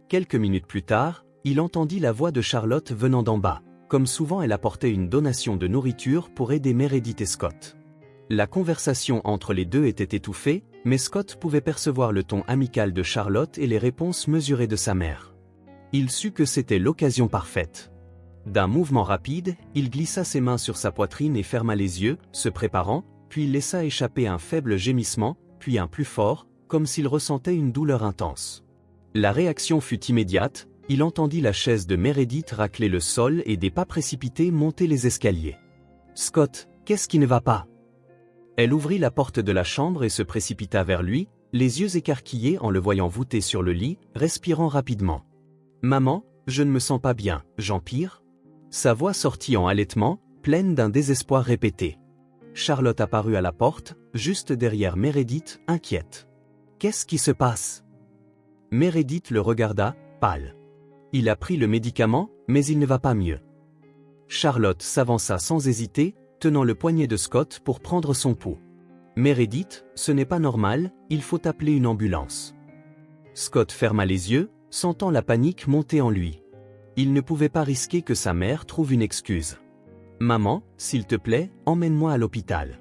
Quelques minutes plus tard, il entendit la voix de Charlotte venant d'en bas. Comme souvent elle apportait une donation de nourriture pour aider Meredith et Scott. La conversation entre les deux était étouffée, mais Scott pouvait percevoir le ton amical de Charlotte et les réponses mesurées de sa mère. Il sut que c'était l'occasion parfaite. D'un mouvement rapide, il glissa ses mains sur sa poitrine et ferma les yeux, se préparant, puis il laissa échapper un faible gémissement, puis un plus fort, comme s'il ressentait une douleur intense. La réaction fut immédiate. Il entendit la chaise de Meredith racler le sol et des pas précipités monter les escaliers. « Scott, qu'est-ce qui ne va pas ?» Elle ouvrit la porte de la chambre et se précipita vers lui, les yeux écarquillés en le voyant voûté sur le lit, respirant rapidement. « Maman, je ne me sens pas bien, j'empire ?» Sa voix sortit en halètement, pleine d'un désespoir répété. Charlotte apparut à la porte, juste derrière Meredith, inquiète. « Qu'est-ce qui se passe ?» Meredith le regarda, pâle. Il a pris le médicament, mais il ne va pas mieux. Charlotte s'avança sans hésiter, tenant le poignet de Scott pour prendre son pouls. Meredith, ce n'est pas normal, il faut appeler une ambulance. Scott ferma les yeux, sentant la panique monter en lui. Il ne pouvait pas risquer que sa mère trouve une excuse. « Maman, s'il te plaît, emmène-moi à l'hôpital. »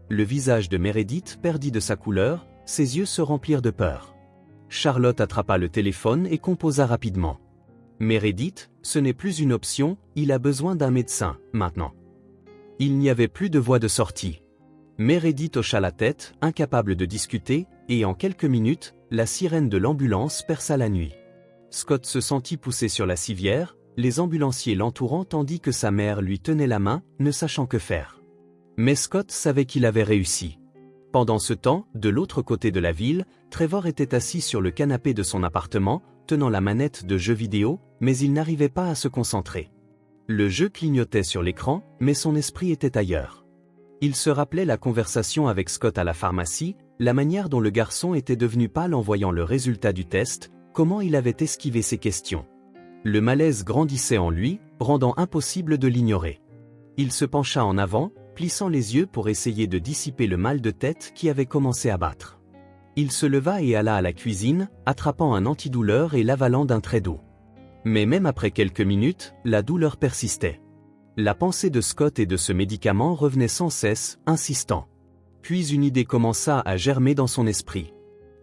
Le visage de Meredith perdit de sa couleur, ses yeux se remplirent de peur. Charlotte attrapa le téléphone et composa rapidement. « Meredith, ce n'est plus une option, il a besoin d'un médecin, maintenant. » Il n'y avait plus de voie de sortie. Meredith hocha la tête, incapable de discuter, et en quelques minutes, la sirène de l'ambulance perça la nuit. Scott se sentit pousser sur la civière, les ambulanciers l'entourant tandis que sa mère lui tenait la main, ne sachant que faire. Mais Scott savait qu'il avait réussi. Pendant ce temps, de l'autre côté de la ville, Trevor était assis sur le canapé de son appartement, tenant la manette de jeu vidéo, mais il n'arrivait pas à se concentrer. Le jeu clignotait sur l'écran, mais son esprit était ailleurs. Il se rappelait la conversation avec Scott à la pharmacie, la manière dont le garçon était devenu pâle en voyant le résultat du test, comment il avait esquivé ses questions. Le malaise grandissait en lui, rendant impossible de l'ignorer. Il se pencha en avant, plissant les yeux pour essayer de dissiper le mal de tête qui avait commencé à battre. Il se leva et alla à la cuisine, attrapant un antidouleur et l'avalant d'un trait d'eau. Mais même après quelques minutes, la douleur persistait. La pensée de Scott et de ce médicament revenait sans cesse, insistant. Puis une idée commença à germer dans son esprit.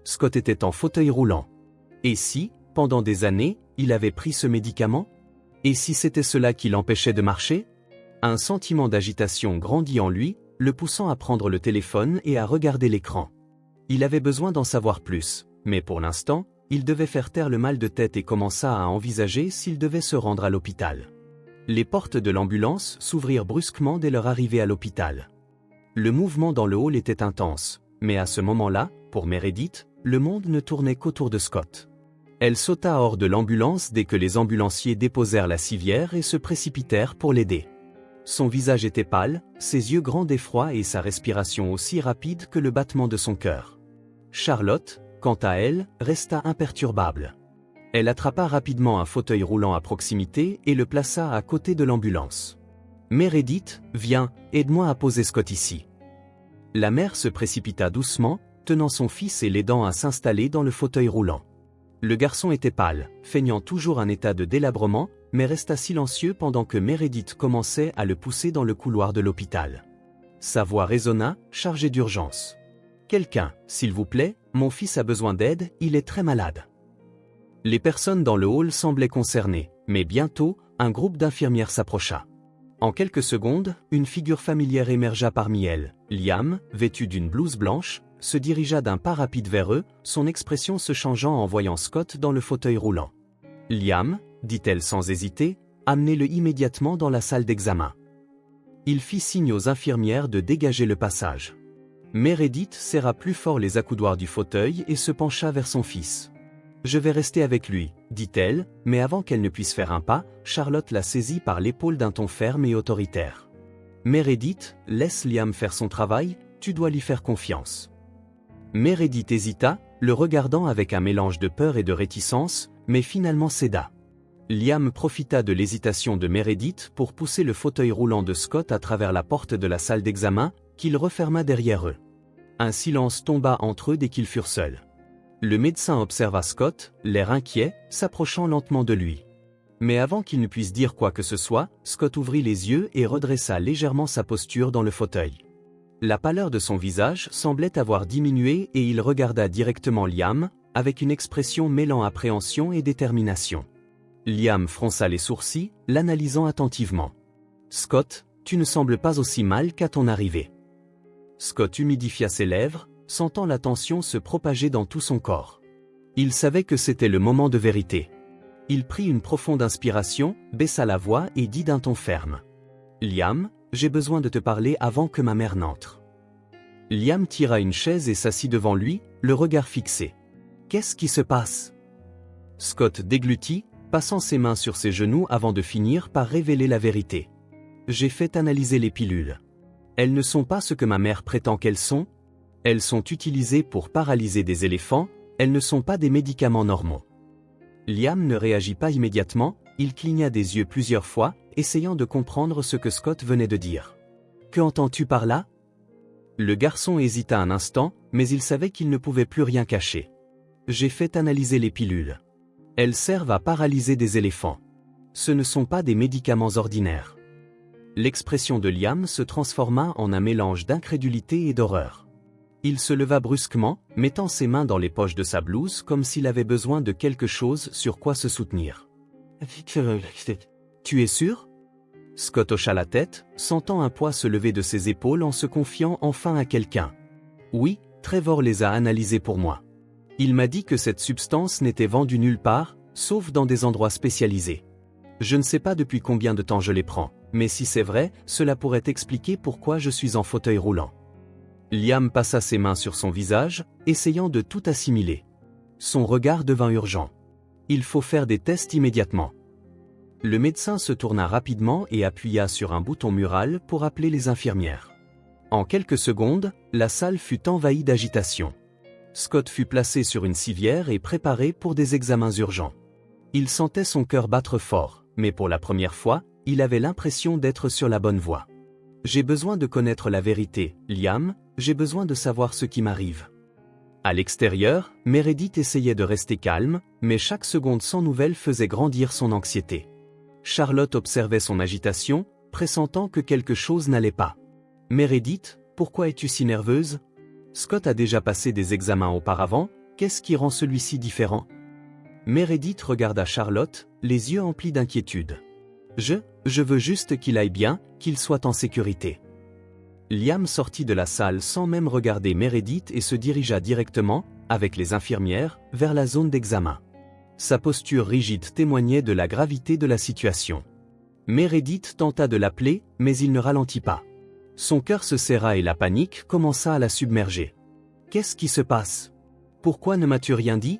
Scott était en fauteuil roulant. Et si, pendant des années, il avait pris ce médicament? Et si c'était cela qui l'empêchait de marcher? Un sentiment d'agitation grandit en lui, le poussant à prendre le téléphone et à regarder l'écran. Il avait besoin d'en savoir plus, mais pour l'instant, il devait faire taire le mal de tête et commença à envisager s'il devait se rendre à l'hôpital. Les portes de l'ambulance s'ouvrirent brusquement dès leur arrivée à l'hôpital. Le mouvement dans le hall était intense, mais à ce moment-là, pour Meredith, le monde ne tournait qu'autour de Scott. Elle sauta hors de l'ambulance dès que les ambulanciers déposèrent la civière et se précipitèrent pour l'aider. Son visage était pâle, ses yeux grands d'effroi et sa respiration aussi rapide que le battement de son cœur. Charlotte, quant à elle, resta imperturbable. Elle attrapa rapidement un fauteuil roulant à proximité et le plaça à côté de l'ambulance. « Meredith, viens, aide-moi à poser Scott ici. » La mère se précipita doucement, tenant son fils et l'aidant à s'installer dans le fauteuil roulant. Le garçon était pâle, feignant toujours un état de délabrement, mais resta silencieux pendant que Meredith commençait à le pousser dans le couloir de l'hôpital. Sa voix résonna, chargée d'urgence. « Quelqu'un, s'il vous plaît, mon fils a besoin d'aide, il est très malade. » Les personnes dans le hall semblaient concernées, mais bientôt, un groupe d'infirmières s'approcha. En quelques secondes, une figure familière émergea parmi elles. Liam, vêtu d'une blouse blanche, se dirigea d'un pas rapide vers eux, son expression se changeant en voyant Scott dans le fauteuil roulant. « Liam, dit-elle sans hésiter, amenez-le immédiatement dans la salle d'examen. » Il fit signe aux infirmières de dégager le passage. Meredith serra plus fort les accoudoirs du fauteuil et se pencha vers son fils. « Je vais rester avec lui, dit-elle, mais avant qu'elle ne puisse faire un pas, Charlotte la saisit par l'épaule d'un ton ferme et autoritaire. « Meredith, laisse Liam faire son travail, tu dois lui faire confiance. » Meredith hésita, le regardant avec un mélange de peur et de réticence, mais finalement céda. Liam profita de l'hésitation de Meredith pour pousser le fauteuil roulant de Scott à travers la porte de la salle d'examen, qu'il referma derrière eux. Un silence tomba entre eux dès qu'ils furent seuls. Le médecin observa Scott, l'air inquiet, s'approchant lentement de lui. Mais avant qu'il ne puisse dire quoi que ce soit, Scott ouvrit les yeux et redressa légèrement sa posture dans le fauteuil. La pâleur de son visage semblait avoir diminué et il regarda directement Liam, avec une expression mêlant appréhension et détermination. Liam fronça les sourcils, l'analysant attentivement. « Scott, tu ne sembles pas aussi mal qu'à ton arrivée. » Scott humidifia ses lèvres, sentant la tension se propager dans tout son corps. Il savait que c'était le moment de vérité. Il prit une profonde inspiration, baissa la voix et dit d'un ton ferme. « Liam, j'ai besoin de te parler avant que ma mère n'entre. » Liam tira une chaise et s'assit devant lui, le regard fixé. « Qu'est-ce qui se passe ?» Scott déglutit, passant ses mains sur ses genoux avant de finir par révéler la vérité. « J'ai fait analyser les pilules. Elles ne sont pas ce que ma mère prétend qu'elles sont. Elles sont utilisées pour paralyser des éléphants, elles ne sont pas des médicaments normaux. » Liam ne réagit pas immédiatement, il cligna des yeux plusieurs fois, essayant de comprendre ce que Scott venait de dire. « Que entends-tu par là ?» Le garçon hésita un instant, mais il savait qu'il ne pouvait plus rien cacher. « J'ai fait analyser les pilules. Elles servent à paralyser des éléphants. Ce ne sont pas des médicaments ordinaires. L'expression de Liam se transforma en un mélange d'incrédulité et d'horreur. Il se leva brusquement, mettant ses mains dans les poches de sa blouse comme s'il avait besoin de quelque chose sur quoi se soutenir. « Tu es sûr ?» Scott hocha la tête, sentant un poids se lever de ses épaules en se confiant enfin à quelqu'un. « Oui, Trevor les a analysés pour moi. Il m'a dit que cette substance n'était vendue nulle part, sauf dans des endroits spécialisés. Je ne sais pas depuis combien de temps je les prends, mais si c'est vrai, cela pourrait expliquer pourquoi je suis en fauteuil roulant. » Liam passa ses mains sur son visage, essayant de tout assimiler. Son regard devint urgent. « Il faut faire des tests immédiatement. » Le médecin se tourna rapidement et appuya sur un bouton mural pour appeler les infirmières. En quelques secondes, la salle fut envahie d'agitation. Scott fut placé sur une civière et préparé pour des examens urgents. Il sentait son cœur battre fort, mais pour la première fois, il avait l'impression d'être sur la bonne voie. « J'ai besoin de connaître la vérité, Liam, j'ai besoin de savoir ce qui m'arrive. » À l'extérieur, Meredith essayait de rester calme, mais chaque seconde sans nouvelles faisait grandir son anxiété. Charlotte observait son agitation, pressentant que quelque chose n'allait pas. « Meredith, pourquoi es-tu si nerveuse ? Scott a déjà passé des examens auparavant, qu'est-ce qui rend celui-ci différent ?» Meredith regarda Charlotte, les yeux emplis d'inquiétude. « Je veux juste qu'il aille bien, qu'il soit en sécurité. » Liam sortit de la salle sans même regarder Meredith et se dirigea directement, avec les infirmières, vers la zone d'examen. Sa posture rigide témoignait de la gravité de la situation. Meredith tenta de l'appeler, mais il ne ralentit pas. Son cœur se serra et la panique commença à la submerger. « Qu'est-ce qui se passe ? Pourquoi ne m'as-tu rien dit ?»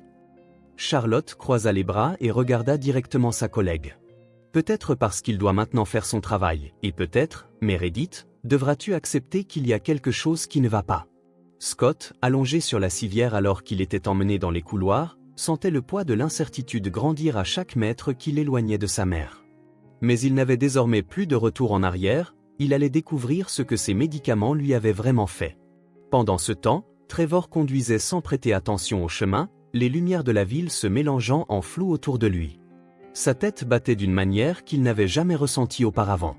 Charlotte croisa les bras et regarda directement sa collègue. « Peut-être parce qu'il doit maintenant faire son travail, et peut-être, Meredith, devras-tu accepter qu'il y a quelque chose qui ne va pas. » Scott, allongé sur la civière alors qu'il était emmené dans les couloirs, sentait le poids de l'incertitude grandir à chaque mètre qui l'éloignait de sa mère. Mais il n'avait désormais plus de retour en arrière, il allait découvrir ce que ces médicaments lui avaient vraiment fait. Pendant ce temps, Trevor conduisait sans prêter attention au chemin, les lumières de la ville se mélangeant en flou autour de lui. Sa tête battait d'une manière qu'il n'avait jamais ressentie auparavant.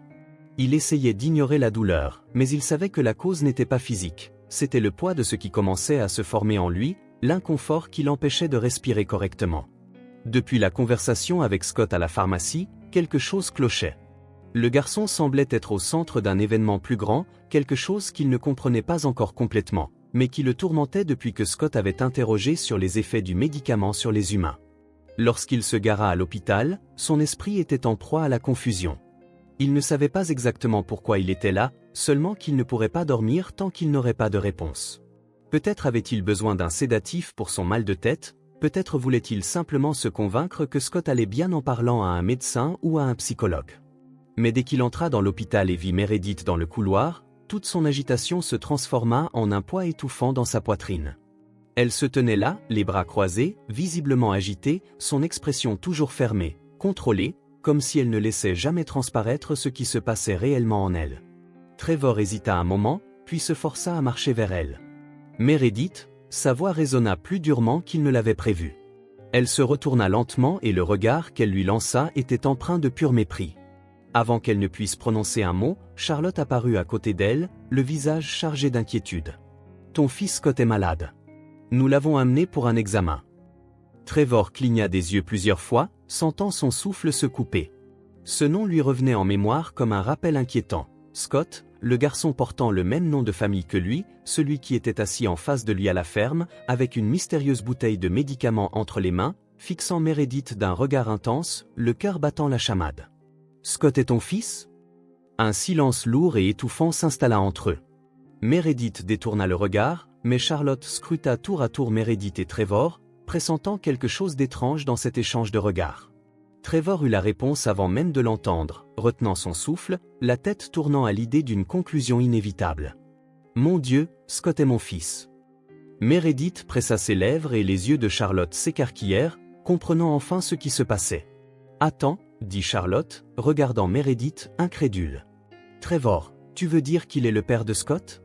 Il essayait d'ignorer la douleur, mais il savait que la cause n'était pas physique, c'était le poids de ce qui commençait à se former en lui, l'inconfort qui l'empêchait de respirer correctement. Depuis la conversation avec Scott à la pharmacie, quelque chose clochait. Le garçon semblait être au centre d'un événement plus grand, quelque chose qu'il ne comprenait pas encore complètement, mais qui le tourmentait depuis que Scott avait interrogé sur les effets du médicament sur les humains. Lorsqu'il se gara à l'hôpital, son esprit était en proie à la confusion. Il ne savait pas exactement pourquoi il était là, seulement qu'il ne pourrait pas dormir tant qu'il n'aurait pas de réponse. Peut-être avait-il besoin d'un sédatif pour son mal de tête, peut-être voulait-il simplement se convaincre que Scott allait bien en parlant à un médecin ou à un psychologue. Mais dès qu'il entra dans l'hôpital et vit Meredith dans le couloir, toute son agitation se transforma en un poids étouffant dans sa poitrine. Elle se tenait là, les bras croisés, visiblement agitée, son expression toujours fermée, contrôlée, comme si elle ne laissait jamais transparaître ce qui se passait réellement en elle. Trevor hésita un moment, puis se força à marcher vers elle. Meredith, sa voix résonna plus durement qu'il ne l'avait prévu. Elle se retourna lentement et le regard qu'elle lui lança était empreint de pur mépris. Avant qu'elle ne puisse prononcer un mot, Charlotte apparut à côté d'elle, le visage chargé d'inquiétude. « Ton fils Scott est malade. Nous l'avons amené pour un examen. » Trevor cligna des yeux plusieurs fois, sentant son souffle se couper. Ce nom lui revenait en mémoire comme un rappel inquiétant. Scott, le garçon portant le même nom de famille que lui, celui qui était assis en face de lui à la ferme, avec une mystérieuse bouteille de médicaments entre les mains, fixant Meredith d'un regard intense, le cœur battant la chamade. « Scott est ton fils ?» Un silence lourd et étouffant s'installa entre eux. Meredith détourna le regard, mais Charlotte scruta tour à tour Meredith et Trevor, pressentant quelque chose d'étrange dans cet échange de regards. Trevor eut la réponse avant même de l'entendre, retenant son souffle, la tête tournant à l'idée d'une conclusion inévitable. « Mon Dieu, Scott est mon fils. » Meredith pressa ses lèvres et les yeux de Charlotte s'écarquillèrent, comprenant enfin ce qui se passait. « Attends, » dit Charlotte, regardant Meredith, incrédule. « Trevor, tu veux dire qu'il est le père de Scott ?»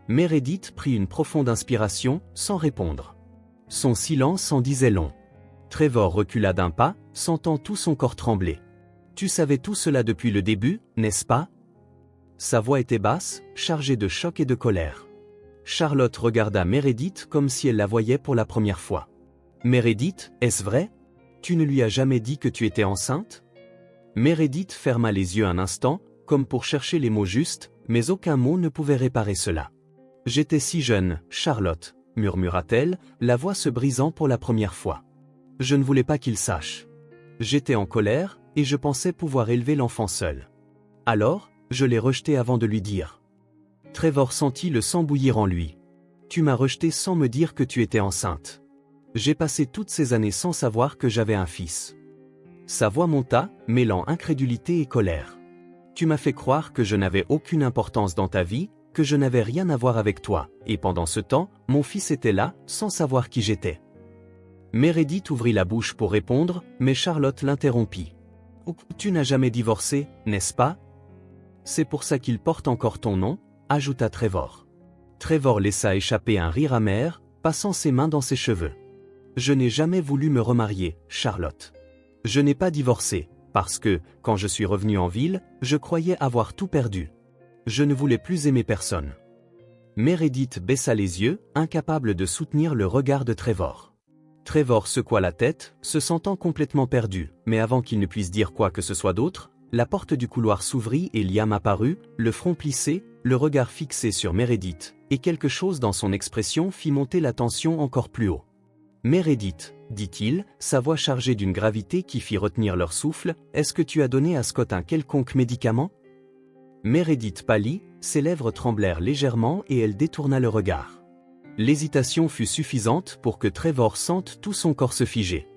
Meredith prit une profonde inspiration, sans répondre. Son silence en disait long. Trevor recula d'un pas, sentant tout son corps trembler. Tu savais tout cela depuis le début, n'est-ce pas? Sa voix était basse, chargée de choc et de colère. Charlotte regarda Meredith comme si elle la voyait pour la première fois. Meredith, est-ce vrai? Tu ne lui as jamais dit que tu étais enceinte? Meredith ferma les yeux un instant, comme pour chercher les mots justes, mais aucun mot ne pouvait réparer cela. J'étais si jeune, Charlotte, murmura-t-elle, la voix se brisant pour la première fois. Je ne voulais pas qu'il sache. J'étais en colère, et je pensais pouvoir élever l'enfant seul. Alors, je l'ai rejeté avant de lui dire. Trevor sentit le sang bouillir en lui. Tu m'as rejeté sans me dire que tu étais enceinte. J'ai passé toutes ces années sans savoir que j'avais un fils. Sa voix monta, mêlant incrédulité et colère. Tu m'as fait croire que je n'avais aucune importance dans ta vie, que je n'avais rien à voir avec toi, et pendant ce temps, mon fils était là, sans savoir qui j'étais. Meredith ouvrit la bouche pour répondre, mais Charlotte l'interrompit. Tu n'as jamais divorcé, n'est-ce pas? C'est pour ça qu'il porte encore ton nom, ajouta Trevor. Trevor laissa échapper un rire amer, passant ses mains dans ses cheveux. Je n'ai jamais voulu me remarier, Charlotte. Je n'ai pas divorcé, parce que, quand je suis revenu en ville, je croyais avoir tout perdu. Je ne voulais plus aimer personne. Meredith baissa les yeux, incapable de soutenir le regard de Trevor. Trevor secoua la tête, se sentant complètement perdu, mais avant qu'il ne puisse dire quoi que ce soit d'autre, la porte du couloir s'ouvrit et Liam apparut, le front plissé, le regard fixé sur Meredith, et quelque chose dans son expression fit monter la tension encore plus haut. Meredith, dit-il, sa voix chargée d'une gravité qui fit retenir leur souffle, est-ce que tu as donné à Scott un quelconque médicament? Meredith pâlit, ses lèvres tremblèrent légèrement et elle détourna le regard. L'hésitation fut suffisante pour que Trevor sente tout son corps se figer.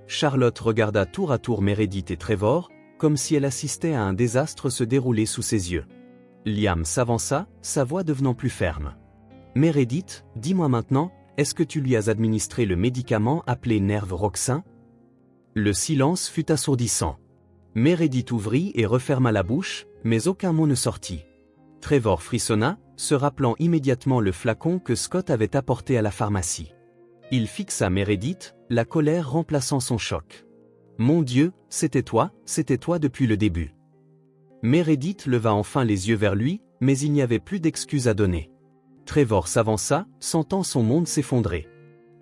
Charlotte regarda tour à tour Meredith et Trevor, comme si elle assistait à un désastre se dérouler sous ses yeux. Liam s'avança, sa voix devenant plus ferme. Meredith, dis-moi maintenant, est-ce que tu lui as administré le médicament appelé Nerve-Roxin? Le silence fut assourdissant. Meredith ouvrit et referma la bouche, mais aucun mot ne sortit. Trevor frissonna, se rappelant immédiatement le flacon que Scott avait apporté à la pharmacie. Il fixa Meredith, la colère remplaçant son choc. Mon Dieu, c'était toi depuis le début. Meredith leva enfin les yeux vers lui, mais il n'y avait plus d'excuses à donner. Trevor s'avança, sentant son monde s'effondrer.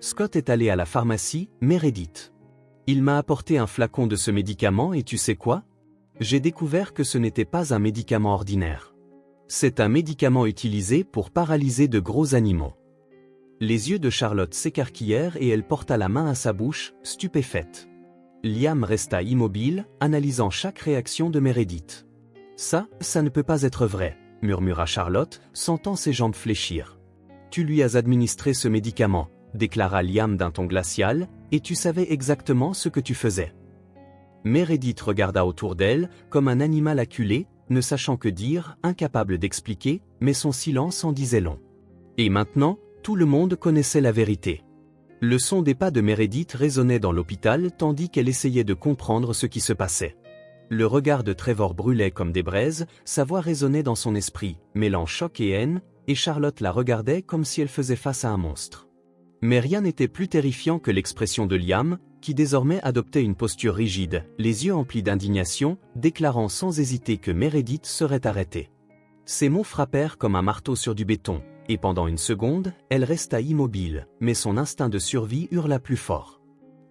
Scott est allé à la pharmacie, Meredith. Il m'a apporté un flacon de ce médicament et tu sais quoi? J'ai découvert que ce n'était pas un médicament ordinaire. C'est un médicament utilisé pour paralyser de gros animaux. Les yeux de Charlotte s'écarquillèrent et elle porta la main à sa bouche, stupéfaite. Liam resta immobile, analysant chaque réaction de Meredith. Ça ne peut pas être vrai, murmura Charlotte, sentant ses jambes fléchir. Tu lui as administré ce médicament, déclara Liam d'un ton glacial, et tu savais exactement ce que tu faisais. Meredith regarda autour d'elle, comme un animal acculé, ne sachant que dire, incapable d'expliquer, mais son silence en disait long. Et maintenant, tout le monde connaissait la vérité. Le son des pas de Meredith résonnait dans l'hôpital tandis qu'elle essayait de comprendre ce qui se passait. Le regard de Trevor brûlait comme des braises, sa voix résonnait dans son esprit, mêlant choc et haine, et Charlotte la regardait comme si elle faisait face à un monstre. Mais rien n'était plus terrifiant que l'expression de Liam, qui désormais adoptait une posture rigide, les yeux emplis d'indignation, déclarant sans hésiter que Meredith serait arrêtée. Ces mots frappèrent comme un marteau sur du béton, et pendant une seconde, elle resta immobile, mais son instinct de survie hurla plus fort.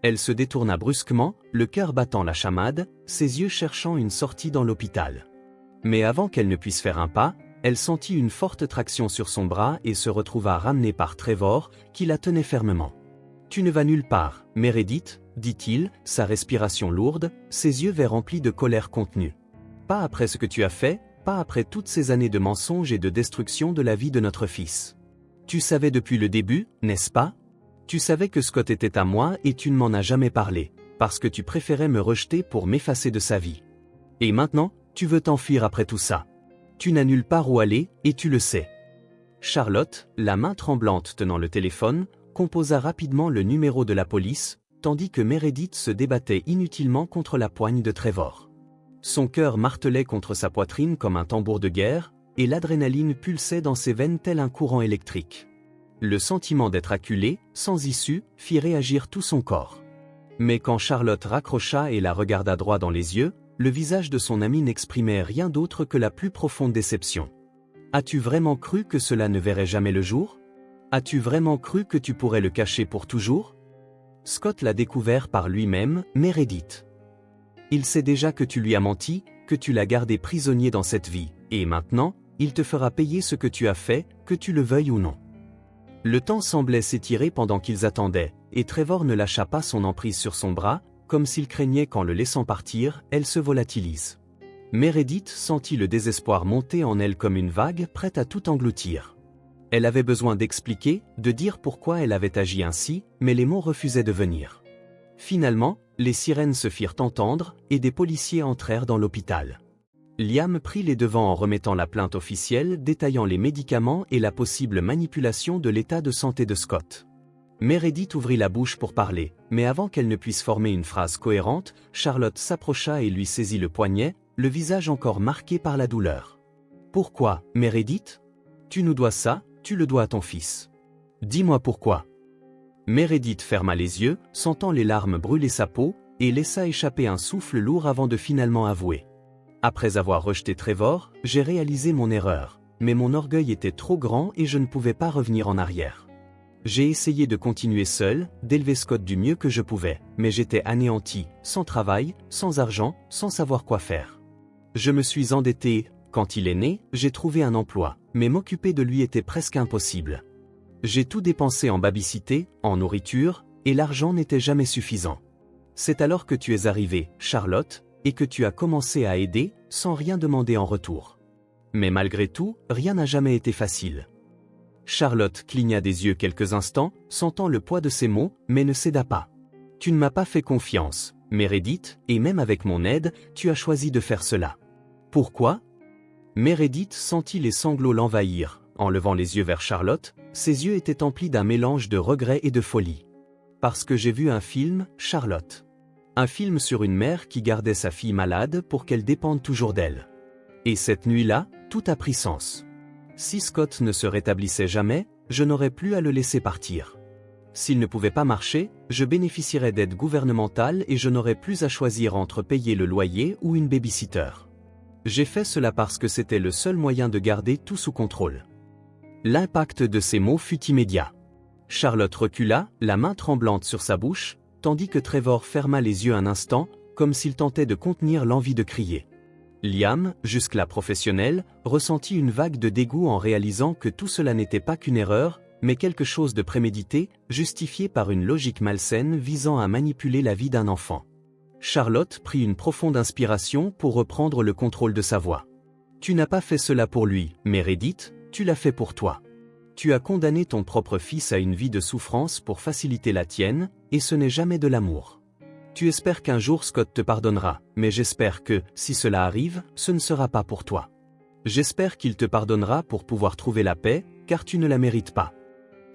Elle se détourna brusquement, le cœur battant la chamade, ses yeux cherchant une sortie dans l'hôpital. Mais avant qu'elle ne puisse faire un pas, elle sentit une forte traction sur son bras et se retrouva ramenée par Trevor, qui la tenait fermement. « Tu ne vas nulle part, Meredith, » dit-il, sa respiration lourde, ses yeux verts remplis de colère contenue. « Pas après ce que tu as fait, pas après toutes ces années de mensonges et de destruction de la vie de notre fils. Tu savais depuis le début, n'est-ce pas? Tu savais que Scott était à moi et tu ne m'en as jamais parlé, parce que tu préférais me rejeter pour m'effacer de sa vie. Et maintenant, tu veux t'enfuir après tout ça. Tu n'as nulle part où aller, et tu le sais. » Charlotte, la main tremblante tenant le téléphone, composa rapidement le numéro de la police, tandis que Meredith se débattait inutilement contre la poigne de Trevor. Son cœur martelait contre sa poitrine comme un tambour de guerre, et l'adrénaline pulsait dans ses veines tel un courant électrique. Le sentiment d'être acculé, sans issue, fit réagir tout son corps. Mais quand Charlotte raccrocha et la regarda droit dans les yeux, le visage de son amie n'exprimait rien d'autre que la plus profonde déception. « As-tu vraiment cru que cela ne verrait jamais le jour? As-tu vraiment cru que tu pourrais le cacher pour toujours ?» Scott l'a découvert par lui-même, Meredith. Il sait déjà que tu lui as menti, que tu l'as gardé prisonnier dans cette vie, et maintenant, il te fera payer ce que tu as fait, que tu le veuilles ou non. Le temps semblait s'étirer pendant qu'ils attendaient, et Trevor ne lâcha pas son emprise sur son bras, comme s'il craignait qu'en le laissant partir, elle se volatilise. Meredith sentit le désespoir monter en elle comme une vague prête à tout engloutir. Elle avait besoin d'expliquer, de dire pourquoi elle avait agi ainsi, mais les mots refusaient de venir. Finalement, les sirènes se firent entendre, et des policiers entrèrent dans l'hôpital. Liam prit les devants en remettant la plainte officielle détaillant les médicaments et la possible manipulation de l'état de santé de Scott. Meredith ouvrit la bouche pour parler, mais avant qu'elle ne puisse former une phrase cohérente, Charlotte s'approcha et lui saisit le poignet, le visage encore marqué par la douleur. « Pourquoi, Meredith? Tu nous dois ça, tu le dois à ton fils. Dis-moi pourquoi. » Meredith ferma les yeux, sentant les larmes brûler sa peau, et laissa échapper un souffle lourd avant de finalement avouer. Après avoir rejeté Trevor, j'ai réalisé mon erreur, mais mon orgueil était trop grand et je ne pouvais pas revenir en arrière. J'ai essayé de continuer seul, d'élever Scott du mieux que je pouvais, mais j'étais anéanti, sans travail, sans argent, sans savoir quoi faire. Je me suis endetté, quand il est né, j'ai trouvé un emploi, mais m'occuper de lui était presque impossible. J'ai tout dépensé en babycité, en nourriture, et l'argent n'était jamais suffisant. C'est alors que tu es arrivée, Charlotte, et que tu as commencé à aider, sans rien demander en retour. Mais malgré tout, rien n'a jamais été facile. Charlotte cligna des yeux quelques instants, sentant le poids de ses mots, mais ne céda pas. Tu ne m'as pas fait confiance, Meredith, et même avec mon aide, tu as choisi de faire cela. Pourquoi? Meredith sentit les sanglots l'envahir. En levant les yeux vers Charlotte, ses yeux étaient emplis d'un mélange de regret et de folie. Parce que j'ai vu un film, Charlotte. Un film sur une mère qui gardait sa fille malade pour qu'elle dépende toujours d'elle. Et cette nuit-là, tout a pris sens. Si Scott ne se rétablissait jamais, je n'aurais plus à le laisser partir. S'il ne pouvait pas marcher, je bénéficierais d'aide gouvernementale et je n'aurais plus à choisir entre payer le loyer ou une babysitter. J'ai fait cela parce que c'était le seul moyen de garder tout sous contrôle. L'impact de ces mots fut immédiat. Charlotte recula, la main tremblante sur sa bouche, tandis que Trevor ferma les yeux un instant, comme s'il tentait de contenir l'envie de crier. Liam, jusque-là professionnel, ressentit une vague de dégoût en réalisant que tout cela n'était pas qu'une erreur, mais quelque chose de prémédité, justifié par une logique malsaine visant à manipuler la vie d'un enfant. Charlotte prit une profonde inspiration pour reprendre le contrôle de sa voix. « Tu n'as pas fait cela pour lui, Meredith, tu l'as fait pour toi. Tu as condamné ton propre fils à une vie de souffrance pour faciliter la tienne, et ce n'est jamais de l'amour. Tu espères qu'un jour Scott te pardonnera, mais j'espère que, si cela arrive, ce ne sera pas pour toi. J'espère qu'il te pardonnera pour pouvoir trouver la paix, car tu ne la mérites pas. »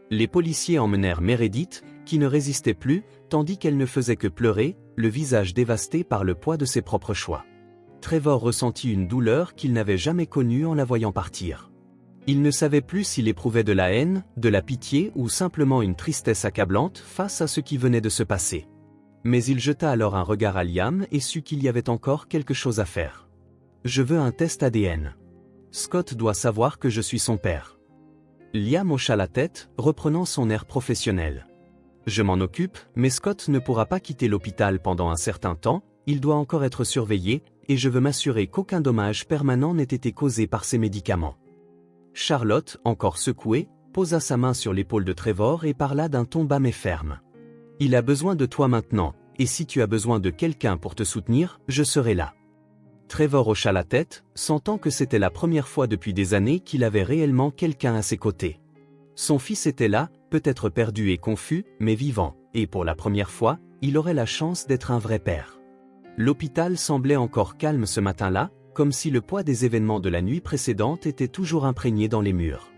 Les policiers emmenèrent Meredith, qui ne résistait plus, tandis qu'elle ne faisait que pleurer, le visage dévasté par le poids de ses propres choix. Trevor ressentit une douleur qu'il n'avait jamais connue en la voyant partir. Il ne savait plus s'il éprouvait de la haine, de la pitié ou simplement une tristesse accablante face à ce qui venait de se passer. Mais il jeta alors un regard à Liam et sut qu'il y avait encore quelque chose à faire. « Je veux un test ADN. Scott doit savoir que je suis son père. » Liam hocha la tête, reprenant son air professionnel. « Je m'en occupe, mais Scott ne pourra pas quitter l'hôpital pendant un certain temps, il doit encore être surveillé, et je veux m'assurer qu'aucun dommage permanent n'ait été causé par ces médicaments. » Charlotte, encore secouée, posa sa main sur l'épaule de Trevor et parla d'un ton bas mais ferme. « Il a besoin de toi maintenant, et si tu as besoin de quelqu'un pour te soutenir, je serai là. » Trevor hocha la tête, sentant que c'était la première fois depuis des années qu'il avait réellement quelqu'un à ses côtés. Son fils était là, peut-être perdu et confus, mais vivant, et pour la première fois, il aurait la chance d'être un vrai père. L'hôpital semblait encore calme ce matin-là, comme si le poids des événements de la nuit précédente était toujours imprégné dans les murs.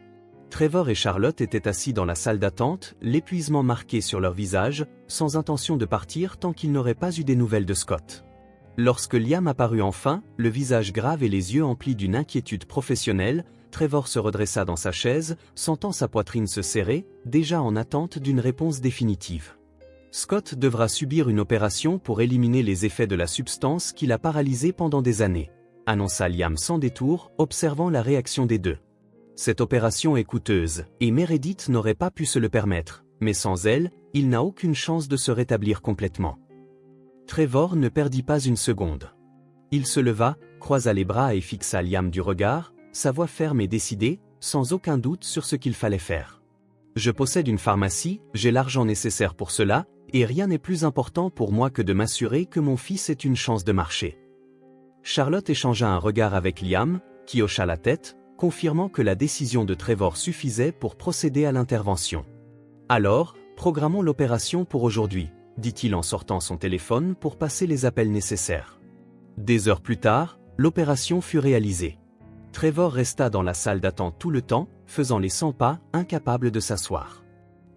Trevor et Charlotte étaient assis dans la salle d'attente, l'épuisement marqué sur leur visage, sans intention de partir tant qu'ils n'auraient pas eu des nouvelles de Scott. Lorsque Liam apparut enfin, le visage grave et les yeux emplis d'une inquiétude professionnelle, Trevor se redressa dans sa chaise, sentant sa poitrine se serrer, déjà en attente d'une réponse définitive. Scott devra subir une opération pour éliminer les effets de la substance qui l'a paralysé pendant des années, annonça Liam sans détour, observant la réaction des deux. Cette opération est coûteuse, et Meredith n'aurait pas pu se le permettre, mais sans elle, il n'a aucune chance de se rétablir complètement. Trevor ne perdit pas une seconde. Il se leva, croisa les bras et fixa Liam du regard, sa voix ferme et décidée, sans aucun doute sur ce qu'il fallait faire. Je possède une pharmacie, j'ai l'argent nécessaire pour cela, et rien n'est plus important pour moi que de m'assurer que mon fils ait une chance de marcher. Charlotte échangea un regard avec Liam, qui hocha la tête, confirmant que la décision de Trevor suffisait pour procéder à l'intervention. Alors, programmons l'opération pour aujourd'hui, dit-il en sortant son téléphone pour passer les appels nécessaires. Des heures plus tard, l'opération fut réalisée. Trevor resta dans la salle d'attente tout le temps, faisant les 100 pas, incapable de s'asseoir.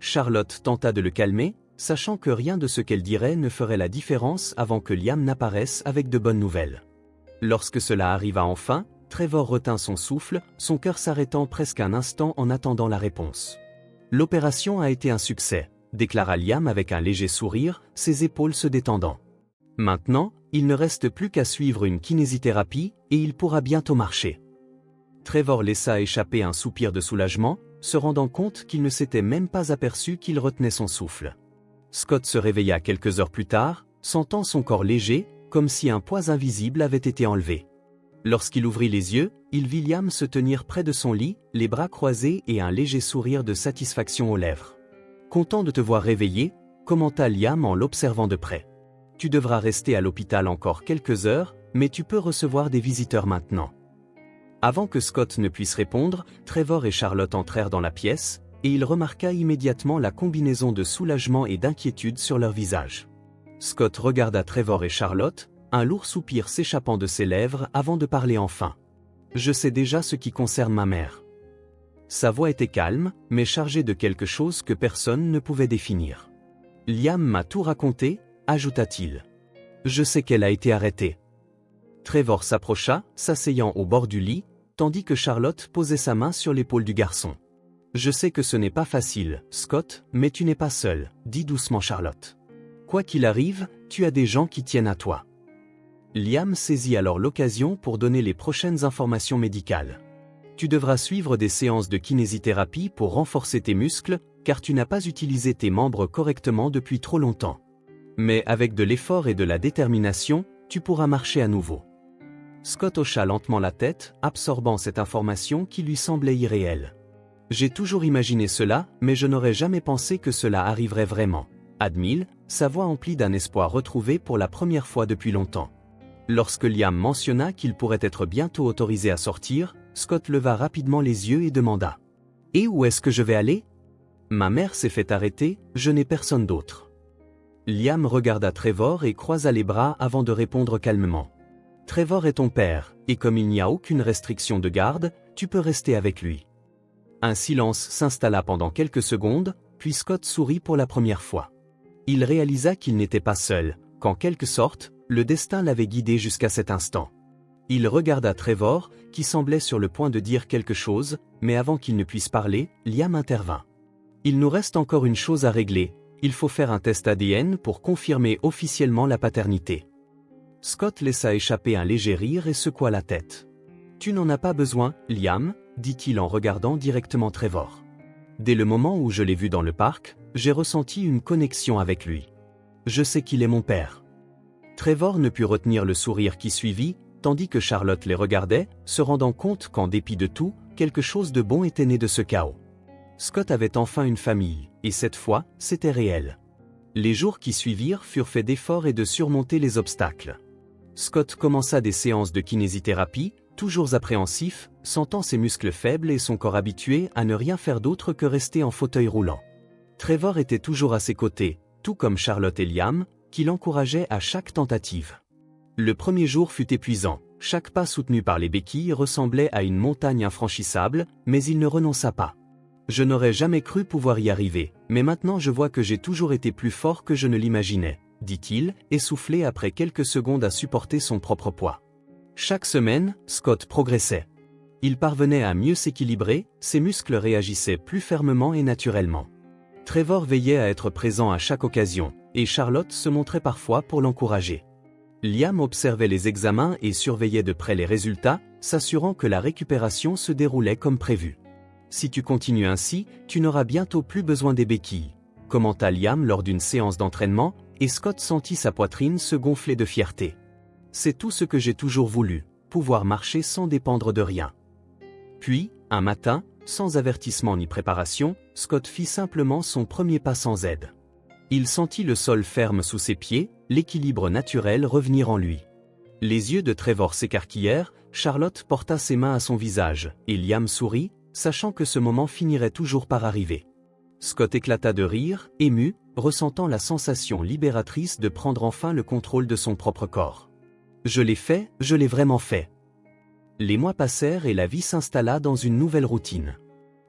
Charlotte tenta de le calmer, sachant que rien de ce qu'elle dirait ne ferait la différence avant que Liam n'apparaisse avec de bonnes nouvelles. Lorsque cela arriva enfin, Trevor retint son souffle, son cœur s'arrêtant presque un instant en attendant la réponse. L'opération a été un succès, déclara Liam avec un léger sourire, ses épaules se détendant. Maintenant, il ne reste plus qu'à suivre une kinésithérapie, et il pourra bientôt marcher. Trevor laissa échapper un soupir de soulagement, se rendant compte qu'il ne s'était même pas aperçu qu'il retenait son souffle. Scott se réveilla quelques heures plus tard, sentant son corps léger, comme si un poids invisible avait été enlevé. Lorsqu'il ouvrit les yeux, il vit Liam se tenir près de son lit, les bras croisés et un léger sourire de satisfaction aux lèvres. « Content de te voir réveillé », commenta Liam en l'observant de près. « Tu devras rester à l'hôpital encore quelques heures, mais tu peux recevoir des visiteurs maintenant. » Avant que Scott ne puisse répondre, Trevor et Charlotte entrèrent dans la pièce, et il remarqua immédiatement la combinaison de soulagement et d'inquiétude sur leur visage. Scott regarda Trevor et Charlotte, un lourd soupir s'échappant de ses lèvres avant de parler enfin. « Je sais déjà ce qui concerne ma mère. » Sa voix était calme, mais chargée de quelque chose que personne ne pouvait définir. « Liam m'a tout raconté, » ajouta-t-il. « Je sais qu'elle a été arrêtée. » Trevor s'approcha, s'asseyant au bord du lit, tandis que Charlotte posait sa main sur l'épaule du garçon. « Je sais que ce n'est pas facile, Scott, mais tu n'es pas seul, » dit doucement Charlotte. « Quoi qu'il arrive, tu as des gens qui tiennent à toi. » Liam saisit alors l'occasion pour donner les prochaines informations médicales. « Tu devras suivre des séances de kinésithérapie pour renforcer tes muscles, car tu n'as pas utilisé tes membres correctement depuis trop longtemps. Mais avec de l'effort et de la détermination, tu pourras marcher à nouveau. » Scott hocha lentement la tête, absorbant cette information qui lui semblait irréelle. « J'ai toujours imaginé cela, mais je n'aurais jamais pensé que cela arriverait vraiment, » admit-il, sa voix emplie d'un espoir retrouvé pour la première fois depuis longtemps. Lorsque Liam mentionna qu'il pourrait être bientôt autorisé à sortir, Scott leva rapidement les yeux et demanda. « Et où est-ce que je vais aller ? Ma mère s'est fait arrêter, je n'ai personne d'autre. » Liam regarda Trevor et croisa les bras avant de répondre calmement. « Trevor est ton père, et comme il n'y a aucune restriction de garde, tu peux rester avec lui. » Un silence s'installa pendant quelques secondes, puis Scott sourit pour la première fois. Il réalisa qu'il n'était pas seul, qu'en quelque sorte, le destin l'avait guidé jusqu'à cet instant. Il regarda Trevor, qui semblait sur le point de dire quelque chose, mais avant qu'il ne puisse parler, Liam intervint. « Il nous reste encore une chose à régler, il faut faire un test ADN pour confirmer officiellement la paternité. » Scott laissa échapper un léger rire et secoua la tête. « Tu n'en as pas besoin, Liam, » dit-il en regardant directement Trevor. « Dès le moment où je l'ai vu dans le parc, j'ai ressenti une connexion avec lui. Je sais qu'il est mon père. » Trevor ne put retenir le sourire qui suivit, tandis que Charlotte les regardait, se rendant compte qu'en dépit de tout, quelque chose de bon était né de ce chaos. Scott avait enfin une famille, et cette fois, c'était réel. Les jours qui suivirent furent faits d'efforts et de surmonter les obstacles. Scott commença des séances de kinésithérapie, toujours appréhensif, sentant ses muscles faibles et son corps habitué à ne rien faire d'autre que rester en fauteuil roulant. Trevor était toujours à ses côtés, tout comme Charlotte et Liam, qui l'encourageaient à chaque tentative. Le premier jour fut épuisant, chaque pas soutenu par les béquilles ressemblait à une montagne infranchissable, mais il ne renonça pas. « Je n'aurais jamais cru pouvoir y arriver, mais maintenant je vois que j'ai toujours été plus fort que je ne l'imaginais, » dit-il, essoufflé après quelques secondes à supporter son propre poids. Chaque semaine, Scott progressait. Il parvenait à mieux s'équilibrer, ses muscles réagissaient plus fermement et naturellement. Trevor veillait à être présent à chaque occasion, et Charlotte se montrait parfois pour l'encourager. Liam observait les examens et surveillait de près les résultats, s'assurant que la récupération se déroulait comme prévu. « Si tu continues ainsi, tu n'auras bientôt plus besoin des béquilles », commenta Liam lors d'une séance d'entraînement, et Scott sentit sa poitrine se gonfler de fierté. « C'est tout ce que j'ai toujours voulu, pouvoir marcher sans dépendre de rien. » Puis, un matin, sans avertissement ni préparation, Scott fit simplement son premier pas sans aide. Il sentit le sol ferme sous ses pieds, l'équilibre naturel revenir en lui. Les yeux de Trevor s'écarquillèrent, Charlotte porta ses mains à son visage, et Liam sourit, sachant que ce moment finirait toujours par arriver. Scott éclata de rire, ému, ressentant la sensation libératrice de prendre enfin le contrôle de son propre corps. « Je l'ai fait, je l'ai vraiment fait. » Les mois passèrent et la vie s'installa dans une nouvelle routine.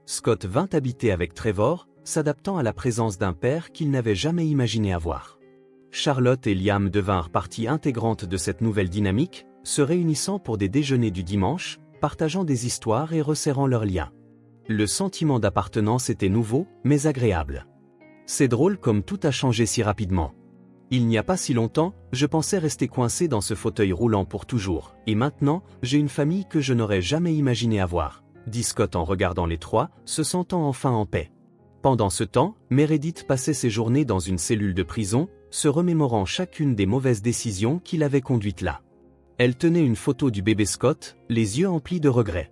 Scott vint habiter avec Trevor, s'adaptant à la présence d'un père qu'il n'avait jamais imaginé avoir. Charlotte et Liam devinrent partie intégrante de cette nouvelle dynamique, se réunissant pour des déjeuners du dimanche, partageant des histoires et resserrant leurs liens. Le sentiment d'appartenance était nouveau, mais agréable. C'est drôle comme tout a changé si rapidement. Il n'y a pas si longtemps, je pensais rester coincé dans ce fauteuil roulant pour toujours, et maintenant, j'ai une famille que je n'aurais jamais imaginé avoir, dit Scott en regardant les trois, se sentant enfin en paix. Pendant ce temps, Meredith passait ses journées dans une cellule de prison, se remémorant chacune des mauvaises décisions qui l'avaient conduite là. Elle tenait une photo du bébé Scott, les yeux emplis de regrets.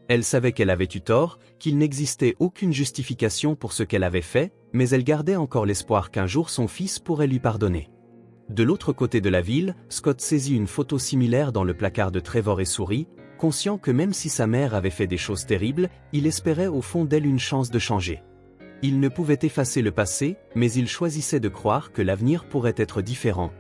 Elle savait qu'elle avait eu tort, qu'il n'existait aucune justification pour ce qu'elle avait fait, mais elle gardait encore l'espoir qu'un jour son fils pourrait lui pardonner. De l'autre côté de la ville, Scott saisit une photo similaire dans le placard de Trevor et sourit, conscient que même si sa mère avait fait des choses terribles, il espérait au fond d'elle une chance de changer. Il ne pouvait effacer le passé, mais il choisissait de croire que l'avenir pourrait être différent,